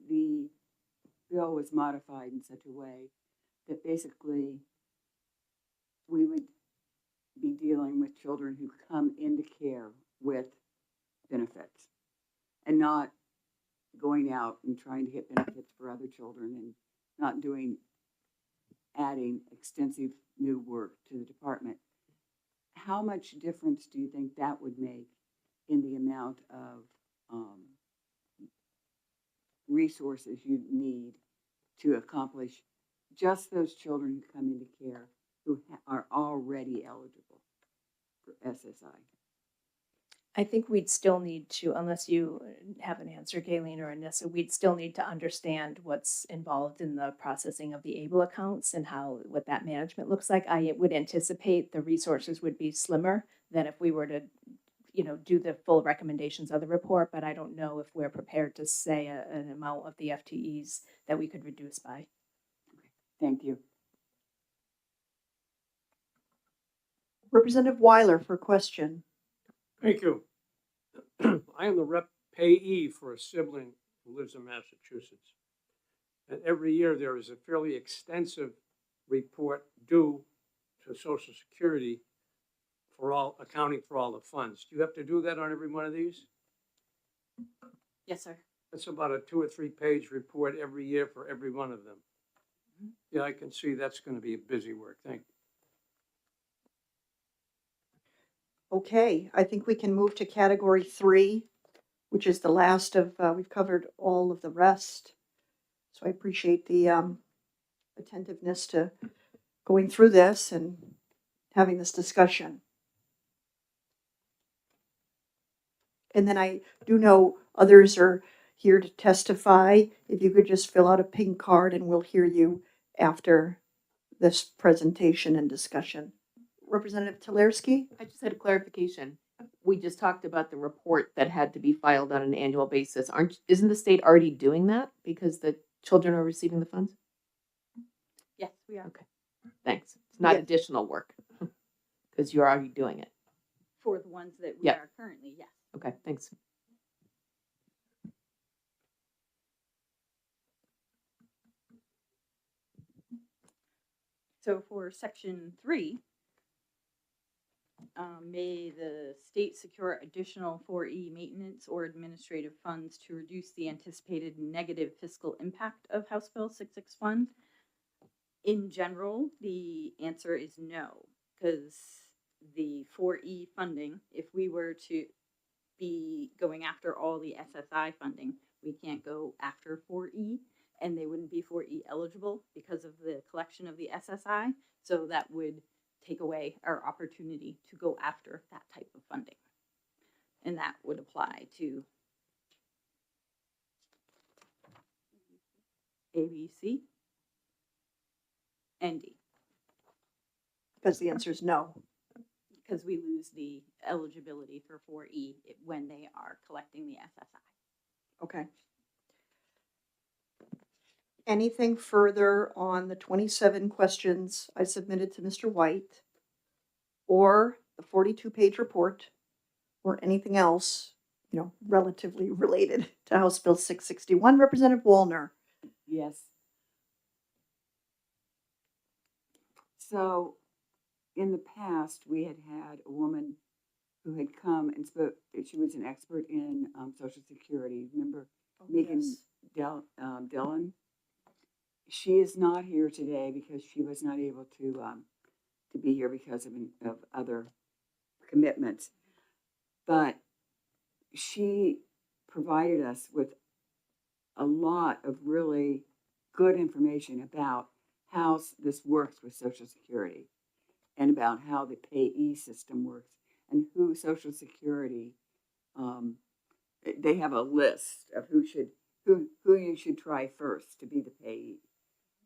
the bill was modified in such a way that basically we would be dealing with children who come into care with benefits and not going out and trying to get benefits for other children and not adding extensive new work to the department, how much difference do you think that would make in the amount of resources you need to accomplish just those children who come into care who are already eligible for SSI? I think we'd still need to, unless you have an answer, Galen or Anissa, we'd still need to understand what's involved in the processing of the ABLE accounts and what that management looks like. I would anticipate the resources would be slimmer than if we were to, do the full recommendations of the report, but I don't know if we're prepared to say an amount of the FTEs that we could reduce by. Thank you. Representative Weiler for question. Thank you. I am the rep payee for a sibling who lives in Massachusetts. And every year there is a fairly extensive report due to Social Security for all, accounting for all the funds. Do you have to do that on every one of these? Yes, sir. That's about a 2 or 3 page report every year for every one of them. Yeah, I can see that's gonna be a busy work. Thank you. Okay, I think we can move to category 3, which is the last of, we've covered all of the rest. So I appreciate the attentiveness to going through this and having this discussion. And then I do know others are here to testify. If you could just fill out a pink card and we'll hear you after this presentation and discussion. Representative Talarsky? I just had a clarification. We just talked about the report that had to be filed on an annual basis. Isn't the state already doing that because the children are receiving the funds? Yes, we are. Okay, thanks. It's not Yes. additional work because you're already doing it. For the ones that we Yeah. are currently, yes. Okay, thanks. So for section 3, may the state secure additional 4E maintenance or administrative funds to reduce the anticipated negative fiscal impact of House Bill 661? In general, the answer is no, because the 4E funding, if we were to be going after all the SSI funding, we can't go after 4E, and they wouldn't be 4E eligible because of the collection of the SSI. So that would take away our opportunity to go after that type of funding. And that would apply to A, B, C, and D. Because the answer is no. Because we lose the eligibility for 4E when they are collecting the SSI. Okay. Anything further on the 27 questions I submitted to Mr. White, or the 42-page report, or anything else, relatively related to House Bill 661? Representative Wallner. Yes. So, in the past, we had a woman who had come and spoke. She was an expert in Social Security. Remember Megan Dillon? She is not here today because she was not able to be here because of other commitments. But she provided us with a lot of really good information about how this works with Social Security and about how the payee system works and who Social Security, they have a list of who you should try first to be the payee.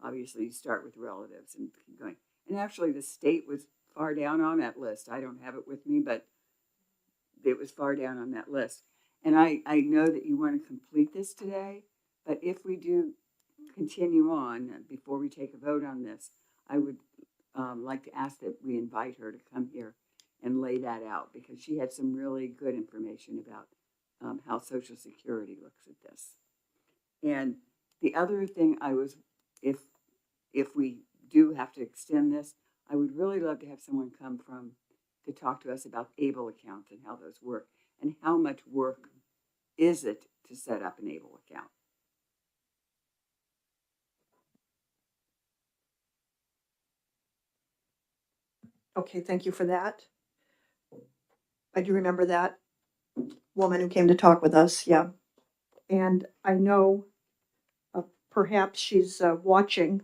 Obviously, you start with relatives and keep going. And actually, the state was far down on that list. I don't have it with me, but it was far down on that list. And I know that you want to complete this today, but if we do continue on, before we take a vote on this, I would like to ask that we invite her to come here and lay that out, because she had some really good information about how Social Security looks at this. And the other thing if we do have to extend this, I would really love to have someone come to talk to us about ABLE accounts and how those work, and how much work is it to set up an ABLE account. Okay, thank you for that. I do remember that woman who came to talk with us, yeah. And I know perhaps she's watching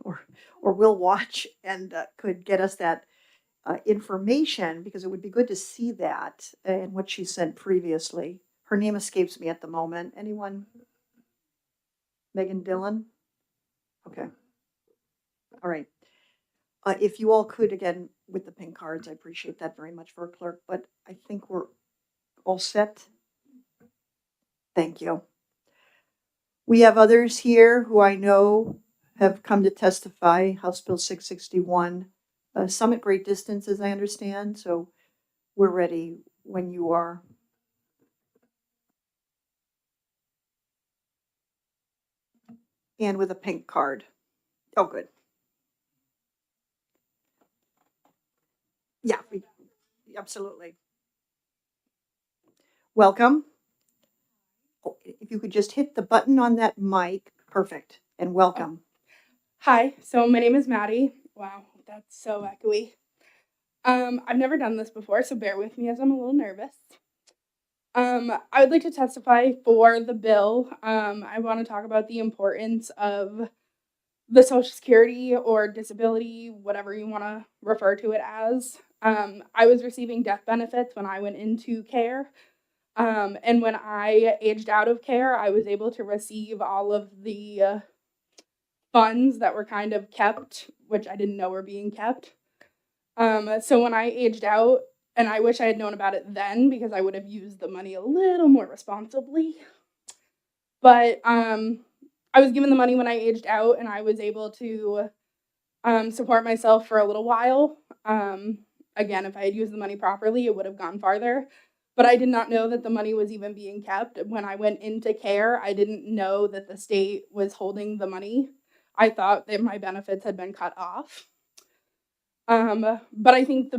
or will watch and could get us that information, because it would be good to see that and what she sent previously. Her name escapes me at the moment. Anyone? Megan Dillon? Okay. All right. If you all could, again, with the pink cards, I appreciate that very much for a clerk, but I think we're all set. Thank you. We have others here who I know have come to testify, House Bill 661, some at great distance, as I understand, so we're ready when you are. And with a pink card. Oh, good. Yeah, absolutely. Welcome. Oh, if you could just hit the button on that mic, perfect, and welcome. Hi, so my name is Maddie. Wow, that's so echoey. I've never done this before, so bear with me as I'm a little nervous. I would like to testify for the bill. I want to talk about the importance of the Social Security or disability, whatever you want to refer to it as. I was receiving death benefits when I went into care. And when I aged out of care, I was able to receive all of the funds that were kind of kept, which I didn't know were being kept. So when I aged out, and I wish I had known about it then because I would have used the money a little more responsibly. But I was given the money when I aged out, and I was able to support myself for a little while. Again, if I had used the money properly, it would have gone farther. But I did not know that the money was even being kept. When I went into care, I didn't know that the state was holding the money. I thought that my benefits had been cut off. But I think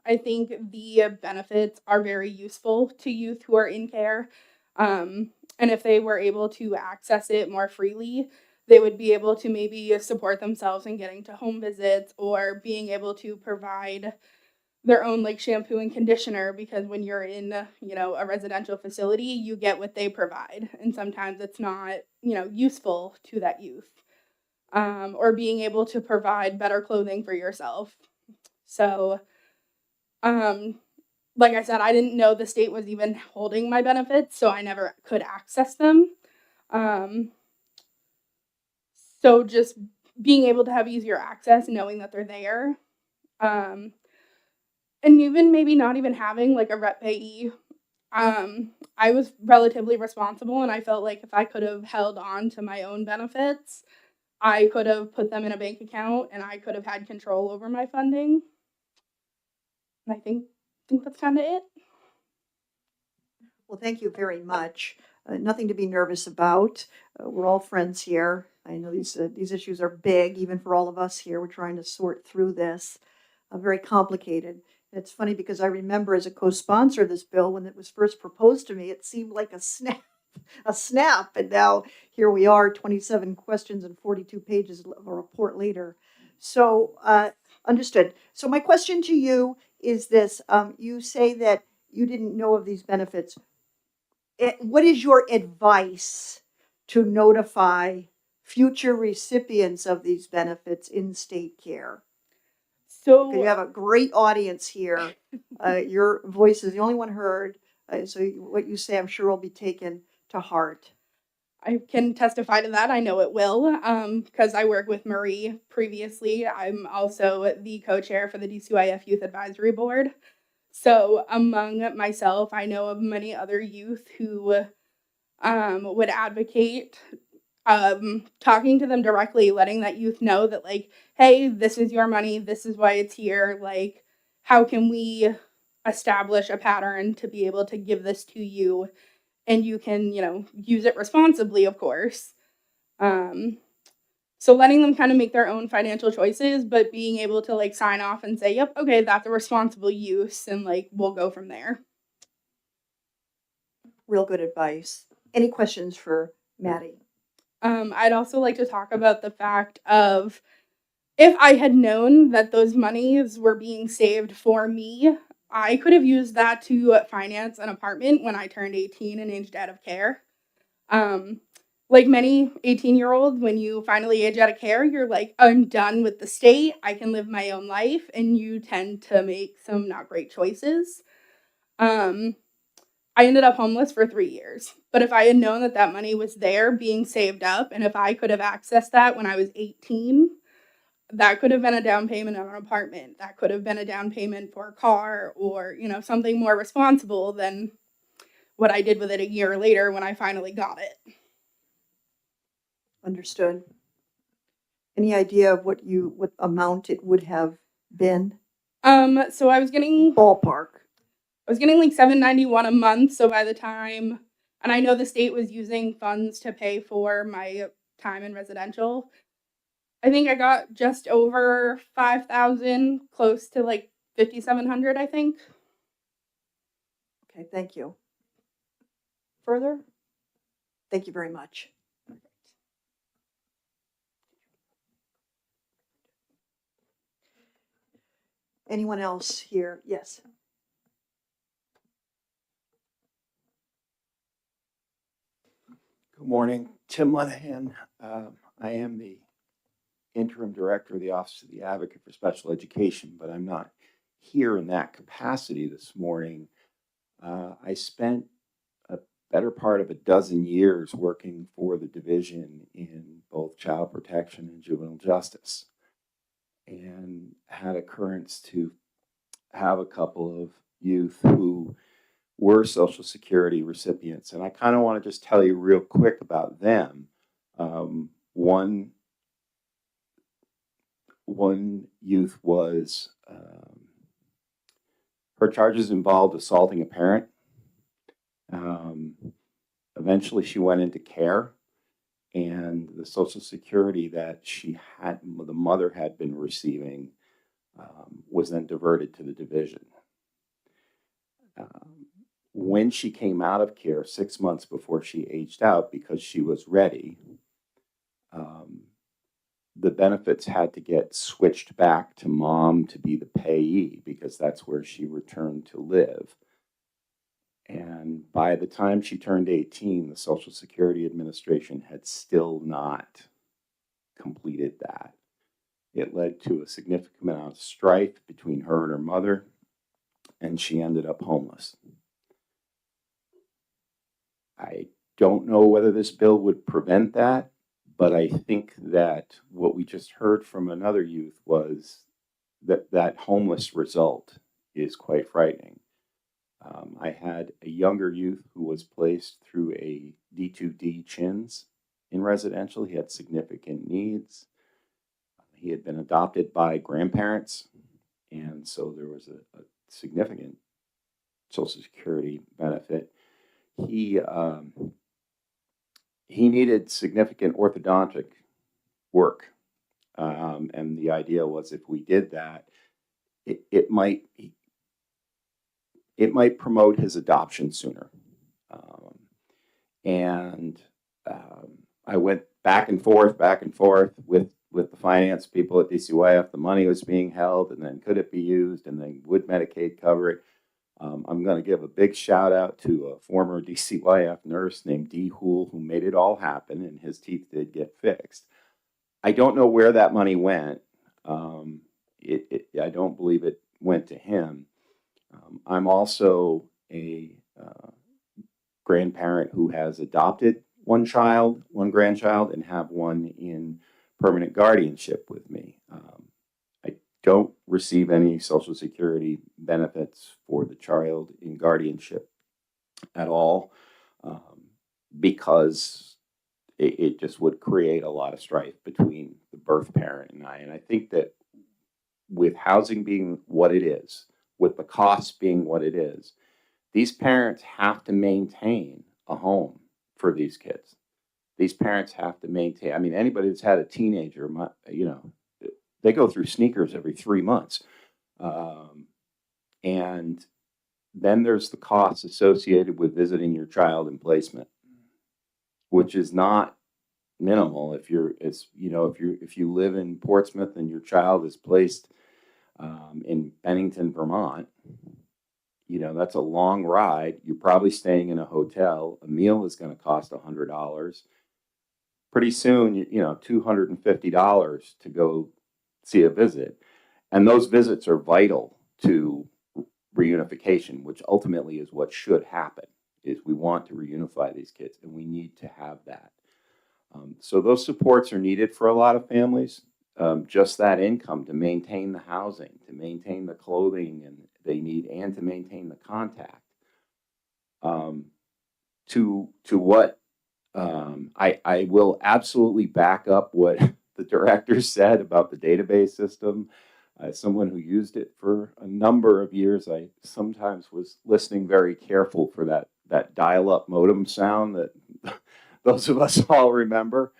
I think the benefits are very useful to youth who are in care. And if they were able to access it more freely, they would be able to maybe support themselves in getting to home visits or being able to provide their own like shampoo and conditioner, because when you're in, a residential facility, you get what they provide. And sometimes it's not, useful to that youth. Or being able to provide better clothing for yourself. So, like I said, I didn't know the state was even holding my benefits, so I never could access them. So just being able to have easier access, knowing that they're there. And even maybe not even having like a rep payee. I was relatively responsible, and I felt like if I could have held on to my own benefits, I could have put them in a bank account and I could have had control over my funding. And I think that's kind of it. Well, thank you very much. Nothing to be nervous about. We're all friends here. I know these issues are big, even for all of us here. We're trying to sort through this. Very complicated. It's funny because I remember as a co-sponsor of this bill, when it was first proposed to me, it seemed like a snap. And now here we are, 27 questions and 42 pages of a report later. So understood. So my question to you is this. You say that you didn't know of these benefits. What is your advice to notify future recipients of these benefits in state care? So you have a great audience here. Your voice is the only one heard. So what you say, I'm sure, will be taken to heart. I can testify to that. I know it will, because I work with Marie previously. I'm also the co-chair for the DCYF Youth Advisory Board. So among myself, I know of many other youth who would advocate talking to them directly, letting that youth know that, like, hey, this is your money, this is why it's here, like, how can we establish a pattern to be able to give this to you, and you can, use it responsibly, of course. So letting them kind of make their own financial choices, but being able to like sign off and say, yep, okay, that's a responsible use, and like we'll go from there. Real good advice. Any questions for Maddie? I'd also like to talk about the fact of, if I had known that those monies were being saved for me, I could have used that to finance an apartment when I turned 18 and aged out of care. Like many 18-year-olds, when you finally age out of care, you're like, I'm done with the state. I can live my own life. And you tend to make some not great choices. I ended up homeless for 3 years. But if I had known that that money was there being saved up, and if I could have accessed that when I was 18, that could have been a down payment on an apartment. That could have been a down payment for a car, or, something more responsible than what I did with it a year later when I finally got it. Understood. Any idea of what amount it would have been? So I was getting ballpark. I was getting like $7.91 a month. So by the time, and I know the state was using funds to pay for my time in residential. I think I got just over 5,000, close to like 5,700, I think. Okay, thank you. Further? Thank you very much. Anyone else here? Yes. Good morning, Tim Lenahan. I am the interim director of the Office of the Advocate for Special Education, but I'm not here in that capacity this morning. I spent a better part of a dozen years working for the division in both child protection and juvenile justice, and had occurrence to have a couple of youth who were Social Security recipients. And I kind of want to just tell you real quick about them. One youth was, her charges involved assaulting a parent. Eventually she went into care, and the Social Security that the mother had been receiving was then diverted to the division. When she came out of care 6 months before she aged out, because she was ready, the benefits had to get switched back to mom to be the payee, because that's where she returned to live. And by the time she turned 18, the Social Security Administration had still not completed that. It led to a significant amount of strife between her and her mother, and she ended up homeless. I don't know whether this bill would prevent that, but I think that what we just heard from another youth was that homeless result is quite frightening. I had a younger youth who was placed through a D2D CHINS in residential. He had significant needs. He had been adopted by grandparents, and so there was a significant Social Security benefit. He needed significant orthodontic work, and the idea was if we did that, it might promote his adoption sooner. I went back and forth with the finance people at DCYF. The money was being held, and then could it be used, and then would Medicaid cover it? I'm going to give a big shout out to a former DCYF nurse named Dee Hool, who made it all happen, and his teeth did get fixed. I don't know where that money went. I don't believe it went to him. I'm also a grandparent who has adopted one grandchild, and have one in permanent guardianship with me. I don't receive any Social Security benefits for the child in guardianship at all, because it just would create a lot of strife between the birth parent and I. And I think that with housing being what it is, with the costs being what it is, these parents have to maintain a home for these kids. These parents have to maintain, I mean, anybody that's had a teenager, they go through sneakers every 3 months. And then there's the costs associated with visiting your child in placement, which is not minimal. If you live in Portsmouth and your child is placed in Bennington, Vermont, that's a long ride. You're probably staying in a hotel. A meal is going to cost $100. Pretty soon, $250 to go see a visit. And those visits are vital to reunification, which ultimately is what should happen, is we want to reunify these kids, and we need to have that. So those supports are needed for a lot of families. Just that income to maintain the housing, to maintain the clothing and they need, and to maintain the contact. To what I will absolutely back up what the director said about the database system. As someone who used it for a number of years, I sometimes was listening very careful for that dial-up modem sound that those of us all remember.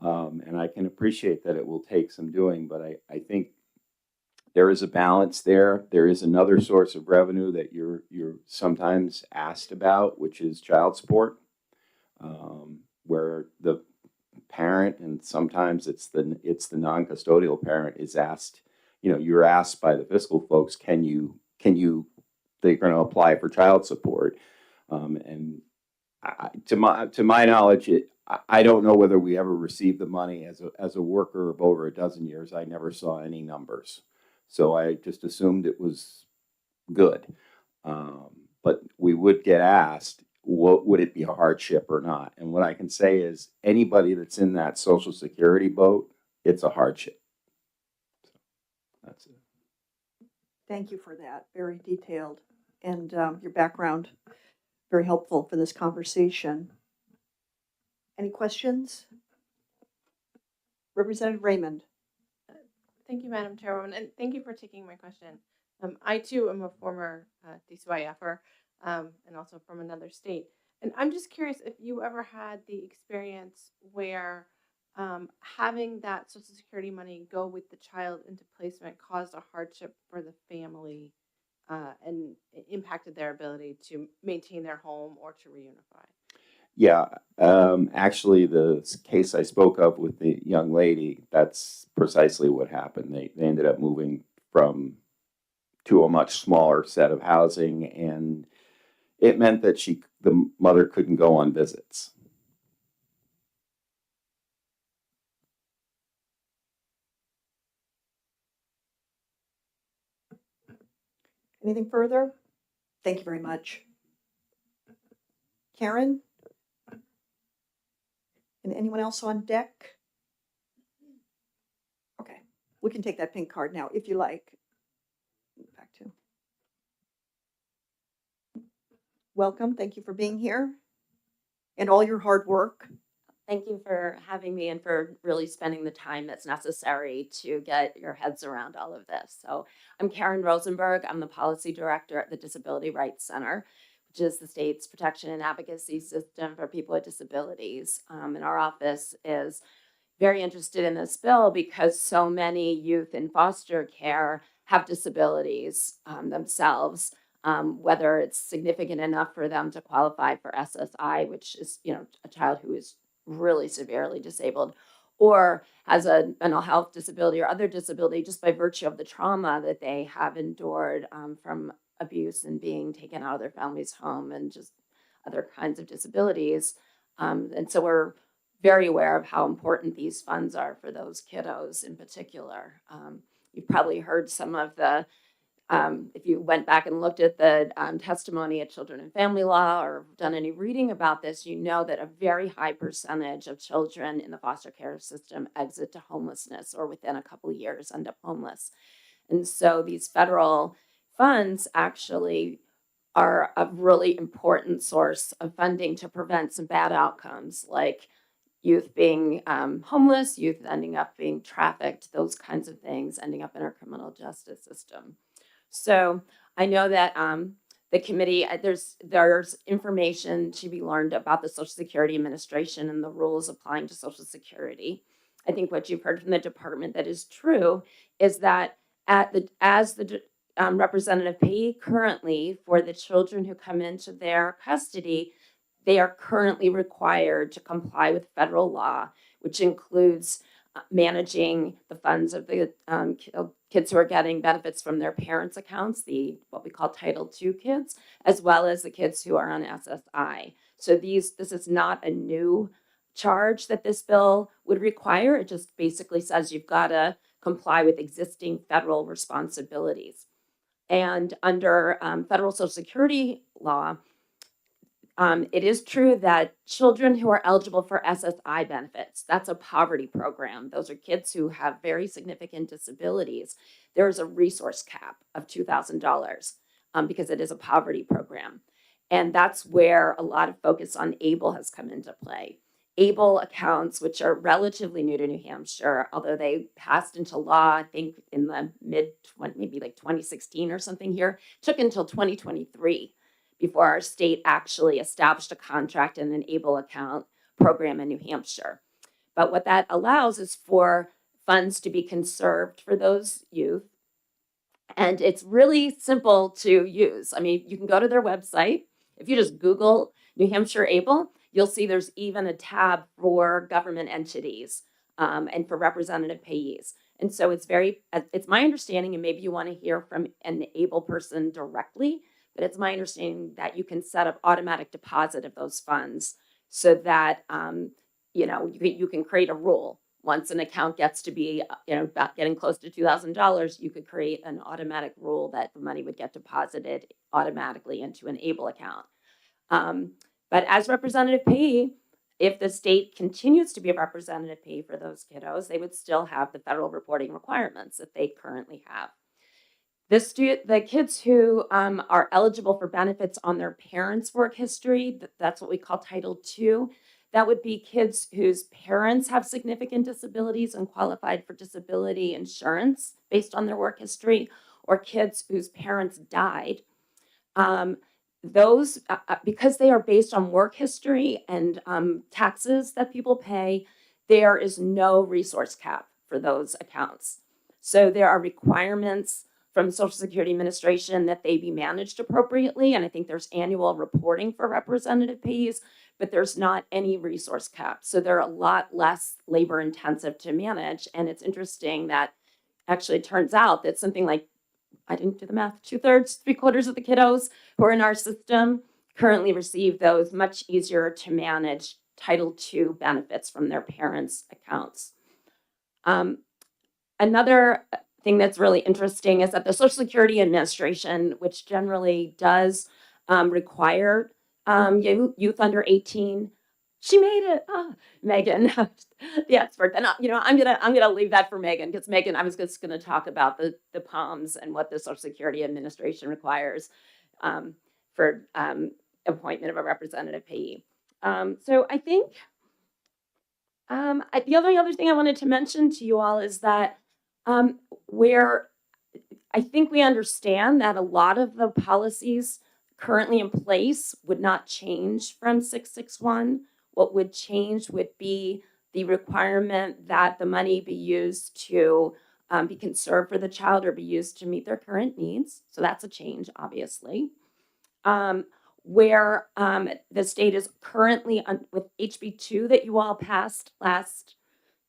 And I can appreciate that it will take some doing, but I think there is a balance there. There is another source of revenue that you're sometimes asked about, which is child support, where the parent, and sometimes it's the non-custodial parent, is asked, you're asked by the fiscal folks, can you they're going to apply for child support, and to my knowledge, I don't know whether we ever received the money. As a worker of over a dozen years, I never saw any numbers, so I just assumed it was good. But we would get asked, would it be a hardship or not? And what I can say is, anybody that's in that Social Security boat, it's a hardship. So that's it. Thank you for that. Very detailed. And your background, very helpful for this conversation. Any questions? Representative Raymond. Thank you, Madam Chairwoman, and thank you for taking my question. I too am a former DCYFer and also from another state. And I'm just curious if you ever had the experience where having that Social Security money go with the child into placement caused a hardship for the family and impacted their ability to maintain their home or to reunify. Yeah, actually, the case I spoke of with the young lady, that's precisely what happened. They ended up moving to a much smaller set of housing, and it meant that the mother couldn't go on visits. Anything further? Thank you very much. Karen? And anyone else on deck? Okay, we can take that pink card now if you like. Back to. Welcome, thank you for being here and all your hard work. Thank you for having me and for really spending the time that's necessary to get your heads around all of this. So I'm Karen Rosenberg. I'm the policy director at the Disability Rights Center, which is the state's protection and advocacy system for people with disabilities. And our office is very interested in this bill because so many youth in foster care have disabilities themselves, whether it's significant enough for them to qualify for SSI, which is, a child who is really severely disabled, or has a mental health disability or other disability just by virtue of the trauma that they have endured from abuse and being taken out of their family's home and just other kinds of disabilities. And so we're very aware of how important these funds are for those kiddos in particular. You've probably heard some of the if you went back and looked at the testimony at Children and Family Law or done any reading about this, you know that a very high percentage of children in the foster care system exit to homelessness or within a couple of years end up homeless. And so these federal funds actually are a really important source of funding to prevent some bad outcomes like youth being homeless, youth ending up being trafficked, those kinds of things, ending up in our criminal justice system. So I know that the committee, there's information to be learned about the Social Security Administration and the rules applying to Social Security. I think what you've heard from the department that is true is that as the representative payee currently for the children who come into their custody, they are currently required to comply with federal law, which includes managing the funds of the kids who are getting benefits from their parents' accounts, what we call Title II kids, as well as the kids who are on SSI. So this is not a new charge that this bill would require. It just basically says you've got to comply with existing federal responsibilities. And under federal Social Security law, it is true that children who are eligible for SSI benefits, that's a poverty program. Those are kids who have very significant disabilities. There's a resource cap of $2,000 because it is a poverty program. And that's where a lot of focus on ABLE has come into play. ABLE accounts, which are relatively new to New Hampshire, although they passed into law, I think in the maybe like 2016 or something here, took until 2023. Before our state actually established a contract and an ABLE account program in New Hampshire. But what that allows is for funds to be conserved for those youth. And it's really simple to use. I mean, you can go to their website. If you just Google New Hampshire ABLE, you'll see there's even a tab for government entities and for representative payees. And so it's my understanding, and maybe you want to hear from an ABLE person directly, but it's my understanding that you can set up automatic deposit of those funds so that, you can create a rule. Once an account gets to be, about getting close to $2,000, you could create an automatic rule that the money would get deposited automatically into an ABLE account. But as representative payee, if the state continues to be a representative payee for those kiddos, they would still have the federal reporting requirements that they currently have. The kids who are eligible for benefits on their parents' work history, that's what we call Title II. That would be kids whose parents have significant disabilities and qualified for disability insurance based on their work history, or kids whose parents died. Those, because they are based on work history and taxes that people pay, there is no resource cap for those accounts. So there are requirements from Social Security Administration that they be managed appropriately. And I think there's annual reporting for representative payees, but there's not any resource cap. So they're a lot less labor intensive to manage. And it's interesting that actually it turns out that something like, I didn't do the math, 2/3, 3/4 of the kiddos who are in our system currently receive those much easier to manage Title II benefits from their parents' accounts. Another thing that's really interesting is that the Social Security Administration, which generally does require youth under 18, she made it. Megan, the expert. And I'm gonna leave that for Megan, because Megan, I was just gonna talk about the POMS and what the Social Security Administration requires for appointment of a representative payee. So I think the only other thing I wanted to mention to you all is that where I think we understand that a lot of the policies currently in place would not change from 661. What would change would be the requirement that the money be used to be conserved for the child or be used to meet their current needs. So that's a change, obviously. Where the state is currently with HB2 that you all passed last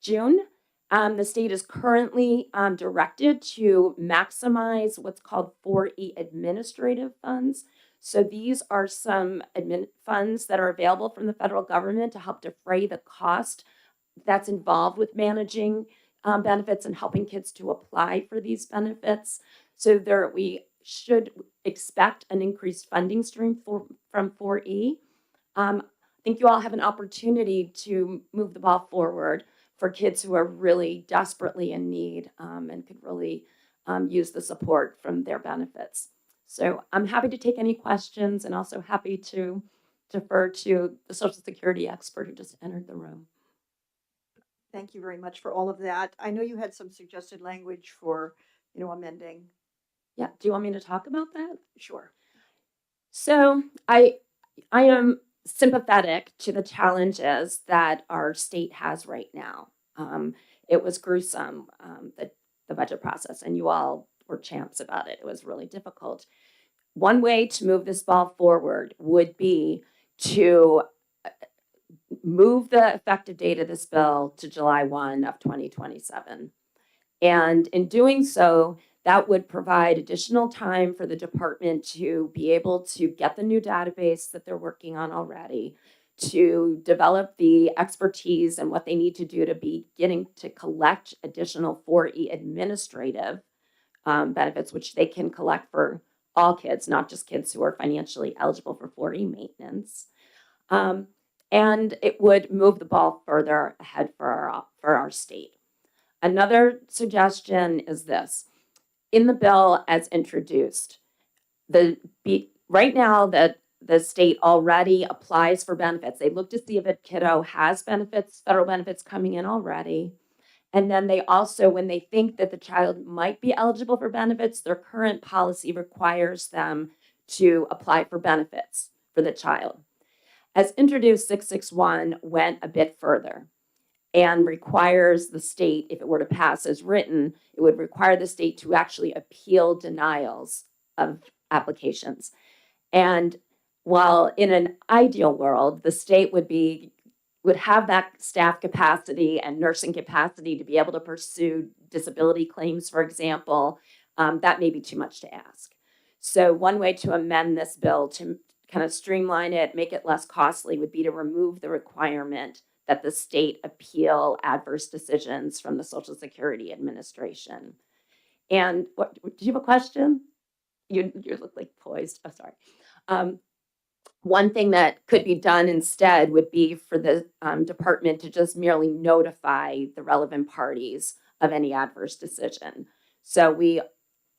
June, the state is currently directed to maximize what's called 4E administrative funds. So these are some funds that are available from the federal government to help defray the cost that's involved with managing benefits and helping kids to apply for these benefits. So we should expect an increased funding stream from 4E. I think you all have an opportunity to move the ball forward for kids who are really desperately in need and could really use the support from their benefits. So I'm happy to take any questions, and also happy to defer to the Social Security expert who just entered the room. Thank you very much for all of that. I know you had some suggested language for, amending. Yeah, do you want me to talk about that? Sure. So I am sympathetic to the challenges that our state has right now. It was gruesome, the budget process, and you all were champs about it. It was really difficult. One way to move this ball forward would be to move the effective date of this bill to July 1 of 2027. And in doing so, that would provide additional time for the department to be able to get the new database that they're working on already, to develop the expertise and what they need to do to be beginning to collect additional 4E administrative benefits, which they can collect for all kids, not just kids who are financially eligible for 4E maintenance. And it would move the ball further ahead for our state. Another suggestion is this. In the bill as introduced, right now that the state already applies for benefits. They look to see if a kiddo has benefits, federal benefits coming in already. And then they also, when they think that the child might be eligible for benefits, their current policy requires them to apply for benefits for the child. As introduced, 661 went a bit further and requires the state, if it were to pass as written, it would require the state to actually appeal denials of applications. And while in an ideal world, the state would have that staff capacity and nursing capacity to be able to pursue disability claims, for example, that may be too much to ask. So one way to amend this bill to kind of streamline it, make it less costly, would be to remove the requirement that the state appeal adverse decisions from the Social Security Administration. And what, did you have a question? You look like poised. Oh, sorry. One thing that could be done instead would be for the department to just merely notify the relevant parties of any adverse decision. So we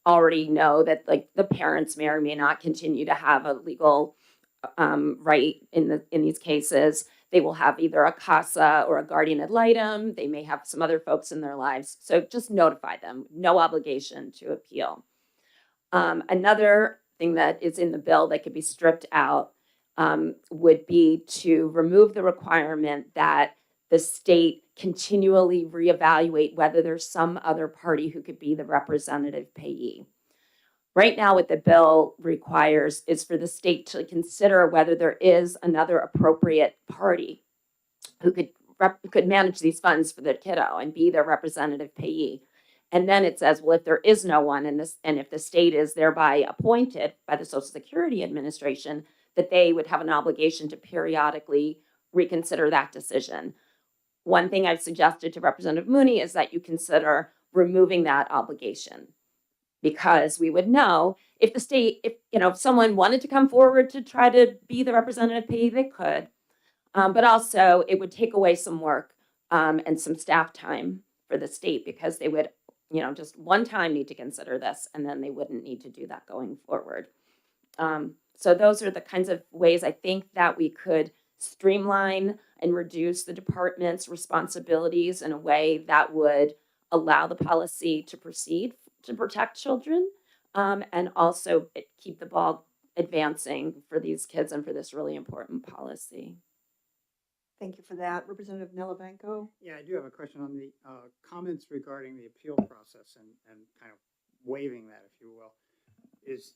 already know that like the parents may or may not continue to have a legal right in these cases. They will have either a CASA or a guardian ad litem. They may have some other folks in their lives. So just notify them, no obligation to appeal. Another thing that is in the bill that could be stripped out would be to remove the requirement that the state continually reevaluate whether there's some other party who could be the representative payee. Right now, what the bill requires is for the state to consider whether there is another appropriate party who could manage these funds for the kiddo and be their representative payee. And then it says, well, if there is no one, and if the state is thereby appointed by the Social Security Administration, that they would have an obligation to periodically reconsider that decision. One thing I've suggested to Representative Mooney is that you consider removing that obligation, because we would know if the state, if someone wanted to come forward to try to be the representative payee, they could, but also it would take away some work and some staff time for the state, because they would, just one time need to consider this, and then they wouldn't need to do that going forward. So those are the kinds of ways I think that we could streamline and reduce the department's responsibilities in a way that would allow the policy to proceed to protect children, and also keep the ball advancing for these kids and for this really important policy. Thank you for that. Representative Nelevenko? Yeah, I do have a question on the comments regarding the appeal process and kind of waiving that, if you will. Is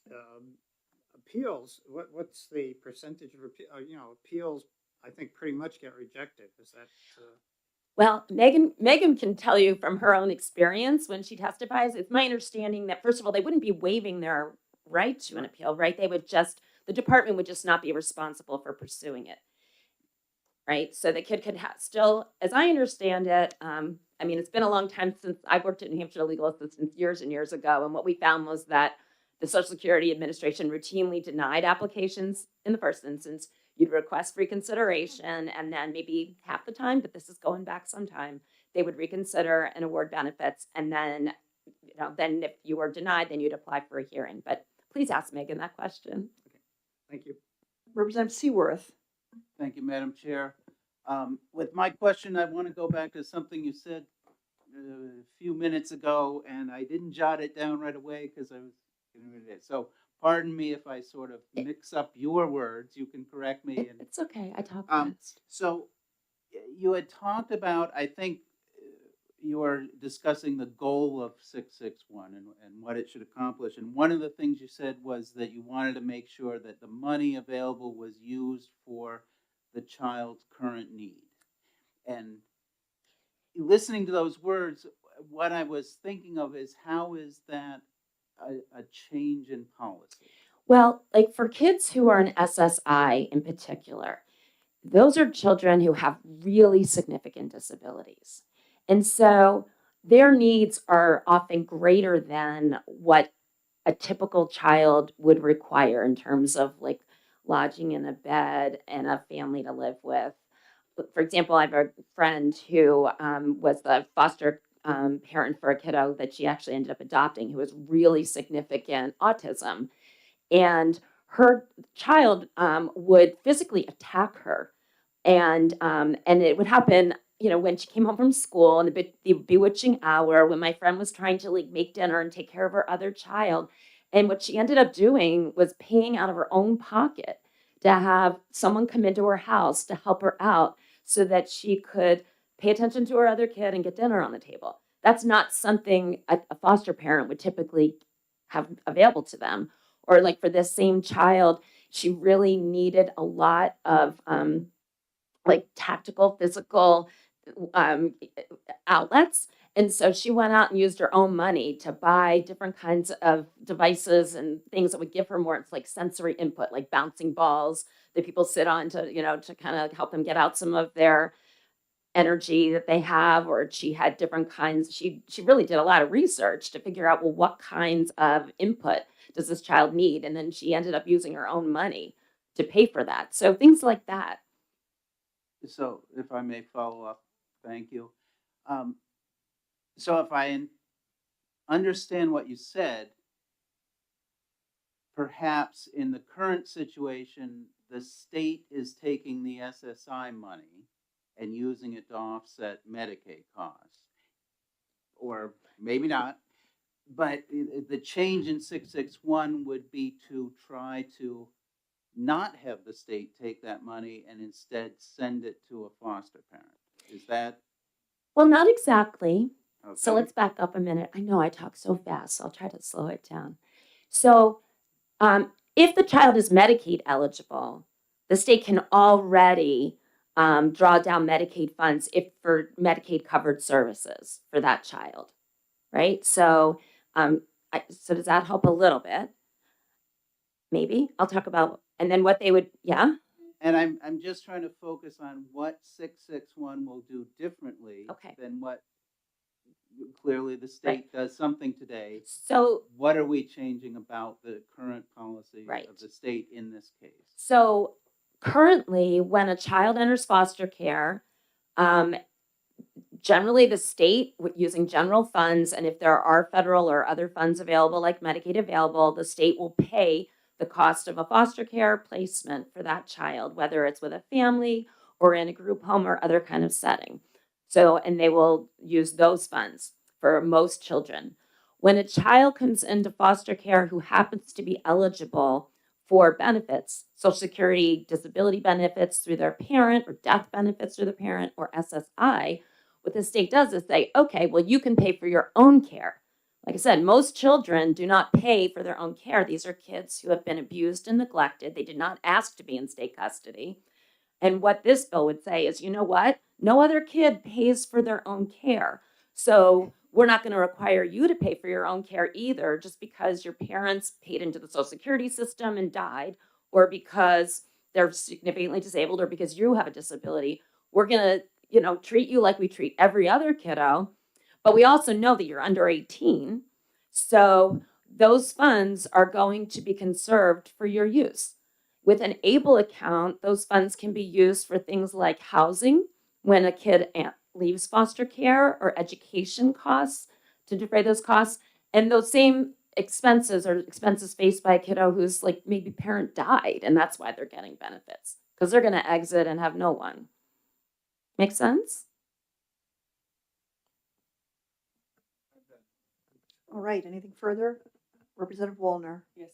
appeals, what's the percentage of appeals, I think pretty much get rejected. Is that? Well, Megan can tell you from her own experience when she testifies. It's my understanding that, first of all, they wouldn't be waiving their right to an appeal, right? The department would just not be responsible for pursuing it, right? So the kid could still, as I understand it, it's been a long time since I've worked at New Hampshire Legal Assistance years and years ago, and what we found was that the Social Security Administration routinely denied applications in the first instance. You'd request reconsideration, and then maybe half the time, but this is going back some time, they would reconsider and award benefits. And then, then if you were denied, then you'd apply for a hearing. But please ask Megan that question. Okay. Thank you. Representative Seaworth. Thank you, Madam Chair. With my question, I want to go back to something you said a few minutes ago, and I didn't jot it down right away because I was getting rid of it. So pardon me if I sort of mix up your words. You can correct me. It's okay. I talk fast. So you had talked about, I think you were discussing the goal of 661 and what it should accomplish. And one of the things you said was that you wanted to make sure that the money available was used for the child's current need. And listening to those words, what I was thinking of is, how is that a change in policy? Well, like for kids who are in SSI in particular, those are children who have really significant disabilities. And so their needs are often greater than what a typical child would require in terms of like lodging in a bed and a family to live with. For example, I have a friend who was the foster parent for a kiddo that she actually ended up adopting, who has really significant autism. And her child would physically attack her. And it would happen, when she came home from school in the bewitching hour, when my friend was trying to like make dinner and take care of her other child. And what she ended up doing was paying out of her own pocket to have someone come into her house to help her out so that she could pay attention to her other kid and get dinner on the table. That's not something a foster parent would typically have available to them. Or like for this same child, she really needed a lot of like tactical, physical outlets. And so she went out and used her own money to buy different kinds of devices and things that would give her more like sensory input, like bouncing balls that people sit on to, to kind of help them get out some of their energy that they have. Or she had different kinds. She really did a lot of research to figure out, well, what kinds of input does this child need? And then she ended up using her own money to pay for that. So things like that. So if I may follow up, thank you. So if I understand what you said, perhaps in the current situation, the state is taking the SSI money and using it to offset Medicaid costs. Or maybe not, but the change in 661 would be to try to not have the state take that money and instead send it to a foster parent. Is that? Well, not exactly. Okay. So let's back up a minute. I know I talk so fast, so I'll try to slow it down. So if the child is Medicaid eligible, the state can already draw down Medicaid funds for Medicaid covered services for that child, right? So, so does that help a little bit? Maybe I'll talk about, and then what they would, yeah. And I'm just trying to focus on what 661 will do differently than what clearly the state does something today. So what are we changing about the current policy Right. of the state in this case? So currently, when a child enters foster care, generally the state, using general funds, and if there are federal or other funds available, like Medicaid available, the state will pay the cost of a foster care placement for that child, whether it's with a family or in a group home or other kind of setting. So, and they will use those funds for most children. When a child comes into foster care who happens to be eligible for benefits, Social Security disability benefits through their parent, or death benefits through the parent, or SSI, what the state does is say, okay, well, you can pay for your own care. Like I said, most children do not pay for their own care. These are kids who have been abused and neglected. They did not ask to be in state custody. And what this bill would say is, you know what? No other kid pays for their own care. So we're not going to require you to pay for your own care either, just because your parents paid into the Social Security system and died, or because they're significantly disabled, or because you have a disability. We're going to, treat you like we treat every other kiddo. But we also know that you're under 18. So those funds are going to be conserved for your use. With an ABLE account, those funds can be used for things like housing when a kid leaves foster care, or education costs to defray those costs. And those same expenses are expenses faced by a kiddo who's like maybe parent died, and that's why they're getting benefits, because they're going to exit and have no one. Make sense? All right, anything further? Representative Wallner. Yes.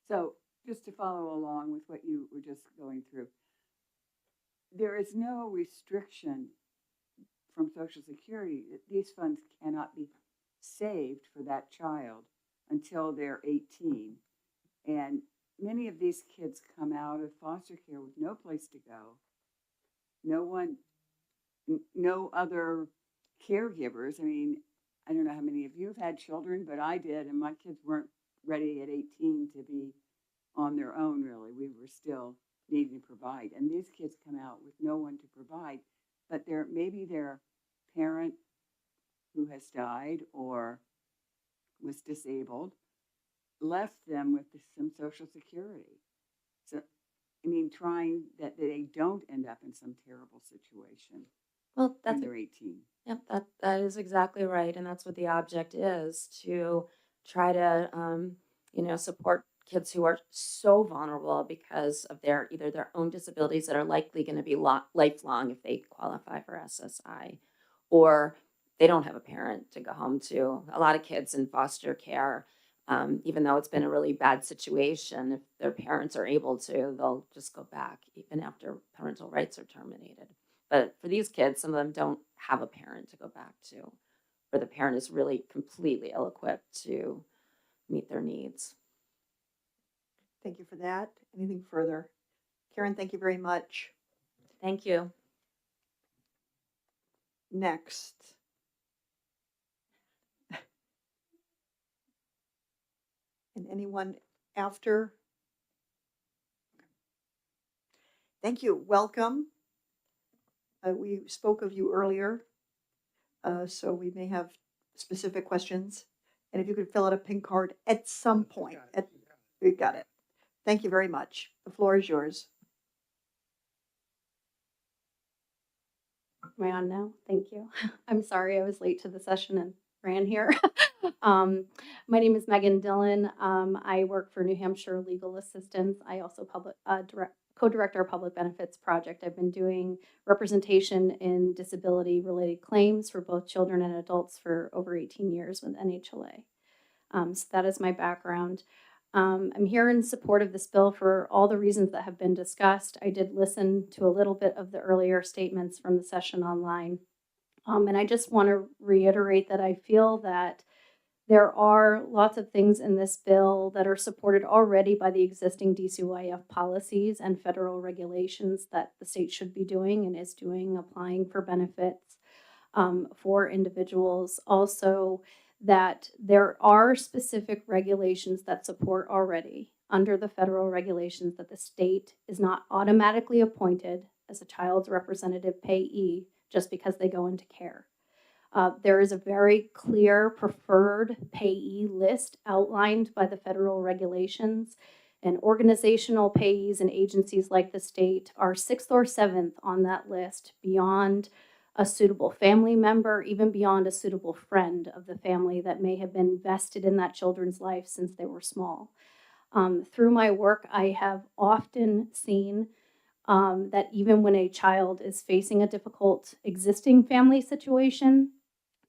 So just to follow along with what you were just going through, there is no restriction from Social Security that these funds cannot be saved for that child until they're 18. And many of these kids come out of foster care with no place to go, no other caregivers. I mean, I don't know how many of you have had children, but I did, and my kids weren't ready at 18 to be on their own, really. We were still needing to provide. And these kids come out with no one to provide, but maybe their parent who has died or was disabled left them with some Social Security. So, I mean, trying that they don't end up in some terrible situation. Well, that's when they're 18. Yep, that is exactly right, and that's what the object is, to try to support kids who are so vulnerable because of either their own disabilities that are likely going to be lifelong if they qualify for SSI, or they don't have a parent to go home to. A lot of kids in foster care, even though it's been a really bad situation, if their parents are able to, they'll just go back even after parental rights are terminated. But for these kids, some of them don't have a parent to go back to, or the parent is really completely ill-equipped to meet their needs. Thank you for that. Anything further? Karen, thank you very much. Thank you. Next. And anyone after? Thank you. Welcome. We spoke of you earlier, so we may have specific questions. And if you could fill out a pink card at some point. We got it. Thank you very much. The floor is yours. Am I on now? Thank you. I'm sorry I was late to the session and ran here. My name is Megan Dillon. I work for New Hampshire Legal Assistance. I also co-director of Public Benefits Project. I've been doing representation in disability-related claims for both children and adults for over 18 years with NHLA. So that is my background. I'm here in support of this bill for all the reasons that have been discussed. I did listen to a little bit of the earlier statements from the session online. And I just want to reiterate that I feel that there are lots of things in this bill that are supported already by the existing DCYF policies and federal regulations that the state should be doing and is doing, applying for benefits for individuals. Also, that there are specific regulations that support already under the federal regulations that the state is not automatically appointed as a child's representative payee just because they go into care. There is a very clear preferred payee list outlined by the federal regulations, and organizational payees and agencies like the state are 6th or 7th on that list beyond a suitable family member, even beyond a suitable friend of the family that may have been vested in that children's life since they were small. Through my work, I have often seen that even when a child is facing a difficult existing family situation,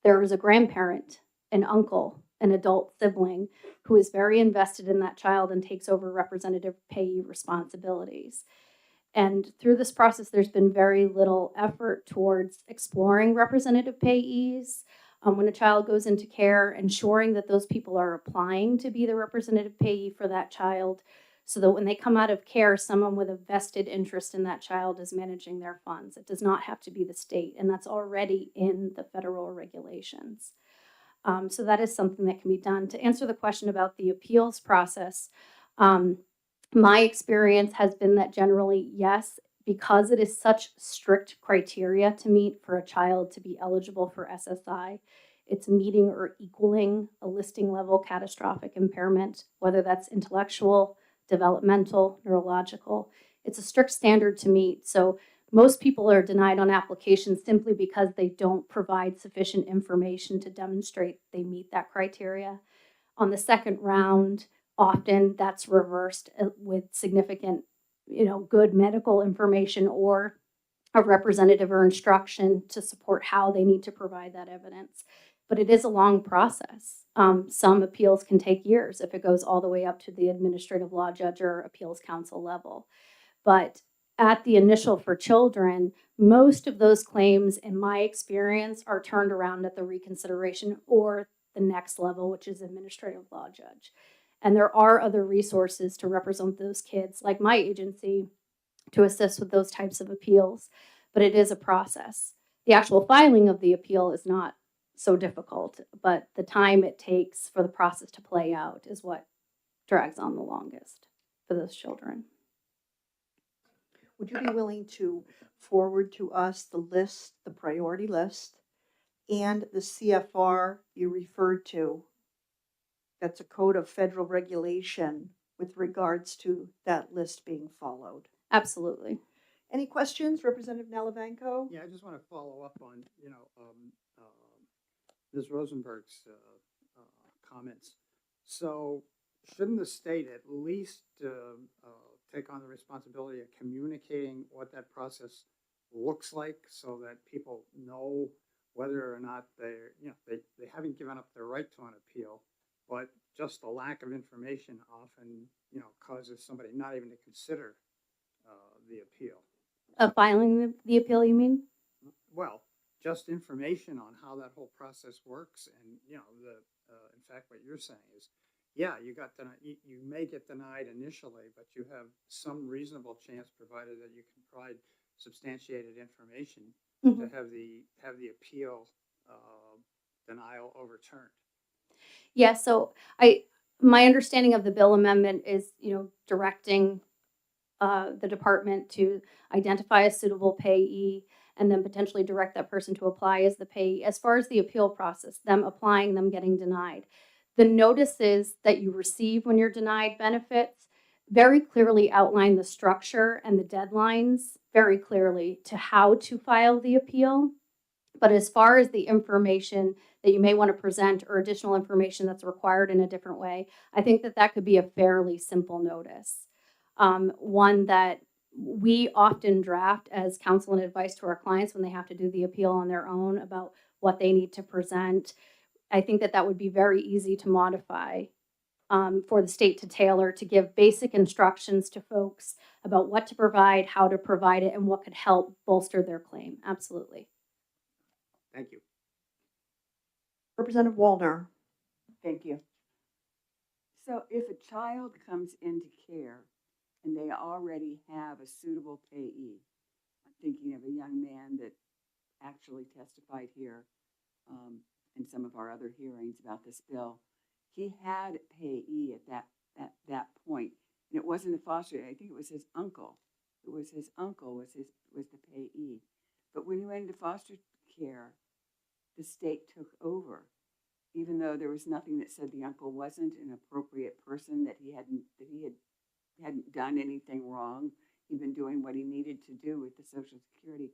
there is a grandparent, an uncle, an adult sibling who is very invested in that child and takes over representative payee responsibilities. And through this process, there's been very little effort towards exploring representative payees. When a child goes into care, ensuring that those people are applying to be the representative payee for that child, so that when they come out of care, someone with a vested interest in that child is managing their funds. It does not have to be the state, and that's already in the federal regulations. So that is something that can be done. To answer the question about the appeals process, my experience has been that generally, yes, because it is such strict criteria to meet for a child to be eligible for SSI, it's meeting or equaling a listing level catastrophic impairment, whether that's intellectual, developmental, neurological. It's a strict standard to meet. So most people are denied on applications simply because they don't provide sufficient information to demonstrate they meet that criteria. On the second round, often that's reversed with significant, good medical information or a representative or instruction to support how they need to provide that evidence. But it is a long process. Some appeals can take years if it goes all the way up to the administrative law judge or appeals council level. But at the initial for children, most of those claims, in my experience, are turned around at the reconsideration or the next level, which is administrative law judge. And there are other resources to represent those kids, like my agency, to assist with those types of appeals. But it is a process. The actual filing of the appeal is not so difficult, but the time it takes for the process to play out is what drags on the longest for those children. Would you be willing to forward to us the list, the priority list, and the CFR you referred to? That's a code of federal regulation with regards to that list being followed. Absolutely. Any questions, Representative Nalavanko? Yeah, I just want to follow up on, Ms. Rosenberg's comments. So shouldn't the state at least take on the responsibility of communicating what that process looks like so that people know whether or not they're, they haven't given up their right to an appeal, but just the lack of information often, causes somebody not even to consider the appeal. Filing the appeal, you mean? well, just information on how that whole process works, and, you know, in fact, what you're saying is, yeah, you may get denied initially, but you have some reasonable chance, provided that you can provide substantiated information, to have the appeal, denial overturned. Yeah, so my understanding of the bill amendment is, directing the department to identify a suitable payee and then potentially direct that person to apply as the payee. As far as the appeal process, them applying, them getting denied, the notices that you receive when you're denied benefits very clearly outline the structure and the deadlines very clearly to how to file the appeal. But as far as the information that you may want to present or additional information that's required in a different way, I think that could be a fairly simple notice. One that we often draft as counsel and advice to our clients when they have to do the appeal on their own about what they need to present. I think that would be very easy to modify for the state to tailor, to give basic instructions to folks about what to provide, how to provide it, and what could help bolster their claim. Absolutely. Thank you. Representative Wallner. Thank you. So if a child comes into care and they already have a suitable payee, I'm thinking of a young man that actually testified here in some of our other hearings about this bill. He had a payee at that point, and it wasn't a foster. I think it was his uncle. It was his uncle was the payee. But when he went into foster care, the state took over, even though there was nothing that said the uncle wasn't an appropriate person, that he hadn't done anything wrong. He'd been doing what he needed to do with the Social Security.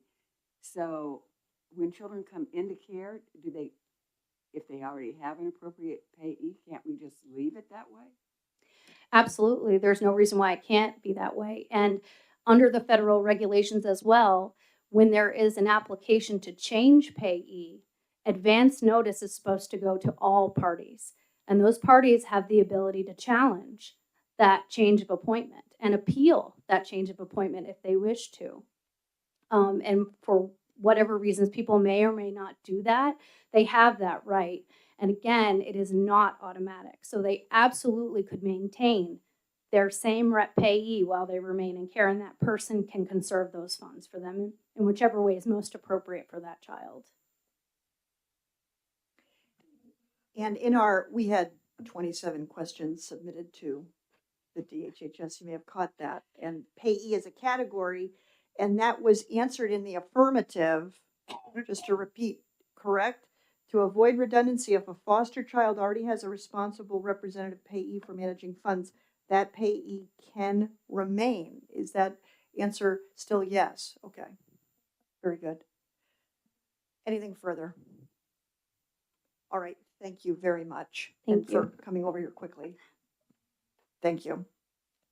So when children come into care, if they already have an appropriate payee, can't we just leave it that way? Absolutely. There's no reason why it can't be that way. And under the federal regulations as well, when there is an application to change payee, advance notice is supposed to go to all parties. And those parties have the ability to challenge that change of appointment and appeal that change of appointment if they wish to. And for whatever reasons people may or may not do that, they have that right. And again, it is not automatic. So they absolutely could maintain their same rep payee while they remain in care, and that person can conserve those funds for them in whichever way is most appropriate for that child. And we had 27 questions submitted to the DHHS. You may have caught that. And payee is a category, and that was answered in the affirmative. Just to repeat, correct? To avoid redundancy, if a foster child already has a responsible representative payee for managing funds, that payee can remain. Is that answer still yes? Okay. Very good. Anything further? All right. Thank you very much. Thank you. For coming over here quickly. Thank you.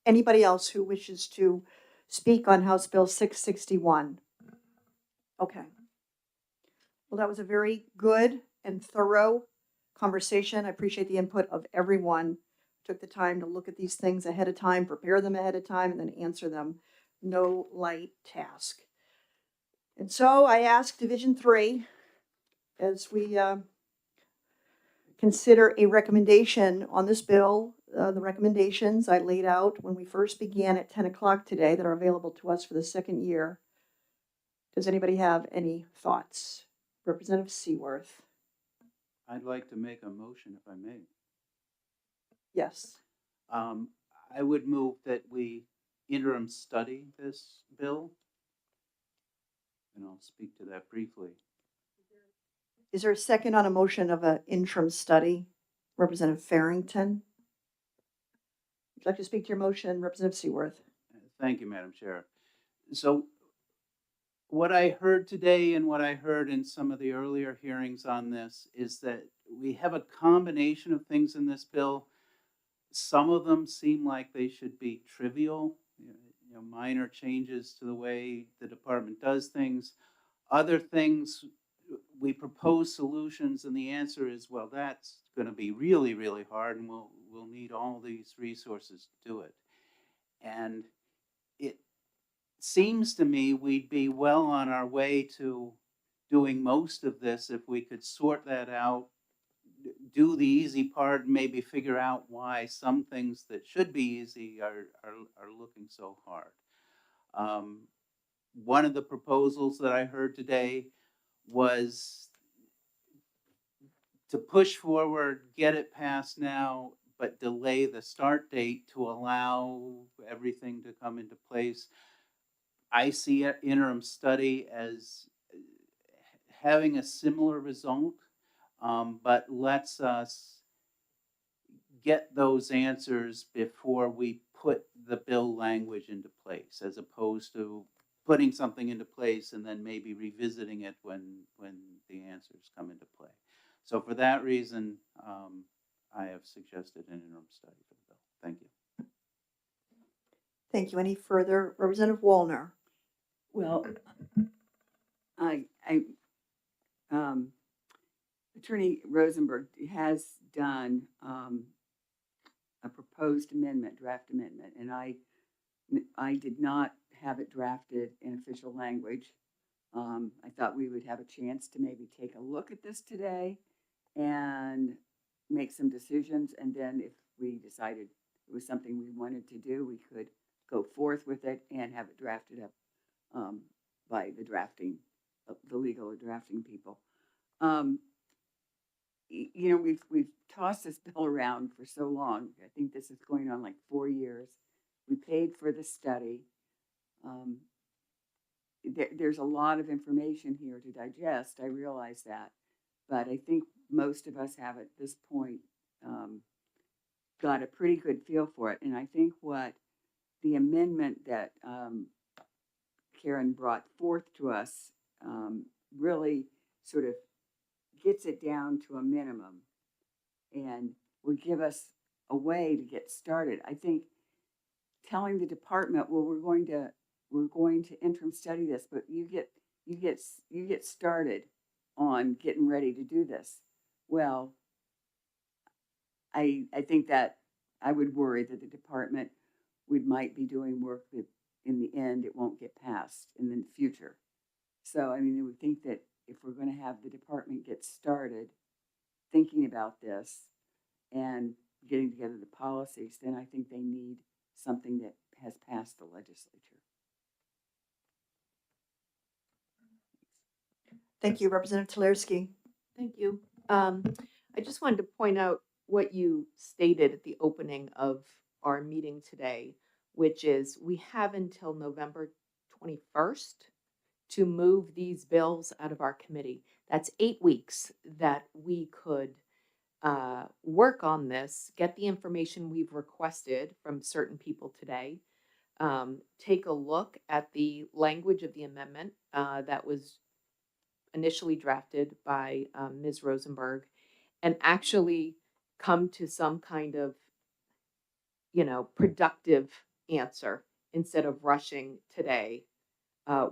Anybody else who wishes to speak on House Bill 661? Okay. Well, that was a very good and thorough conversation. I appreciate the input of everyone. Took the time to look at these things ahead of time, prepare them ahead of time, and then answer them. No light task. And so I ask Division 3, as we consider a recommendation on this bill. The recommendations I laid out when we first began at 10 o'clock today that are available to us for the second year. Does anybody have any thoughts? Representative Seaworth. I'd like to make a motion if I may. Yes. I would move that we interim study this bill, and I'll speak to that briefly. Is there a second on a motion of an interim study? Representative Farrington. Would you like to speak to your motion, Representative Seaworth? Thank you, Madam Chair. So what I heard today and what I heard in some of the earlier hearings on this is that we have a combination of things in this bill. Some of them seem like they should be trivial, minor changes to the way the department does things. Other things, we propose solutions, and the answer is, well, that's going to be really, really hard, and we'll need all these resources to do it. And it seems to me we'd be well on our way to doing most of this, if we could sort that out, do the easy part, maybe figure out why some things that should be easy are looking so hard. One of the proposals that I heard today was to push forward, get it passed now, but delay the start date to allow everything to come into place. I see an interim study as having a similar result, but lets us get those answers before we put the bill language into place, as opposed to putting something into place and then maybe revisiting it when the answers come into play. So for that reason, I have suggested an interim study for the bill. Thank you. Thank you. Any further? Representative Wallner. Well, Attorney Rosenberg has done a proposed amendment, draft amendment, and I did not have it drafted in official language. I thought we would have a chance to maybe take a look at this today and make some decisions, and then if we decided it was something we wanted to do, we could go forth with it and have it drafted up by the legal drafting people. You know, we've tossed this bill around for so long. I think this is going on like 4 years. We paid for the study. There's a lot of information here to digest. I realize that, but I think most of us have at this point got a pretty good feel for it. And I think what the amendment that Karen brought forth to us really sort of gets it down to a minimum and will give us a way to get started. I think telling the department, well, we're going to interim study this, but you get started on getting ready to do this. Well, I think that I would worry that the department might be doing work that in the end it won't get passed in the future. So I mean, I would think that if we're going to have the department get started thinking about this and getting together the policies, then I think they need something that has passed the legislature. Thank you. Representative Tularsky. Thank you. I just wanted to point out what you stated at the opening of our meeting today, which is we have until November 21st to move these bills out of our committee. That's 8 weeks that we could work on this, get the information we've requested from certain people today, take a look at the language of the amendment that was initially drafted by Ms. Rosenberg, and actually come to some kind of, productive answer instead of rushing today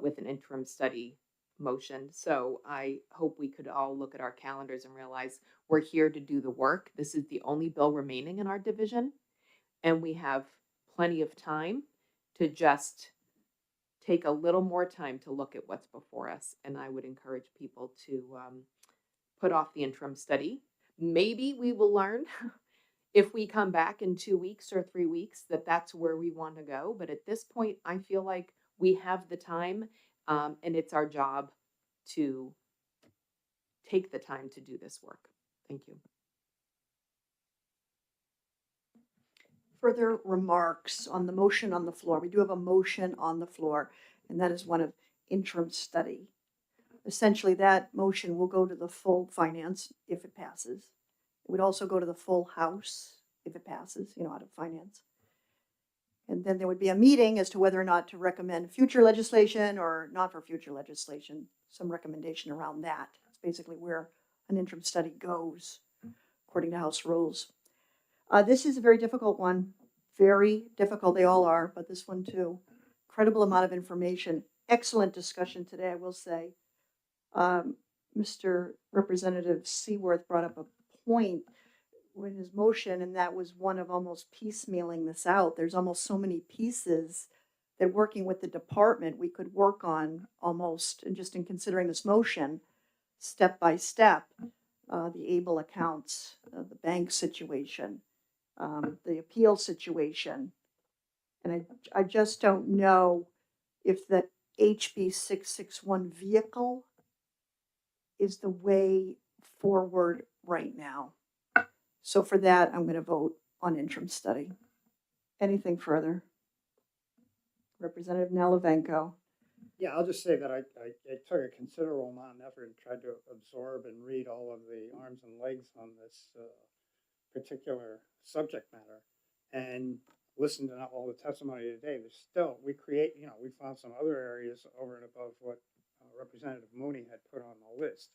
with an interim study motion. So I hope we could all look at our calendars and realize we're here to do the work. This is the only bill remaining in our division, and we have plenty of time to just take a little more time to look at what's before us. And I would encourage people to put off the interim study. Maybe we will learn if we come back in 2 weeks or 3 weeks that that's where we want to go. But at this point, I feel like we have the time, and it's our job to take the time to do this work. Thank you. Further remarks on the motion on the floor? We do have a motion on the floor, and that is one of interim study. Essentially, that motion will go to the full finance if it passes. It would also go to the full House if it passes, out of finance. And then there would be a meeting as to whether or not to recommend future legislation or not for future legislation, some recommendation around that. It's basically where an interim study goes, according to House rules. This is a very difficult one, very difficult. They all are, but this one too. Incredible amount of information. Excellent discussion today, I will say. Mr. Representative Seaworth brought up a point with his motion, and that was one of almost piecemealing this out. There's almost so many pieces that working with the department, we could work on almost, and just in considering this motion, step by step, the ABLE accounts, the bank situation, the appeal situation. And I just don't know if the HB 661 vehicle is the way forward right now. So for that, I'm going to vote on interim study. Anything further? Representative Nalavenko. Yeah, I'll just say that I took a considerable amount of effort and tried to absorb and read all of the arms and legs on this particular subject matter, and listened to all the testimony today. There's still, we found some other areas over and above what Representative Mooney had put on the list.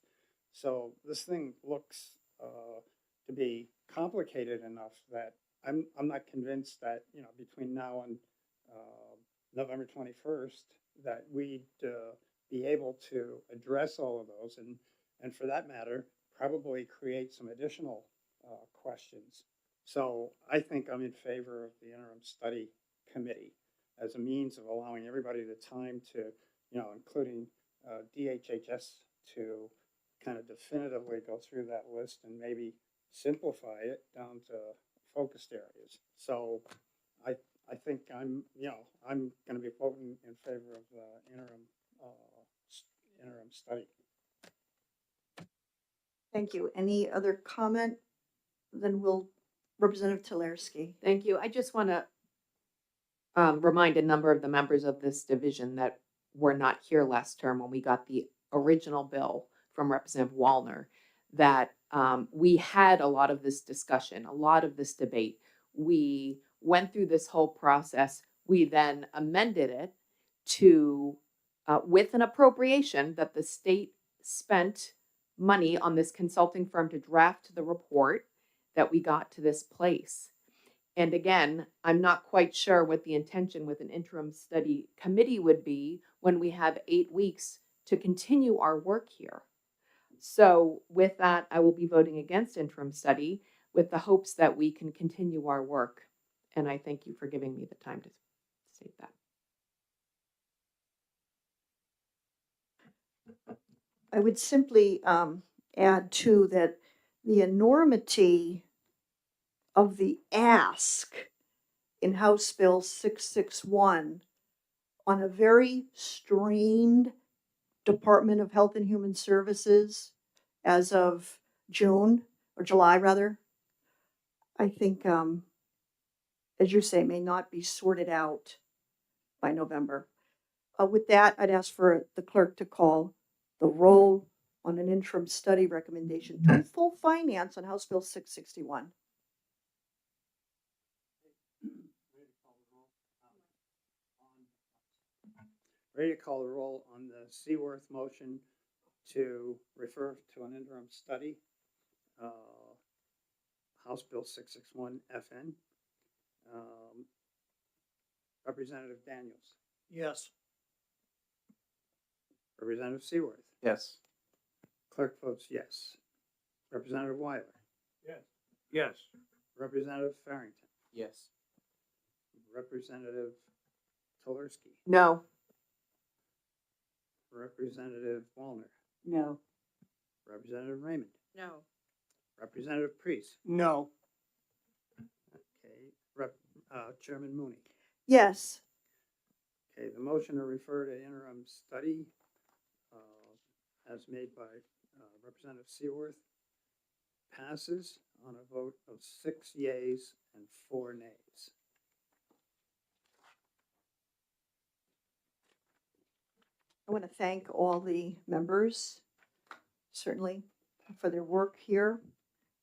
So this thing looks to be complicated enough that I'm not convinced that, between now and November 21st, that we'd be able to address all of those, and for that matter, probably create some additional questions. So I think I'm in favor of the interim study committee as a means of allowing everybody the time to, including DHHS, to kind of definitively go through that list and maybe simplify it down to focused areas. So I think I'm going to be voting in favor of the interim study. Thank you. Any other comment? Then we'll, Representative Tulersky. Thank you. I just want to remind a number of the members of this division that were not here last term when we got the original bill from Representative Wallner, that we had a lot of this discussion, a lot of this debate. We went through this whole process. We then amended it to, with an appropriation that the state spent money on this consulting firm to draft the report that we got to this place. And again, I'm not quite sure what the intention with an interim study committee would be when we have 8 weeks to continue our work here. So with that, I will be voting against interim study with the hopes that we can continue our work. And I thank you for giving me the time to state that. I would simply add too that the enormity of the ask in House Bill 661 on a very strained Department of Health and Human Services as of June, or July rather, I think, as you say, may not be sorted out by November. With that, I'd ask for the clerk to call the roll on an interim study recommendation to full finance on House Bill 661. Ready to call the roll on the Seaworth motion to refer to an interim study, House Bill 661 FN. Representative Daniels. Yes. Representative Seaworth. Yes. Clerk votes yes. Representative Weiler. Yes. Yes. Representative Farrington. Yes. Representative Tulersky. No. Representative Wallner. No. Representative Raymond. No. Representative Priest. No. Okay. Chairman Mooney. Yes. Okay, the motion to refer to interim study as made by Representative Seaworth passes on a vote of 6 yeas and 4 nays. I want to thank all the members, certainly, for their work here,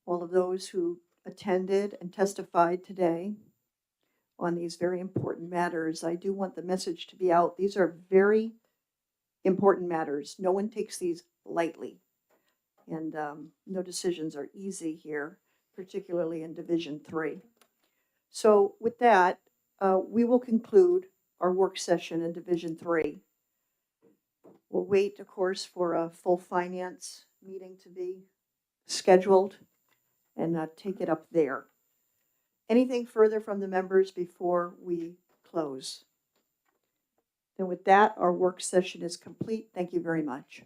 all of those who attended and testified today on these very important matters. I do want the message to be out. These are very important matters. No one takes these lightly. And no decisions are easy here, particularly in Division 3. So with that, we will conclude our work session in Division 3. We'll wait, of course, for a full finance meeting to be scheduled and take it up there. Anything further from the members before we close? Then with that, our work session is complete. Thank you very much.